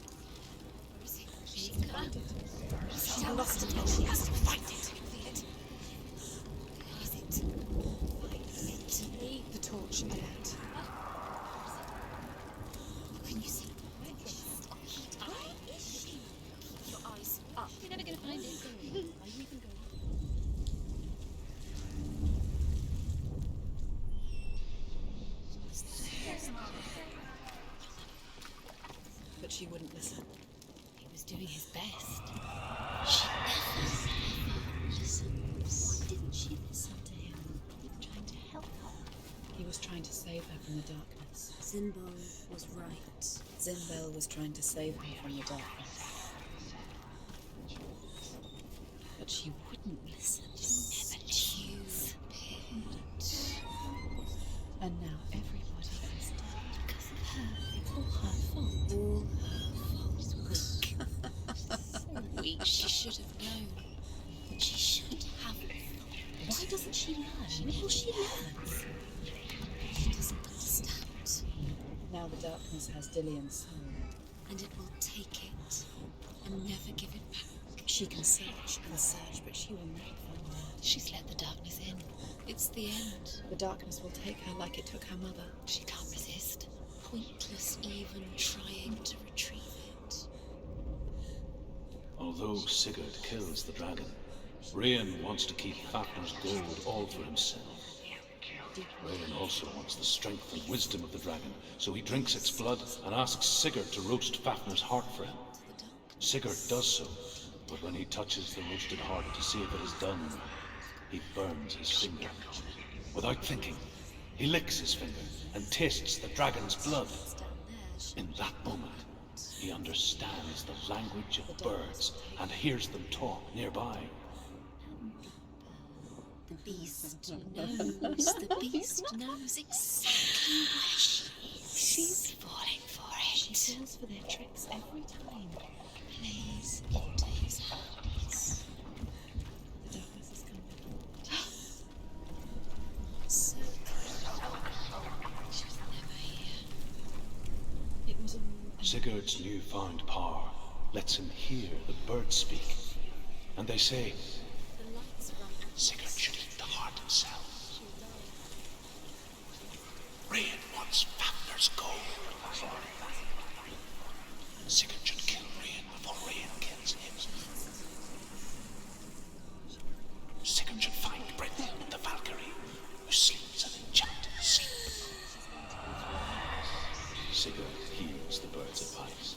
Where is he? She can find it. She's lost it. She has to find it. Feel it. Where is it? Find it. The torch, Annette. Can you see? Where is she? Keep your eyes up. You're never going to find it. Are you even going? But she wouldn't listen. He was doing his best. She never listens. Why didn't she listen to him? He was trying to help her. He was trying to save her from the darkness. Zinbel was right. Zinbel was trying to save her from the darkness. But she wouldn't listen. She never listens. And now everybody is dead. Because of her. It's all her fault. All her fault. Weak. Weak. She should have known. She should have. Why doesn't she learn? When will she learn? She doesn't understand. Now the darkness has Dillian's soul. And it will take it and never give it back. She can search, but she will not find her. She's let the darkness in. It's the end. The darkness will take her like it took her mother. She can't resist. Pointless even trying to retrieve it. Although Sigurd kills the dragon, Rian wants to keep Fafnir's gold all for himself. Rian also wants the strength and wisdom of the dragon, so he drinks its blood and asks Sigurd to roast Fafnir's heart for him. Sigurd does so, but when he touches the roasted heart to see if it is done, he burns his finger. Without thinking, he licks his finger and tastes the dragon's blood. In that moment, he understands the language of birds and hears them talk nearby. The beast knows. The beast knows exactly where she is. She's falling for it. She falls for their tricks every time. Plays into his hands. The darkness is coming. So she was never here. It was all... Sigurd's newfound power lets him hear the birds speak. And they say, The lights run out. Sigurd should eat the heart himself. Rian wants Fafnir's gold. Sigurd should kill Rian before Rian kills him. Sigurd should find Brynhild the Valkyrie, who sleeps an enchanted sleep. Sigurd heeds the bird's advice.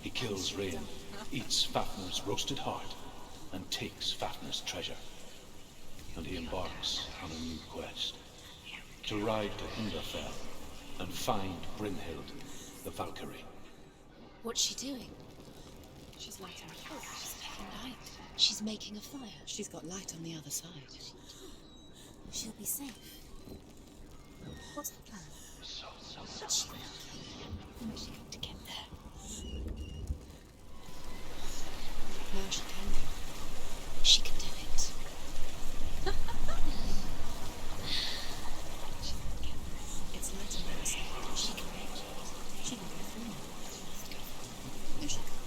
He kills Rian, eats Fafnir's roasted heart, and takes Fafnir's treasure. And he embarks on a new quest, to ride to Hinderfell and find Brynhild the Valkyrie. What's she doing? She's lighting a fire. She's making light. She's making a fire. She's got light on the other side. She'll be safe. What's the plan? What's she thinking? How's she going to get there? Now she can go. She can do it. It's light on the other side. She can make it. She can go through now. No, she can't.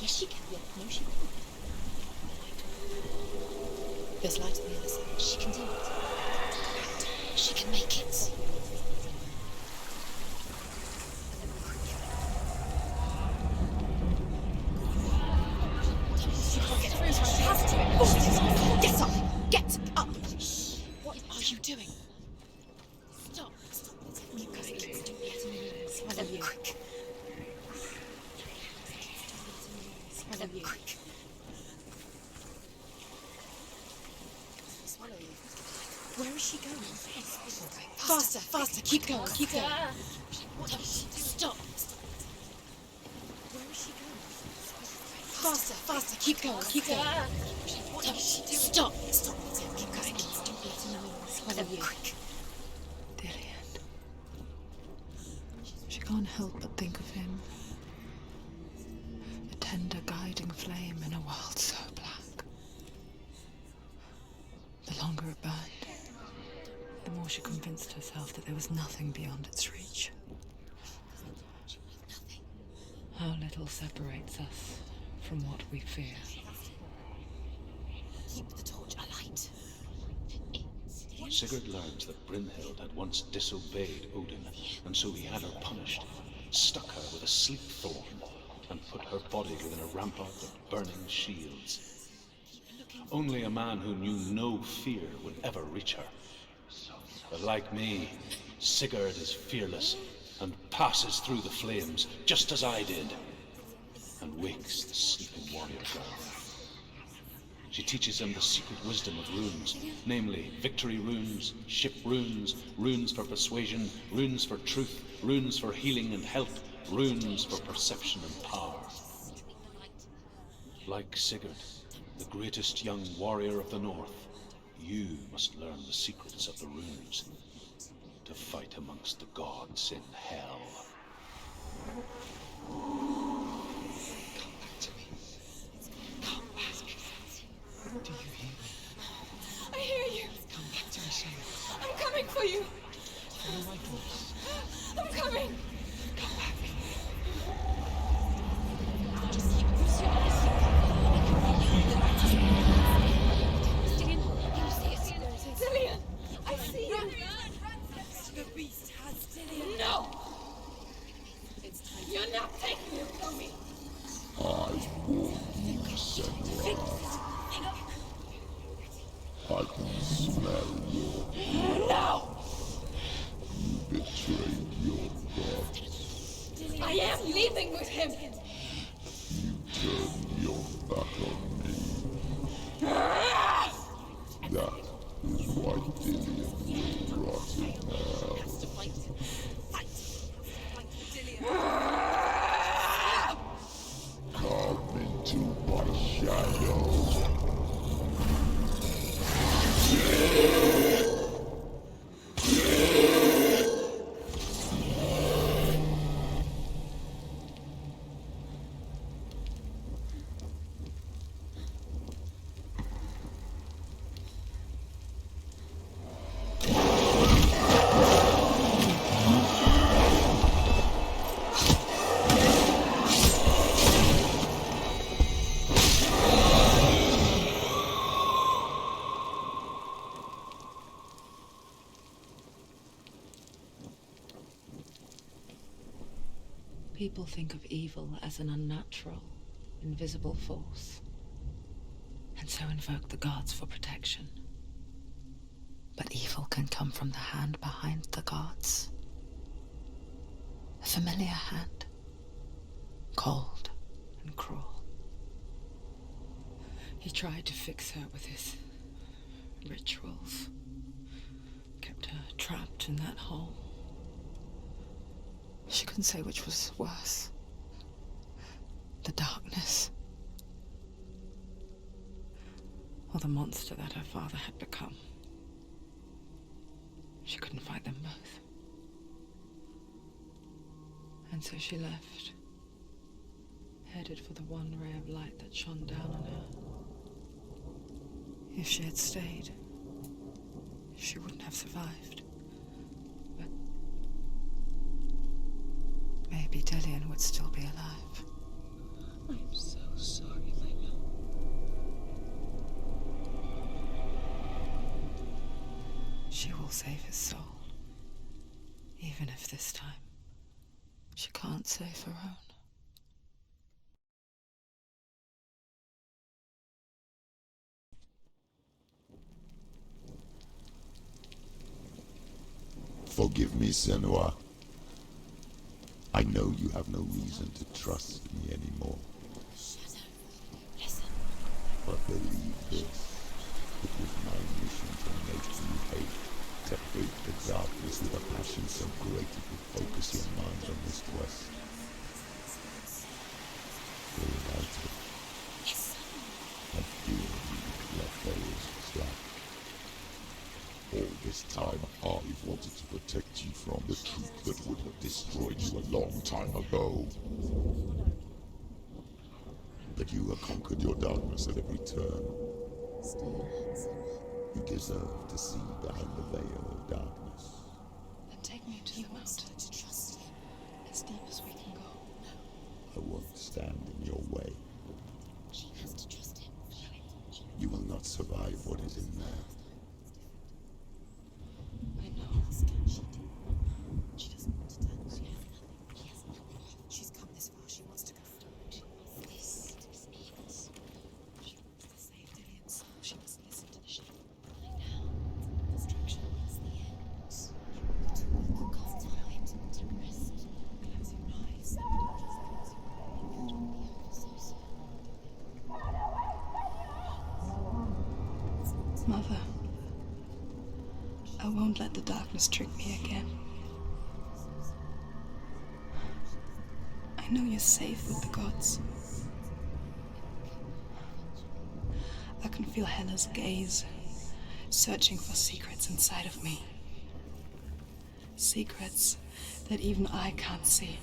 Yes, she can. Yeah, no, she can't. There's light on the other side. She can do it. She can make it. Get up! Get up! What are you doing? Stop. Keep going. Swallow you. Quick. Swallow you. Quick. Swallow you. Where is she going? Faster, faster. Keep going, keep going. Stop. Where is she going? Faster, faster. Keep going, keep going. Stop. Stop. Keep going. Follow you. Dillian. She can't help but think of him. A tender guiding flame in a world so black. The longer it burned, the more she convinced herself that there was nothing beyond its reach. How little separates us from what we fear. Keep the torch alight. Sigurd learns that Brynhild had once disobeyed Odin, and so he had her punished, stuck her with a sleep thorn, and put her body within a rampart of burning shields. Only a man who knew no fear would ever reach her. But like me, Sigurd is fearless and passes through the flames, just as I did, and wakes the sleeping warrior girl. She teaches him the secret wisdom of runes, namely victory runes, ship runes, runes for persuasion, runes for truth, runes for healing and health, runes for perception and power. Like Sigurd, the greatest young warrior of the North, you must learn the secrets of the runes to fight amongst the gods in hell. Come back to me. Come back. Do you hear me? I hear you. Come back to me, Senua. I'm coming for you. Follow my voice. I'm coming. Come back. Just use your eyes. Dillian, I see you. The beast has Dillian. No. You're not taking it from me. I warn you, Senua. I can smell your No. You betrayed your god. I am leaving with him. You turned your back on me. That is why Dillian will rot in hell. Come into my shadow. People think of evil as an unnatural, invisible force, and so invoke the gods for protection. But evil can come from the hand behind the gods. A familiar hand, cold and cruel. He tried to fix her with his rituals, kept her trapped in that hole. She couldn't say which was worse. The darkness, or the monster that her father had become. She couldn't fight them both. And so she left, headed for the one ray of light that shone down on her. If she had stayed, she wouldn't have survived. But maybe Dillian would still be alive. I'm so sorry, my love. She will save his soul. Even if this time she can't save her own. Forgive me, Senua. I know you have no reason to trust me anymore. Listen. But believe this. It was my mission to make you hate. To hate the darkness with a passion so great it would focus your mind on this quest. Without it, All this time, I've wanted to protect you from the truth that would have destroyed you a long time ago. But you have conquered your darkness at every turn. You deserve to see behind the veil of darkness. Then take me to the mountain. To trust him as deep as we can go. I won't stand in your way. She has to trust him. You will not survive what is in there. I know. She doesn't want to turn. She has nothing. She has nothing. She's come this far. She wants to go forward. This is it. She wants to save Dillian's soul. She must listen to the shadow. Right now, destruction is the end. To walk contemplate, to rest. Close your eyes. It will be over so soon. Mother, I won't let the darkness trick me again. I know you're safe with the gods. I can feel Hela's gaze, searching for secrets inside of me. Secrets that even I can't see.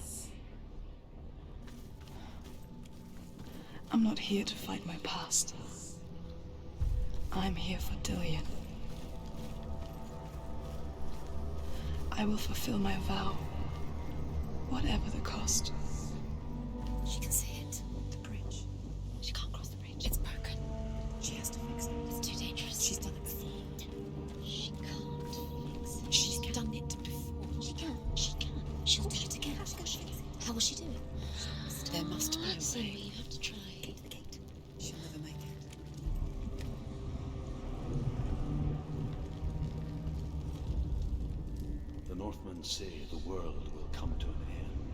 I'm not here to fight my past. I'm here for Dillian. I will fulfill my vow, whatever the cost. She can see it. The bridge. She can't cross the bridge. It's broken. She has to fix it. It's too dangerous. She's done it before. She can't fix it. She's done it before. She can. She can. She'll do it again. How will she do it? There must be a way. You have to try. Gate the gate. She'll never make it. The Northmen say the world will come to an end.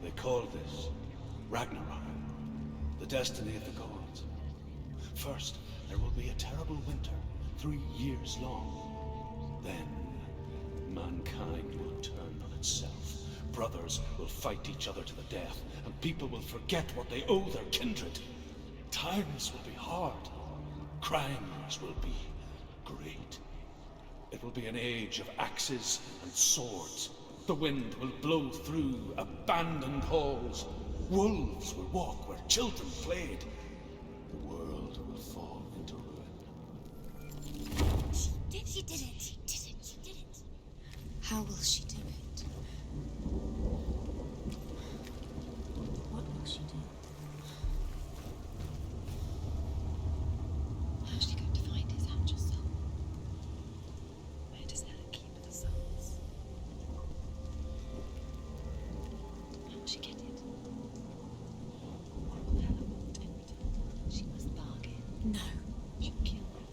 They call this Ragnarok, the destiny of the gods. First, there will be a terrible winter, 3 years long. Then, mankind will turn on itself. Brothers will fight each other to the death, and people will forget what they owe their kindred. Times will be hard. Crimes will be great. It will be an age of axes and swords. The wind will blow through abandoned halls. Wolves will walk where children played. The world will fall into ruin. She did it. She did it. She did it. How will she do it? What will she do? How's she going to find his angel soul? Where does Hela keep the souls? How will she get it? What will Hela want in return? She must bargain. No. She'll kill her.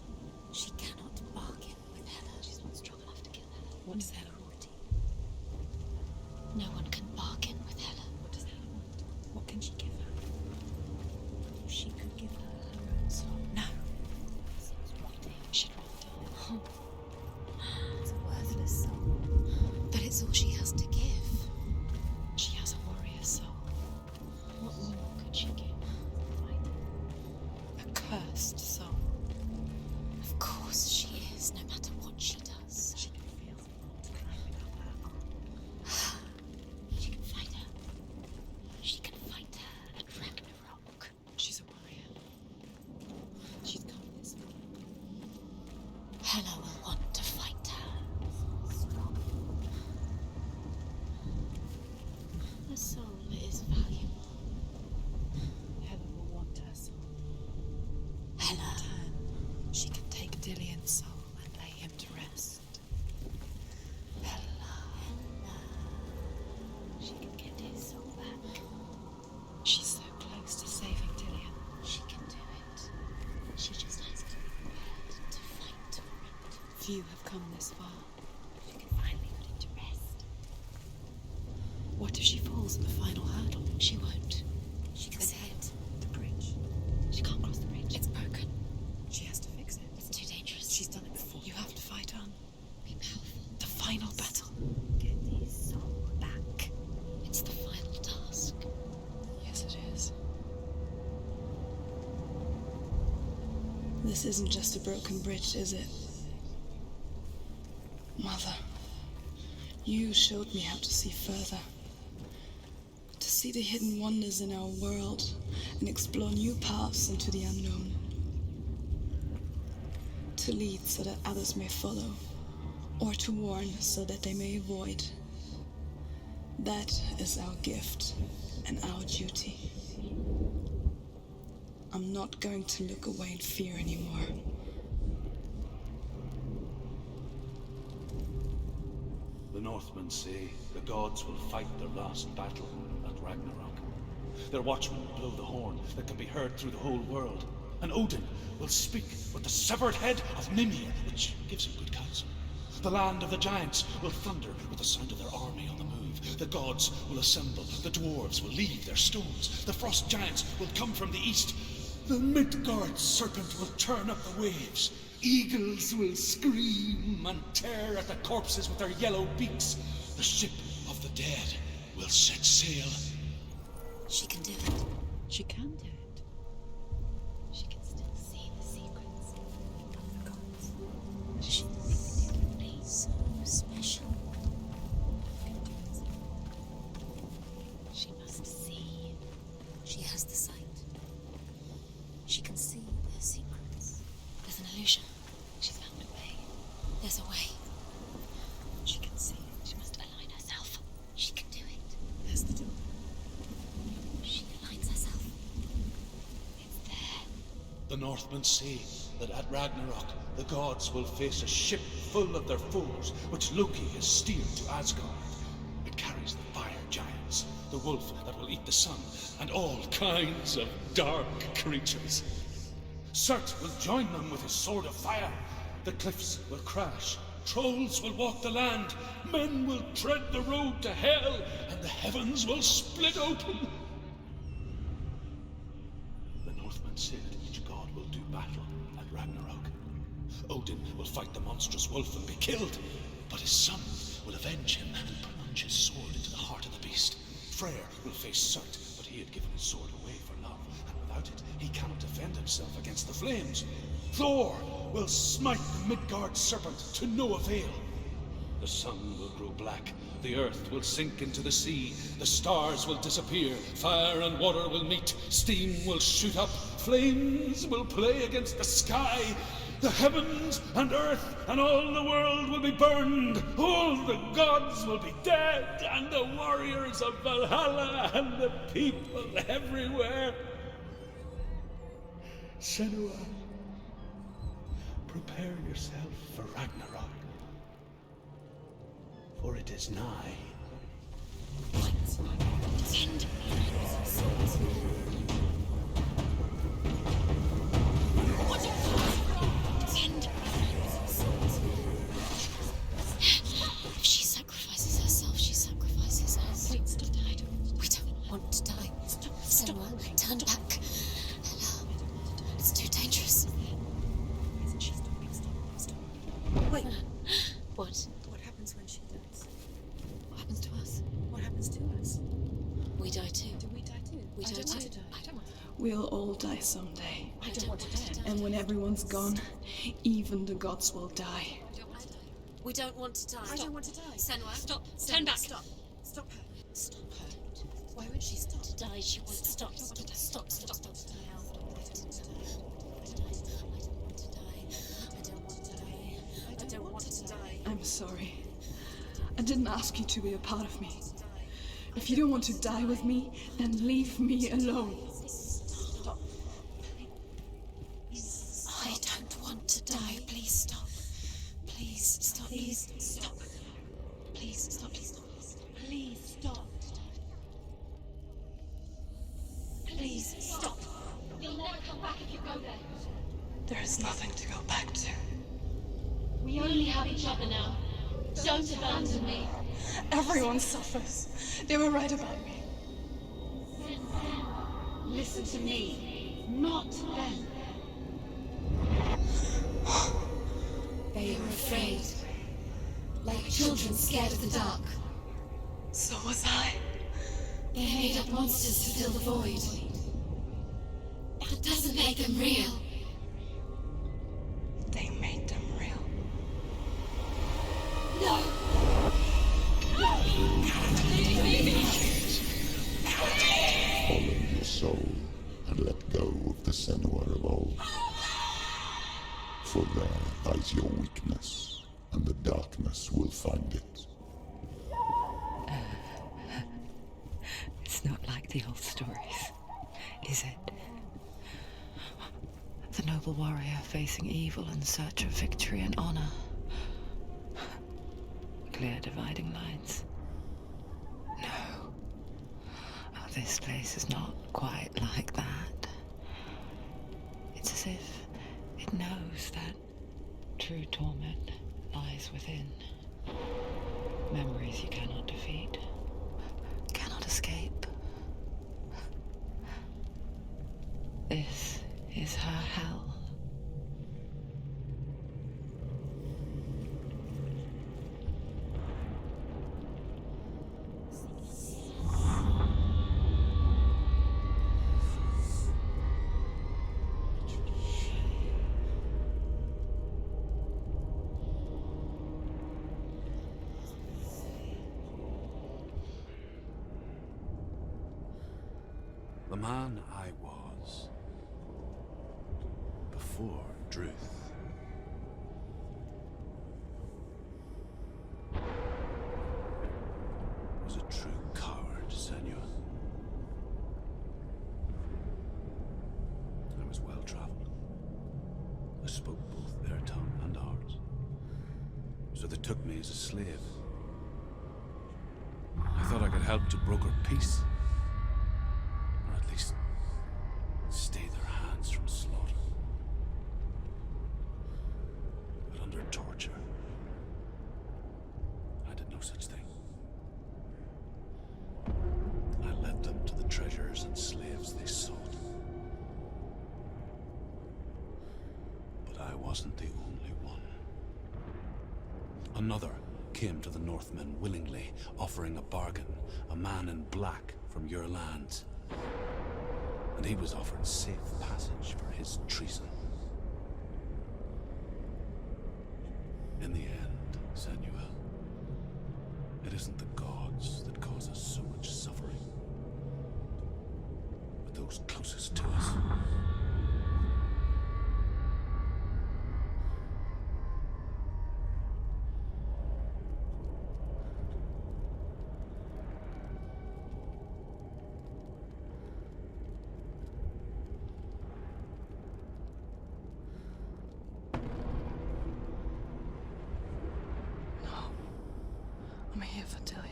She cannot bargain with Hela. She's not strong enough to kill Hela. What does Hela want? No one can bargain with Hela. What does Hela want? What can she give her? If she could give her her own soul. No. She'd rather die. It's a worthless soul. But it's all she has to give. She has a warrior soul. What more could she give? A cursed soul. Of course she is, no matter what she does. She can feel the world climbing up her arm. She can fight her. She can fight her at Ragnarok. She's a warrior. She's come this far. Hela will want to fight her. Strong. Her soul is valuable. Hela will want her soul. Hela. She can take Dillian's soul and lay him to rest. Hela. She can get his soul back. She's so close to saving Dillian. She can do it. She just has to be prepared to fight for it. Few have come this far. She can finally put him to rest. What if she falls at the final hurdle? She won't. She can see it. The bridge. She can't cross the bridge. It's broken. She has to fix it. It's too dangerous. She's done it before. You have to fight on. Be powerful. The final battle. Get his soul back. It's the final task. Yes, it is. This isn't just a broken bridge, is it? Mother, you showed me how to see further. To see the hidden wonders in our world and explore new paths into the unknown. To lead so that others may follow, or to warn so that they may avoid. That is our gift and our duty. I'm not going to look away in fear anymore. The Northmen say the gods will fight their last battle at Ragnarok. Their watchmen will blow the horn that can be heard through the whole world. And Odin will speak with the severed head of Mimir, which gives him good counsel. The land of the giants will thunder with the sound of their army on the move. The gods will assemble. The dwarves will leave their stones. The frost giants will come from the east. The Midgard serpent will turn up the waves. Eagles will scream and tear at the corpses with their yellow beaks. The ship of the dead will set sail. She can do it. She can do it. She can still see the secrets of the gods. She is so special. She must see. She has the sight. She can see their secrets. There's an illusion. She's found a way. There's a way. She can see it. She must align herself. She can do it. There's the door. She aligns herself. It's there. The Northmen say that at Ragnarok, the gods will face a ship full of their foes, which Loki has steered to Asgard. It carries the fire giants, the wolf that will eat the sun, and all kinds of dark creatures. Surt will join them with his sword of fire. The cliffs will crash. Trolls will walk the land. Men will tread the road to hell, and the heavens will split open. The Northmen say that each god will do battle at Ragnarok. Odin will fight the monstrous wolf and be killed, but his son will avenge him and plunge his sword into the heart of the beast. Freyr will face Surt, but he had given his sword away for love, and without it, he cannot defend himself against the flames. Thor will smite the Midgard serpent to no avail. The sun will grow black, the earth will sink into the sea, the stars will disappear, fire and water will meet, steam will shoot up, flames will play against the sky, the heavens and earth and all the world will be burned, all the gods will be dead, and the warriors of Valhalla and the people everywhere. Senua, prepare yourself for Ragnarok, for it is nigh. If she sacrifices herself, she sacrifices us. Wait, stop. We don't want to die. Stop. Senua, turn back. Ella, it's too dangerous. Stop. Wait. What? What happens when she dies? What happens to us? What happens to us? We die too. Do we die too? We I die don't want too. to die. I don't want to die. We'll all die someday. I don't want to die. And when everyone's gone, even the gods will die. We don't want to die. I don't want to die. Senua, Stop. Senua, Turn back. Stop. Stop her. Stop her. Why would she stop? To die, she won't stop. Stop. I don't want to die. I don't want to die. I'm sorry. I didn't ask you to be a part of me. If you don't want to die with me, then leave me alone. Stop. I don't want to die. Please stop. Please stop. Please stop. Please stop. Please stop. Please stop. You'll never come back if you go there. There is nothing to go back to. We only have each other now. Don't abandon me. Everyone suffers. They were right about me. Listen to me, not them. They were afraid. Like children scared of the dark. So was I. They made up monsters to fill the void. That doesn't make them real. They made them real. Senua of old. For there lies your weakness, and the darkness will find it. It's not like the old stories, is it? The noble warrior facing evil in search of victory and honor. Clear dividing lines. No. Oh, this place is not quite like that. It's as if it knows that true torment lies within. Memories you cannot defeat, cannot escape. This is her hell. The man I was before Druth was a true coward, Senua. I was well-traveled. I spoke both their tongue and ours. So they took me as a slave. I thought I could help to broker peace. Or at least stay their hands from slaughter. But under torture, I did no such thing. I led them to the treasures and slaves they sought. But I wasn't the only one. Another came to the Northmen willingly, offering a bargain, a man in black from your lands. And he was offered safe passage for his treason. In the end, Senua, it isn't the gods that cause us so much suffering, but those closest to us. I'm here for Dillian.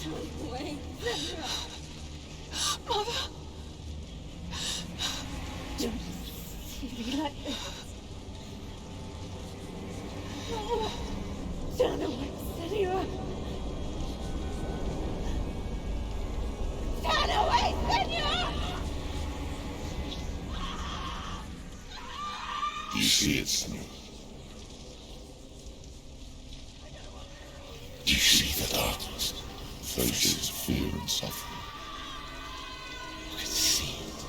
Don't wait, Senua. Mother! Don't see me like this. No! Turn away, Senua! Turn away, Senua! Do you see it, Senua? Do you see the darkness? Faces, fear and suffering. You can see it.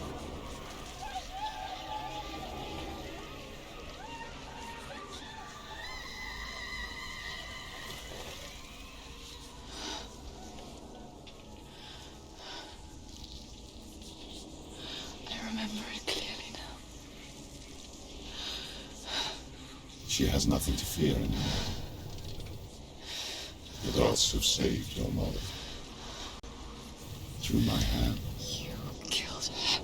I remember it clearly now. She has nothing to fear anymore. The gods have saved your mother. Through my hand. You killed her.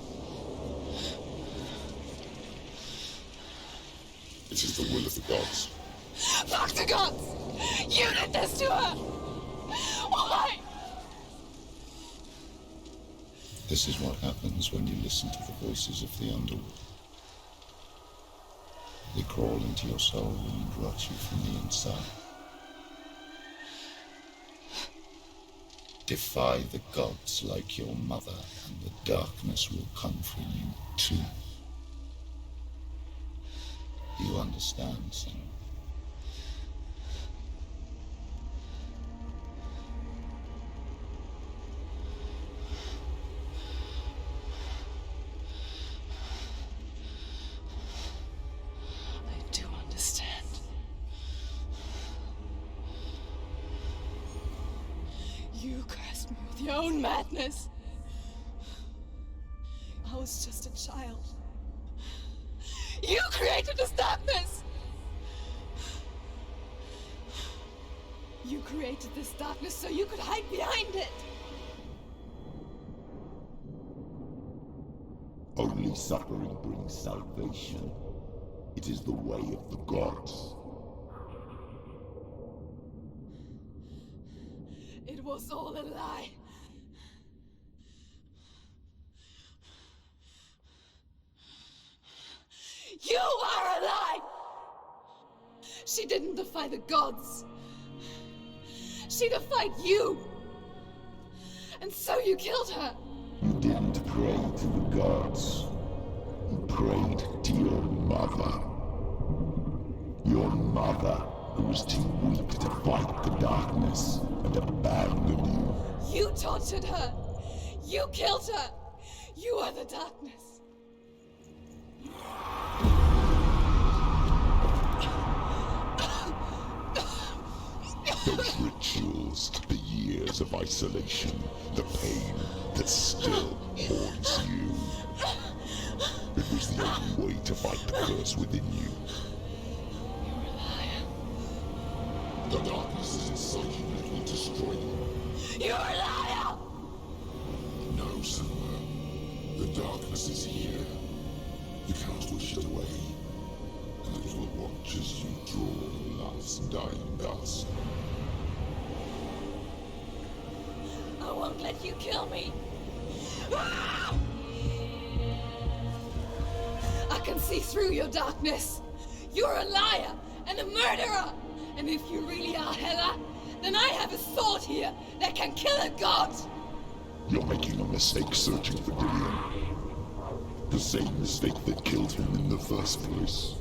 It is the will of the gods. Fuck the gods! You did this to her! Why? This is what happens when you listen to the voices of the underworld. They crawl into your soul and rot you from the inside. Defy the gods like your mother, and the darkness will come for you too. You understand, son? with your own madness. I was just a child. You created this darkness! You created this darkness so you could hide behind it! Only suffering brings salvation. It is the way of the gods. It was all a lie. You are a lie! She didn't defy the gods. She defied you. And so you killed her. You didn't pray to the gods. You prayed to your mother. Your mother, who was too weak to fight the darkness and abandoned you. You tortured her. You killed her. You are the darkness. Those rituals, the years of isolation, the pain that still haunts you. It was the only way to fight the curse within you. You're a liar. The darkness is inside you and it will destroy you. You're a liar! No, Senua. The darkness is here. You cannot wish it away. And it will watch as you draw the last dying gasp. I won't let you kill me. I can see through your darkness. You're a liar and a murderer. And if you really are Hela, then I have a sword here that can kill a god. You're making a mistake searching for Dillion. The same mistake that killed him in the first place.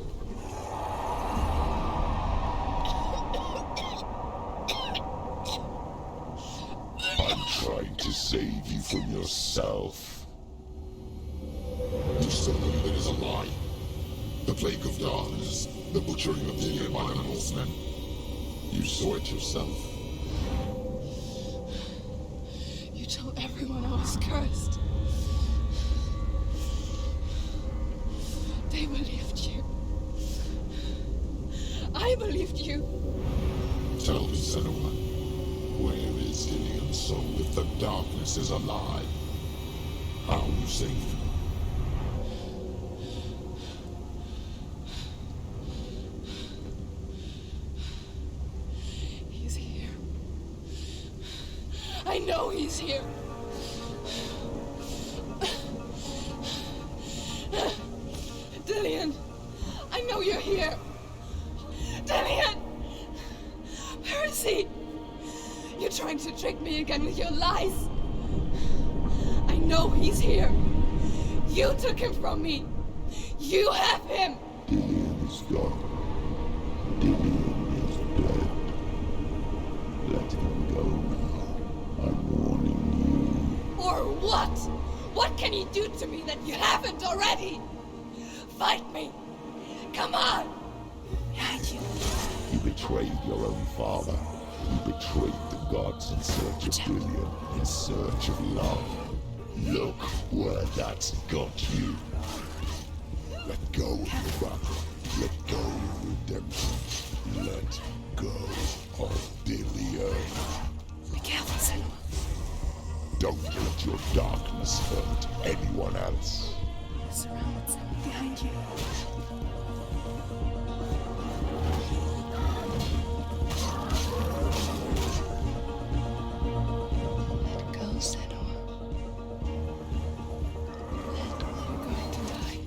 I'm trying to save you from yourself. You still believe it is a lie. The plague of darkness, the butchering of Dillion by the Norsemen. You saw it yourself. You told everyone I was cursed. They believed you. I believed you. Tell me, Senua, where is Dillion's soul if the darkness is a lie? How you saved him? He's here. I know he's here. Dillion, I know you're here. Dillion! Where is he? You're trying to trick me again with your lies. I know he's here. You took him from me. You have him. Dillion is gone. Dillion is dead. Let him go now. I'm warning you. Or what? What can you do to me that you haven't already? Fight me! Come on! Behind you. You betrayed your own father. You betrayed the gods in search of Dillion, in search of love. Look where that's got you. Let go of your brother. Let go of redemption. Let go of Dillion. Be careful, Senua. Don't let your darkness hurt anyone else. Surrounded, Senua. Behind you. Let go, Senua. Let go. You're going to die.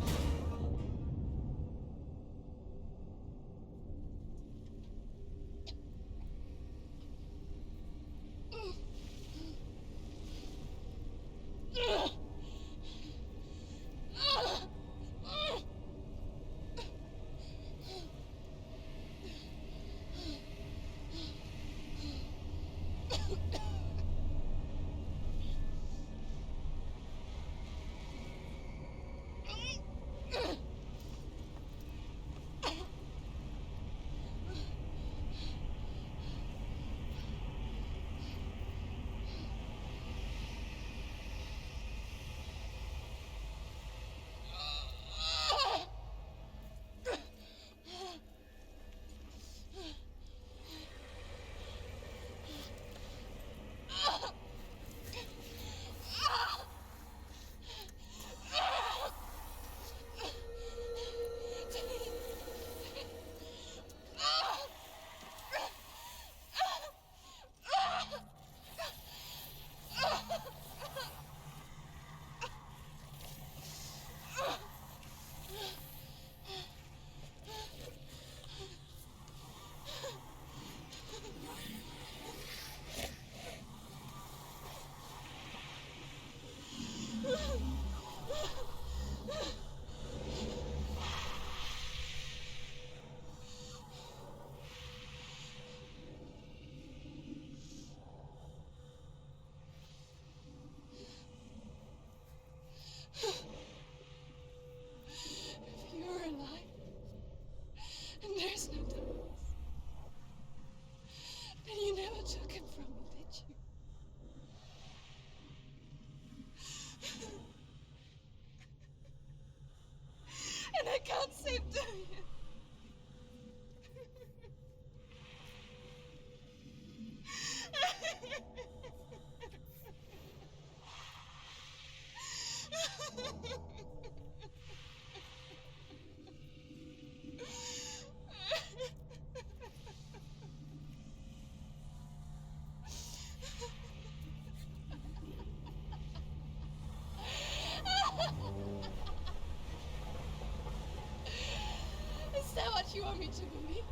Is that what you want me to believe?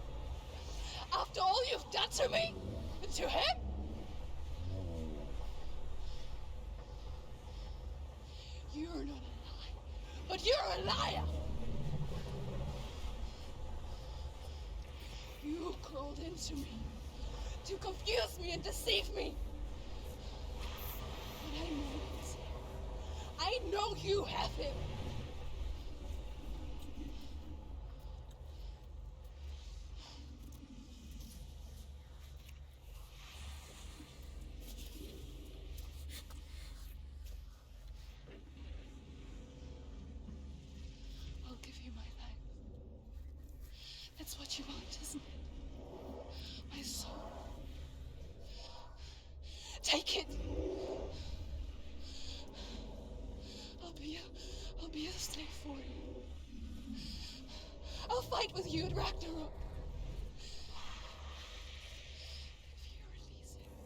After all you've done to me? And to him? You're not a liar, but you're a liar! You crawled into me to confuse me and deceive me. But I know it. I know you have him. I'll give you my life. That's what you want, isn't it? My soul. Take it. I'll be a slave for you. I'll fight with you at Ragnarok. If you release him.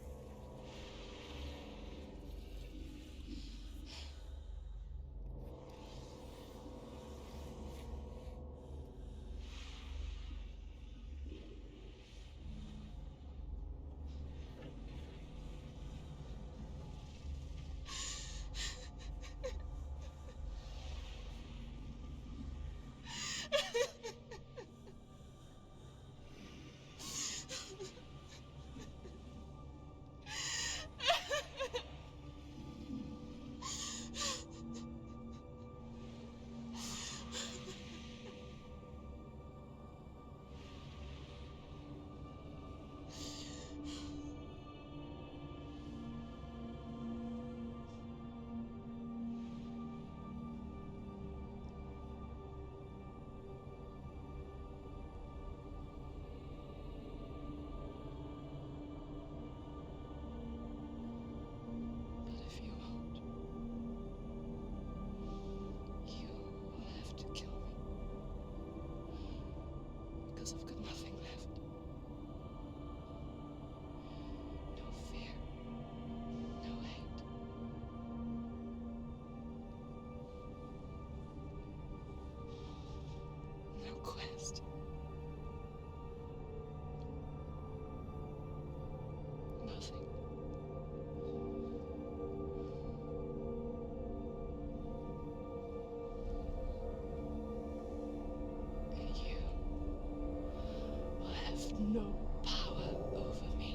But if you won't, you will have to kill me. Because I've got nothing left. No fear. No hate. No quest. Nothing. And you will have no power over me.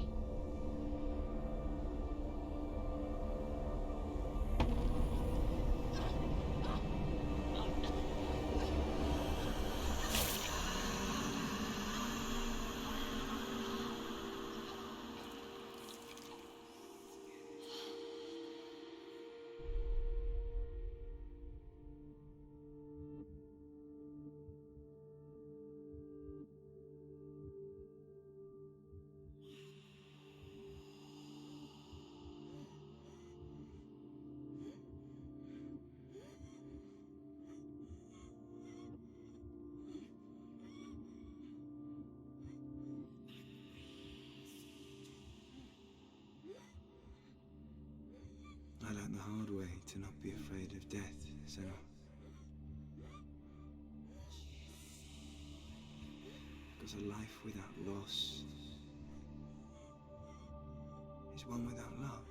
I learned the hard way to not be afraid of death, Senna. Because a life without loss is one without love.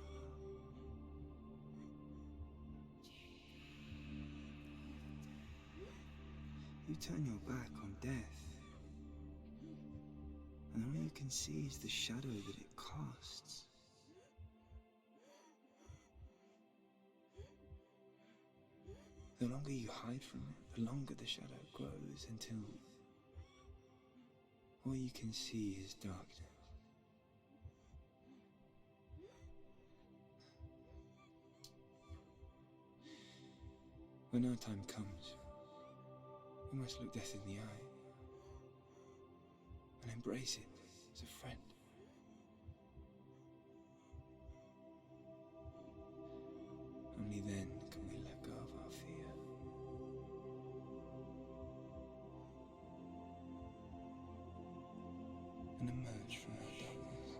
You turn your back on death, and all you can see is the shadow that it casts. The longer you hide from it, the longer the shadow grows until all you can see is darkness. When our time comes, we must look death in the eye and embrace it as a friend. Only then can we let go of our fear. and emerge from that darkness.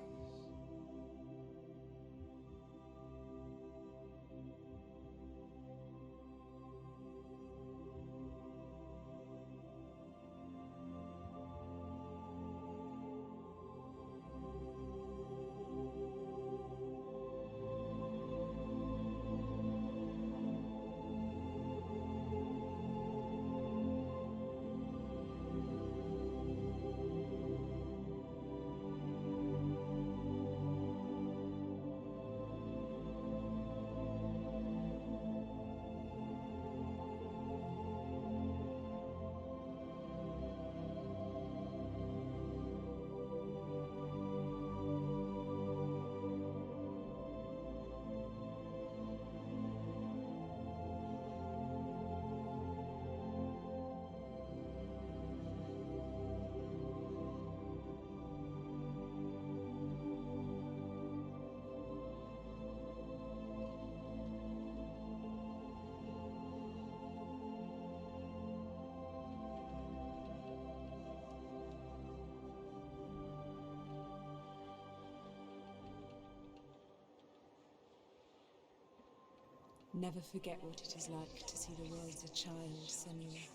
Never forget what it is like to see the world as a child, Senua.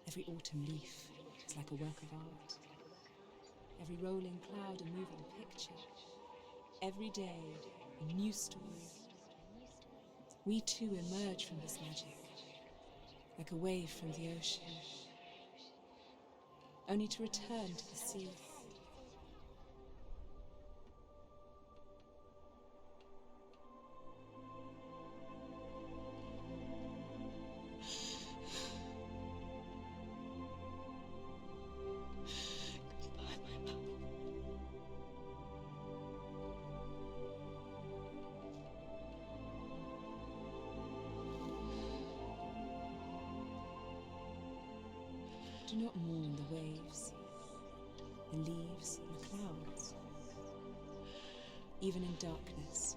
Every autumn leaf is like a work of art. Every rolling cloud a moving picture. Every day a new story. We too emerge from this magic, like a wave from the ocean, only to return to the sea. Do not mourn the waves, the leaves, and the clouds. Even in darkness,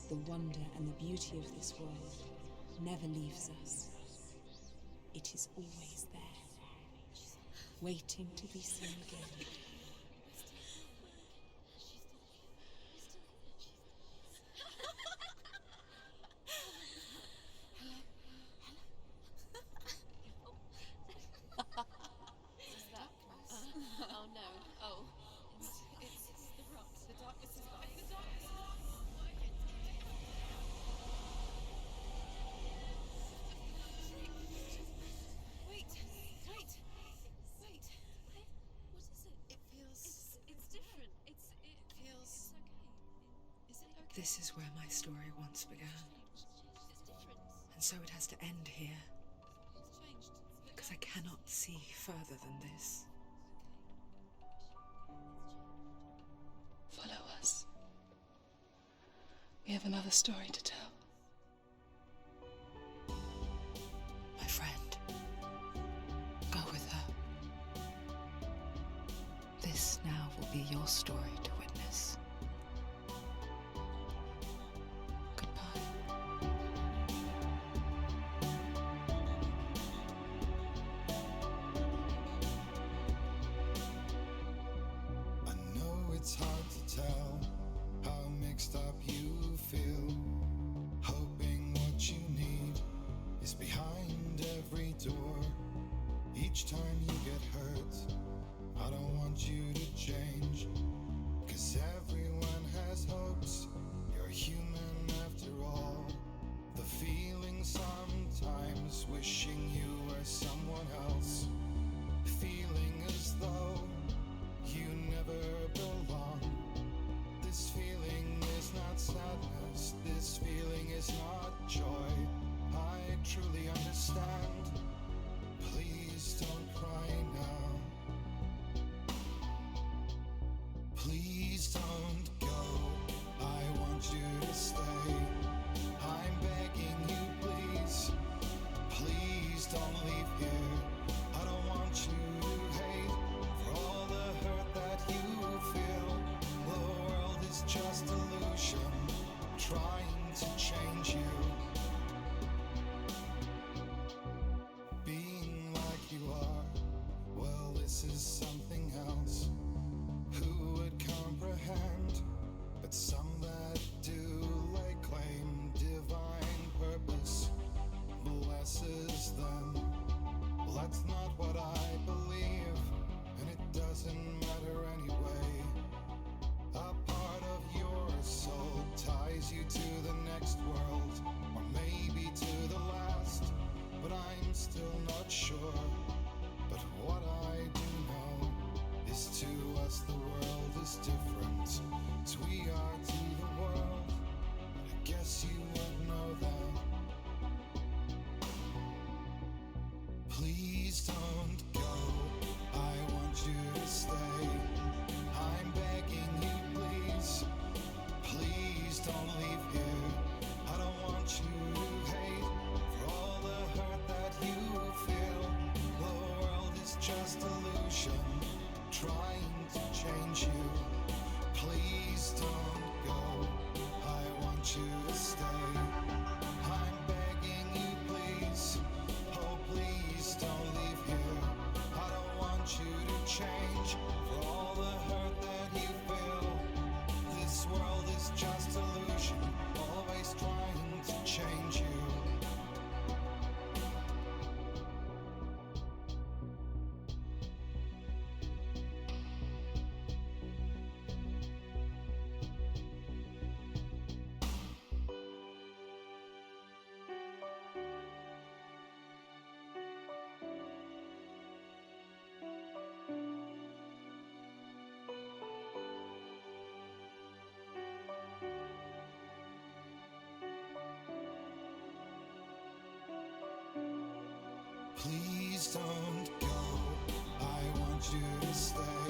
the wonder and the beauty of this world never leaves us. It is always there, waiting to be seen again. Oh no. Oh. It's the rocks. The darkness is back. The darkness is back. Wait. What is it? It feels... It's different. It feels... It's okay. Is it okay? This is where my story once began. It's different. And so it has to end here, It's changed. because I cannot see further than this. Follow us. We have another story to tell. My friend, go with her. This now will be your story to witness. Goodbye. I know it's hard to tell how mixed up you feel. Hoping what you need is behind every door. Each time you get hurt, I don't want you to change. 'Cause everyone has hopes, you're human after all. The feeling sometimes wishing you were someone else. Feeling as though you never belong. This feeling is not sadness, this feeling is not joy. I truly understand. Please don't cry now. Please don't go. I want you to Please don't go. I want you to stay.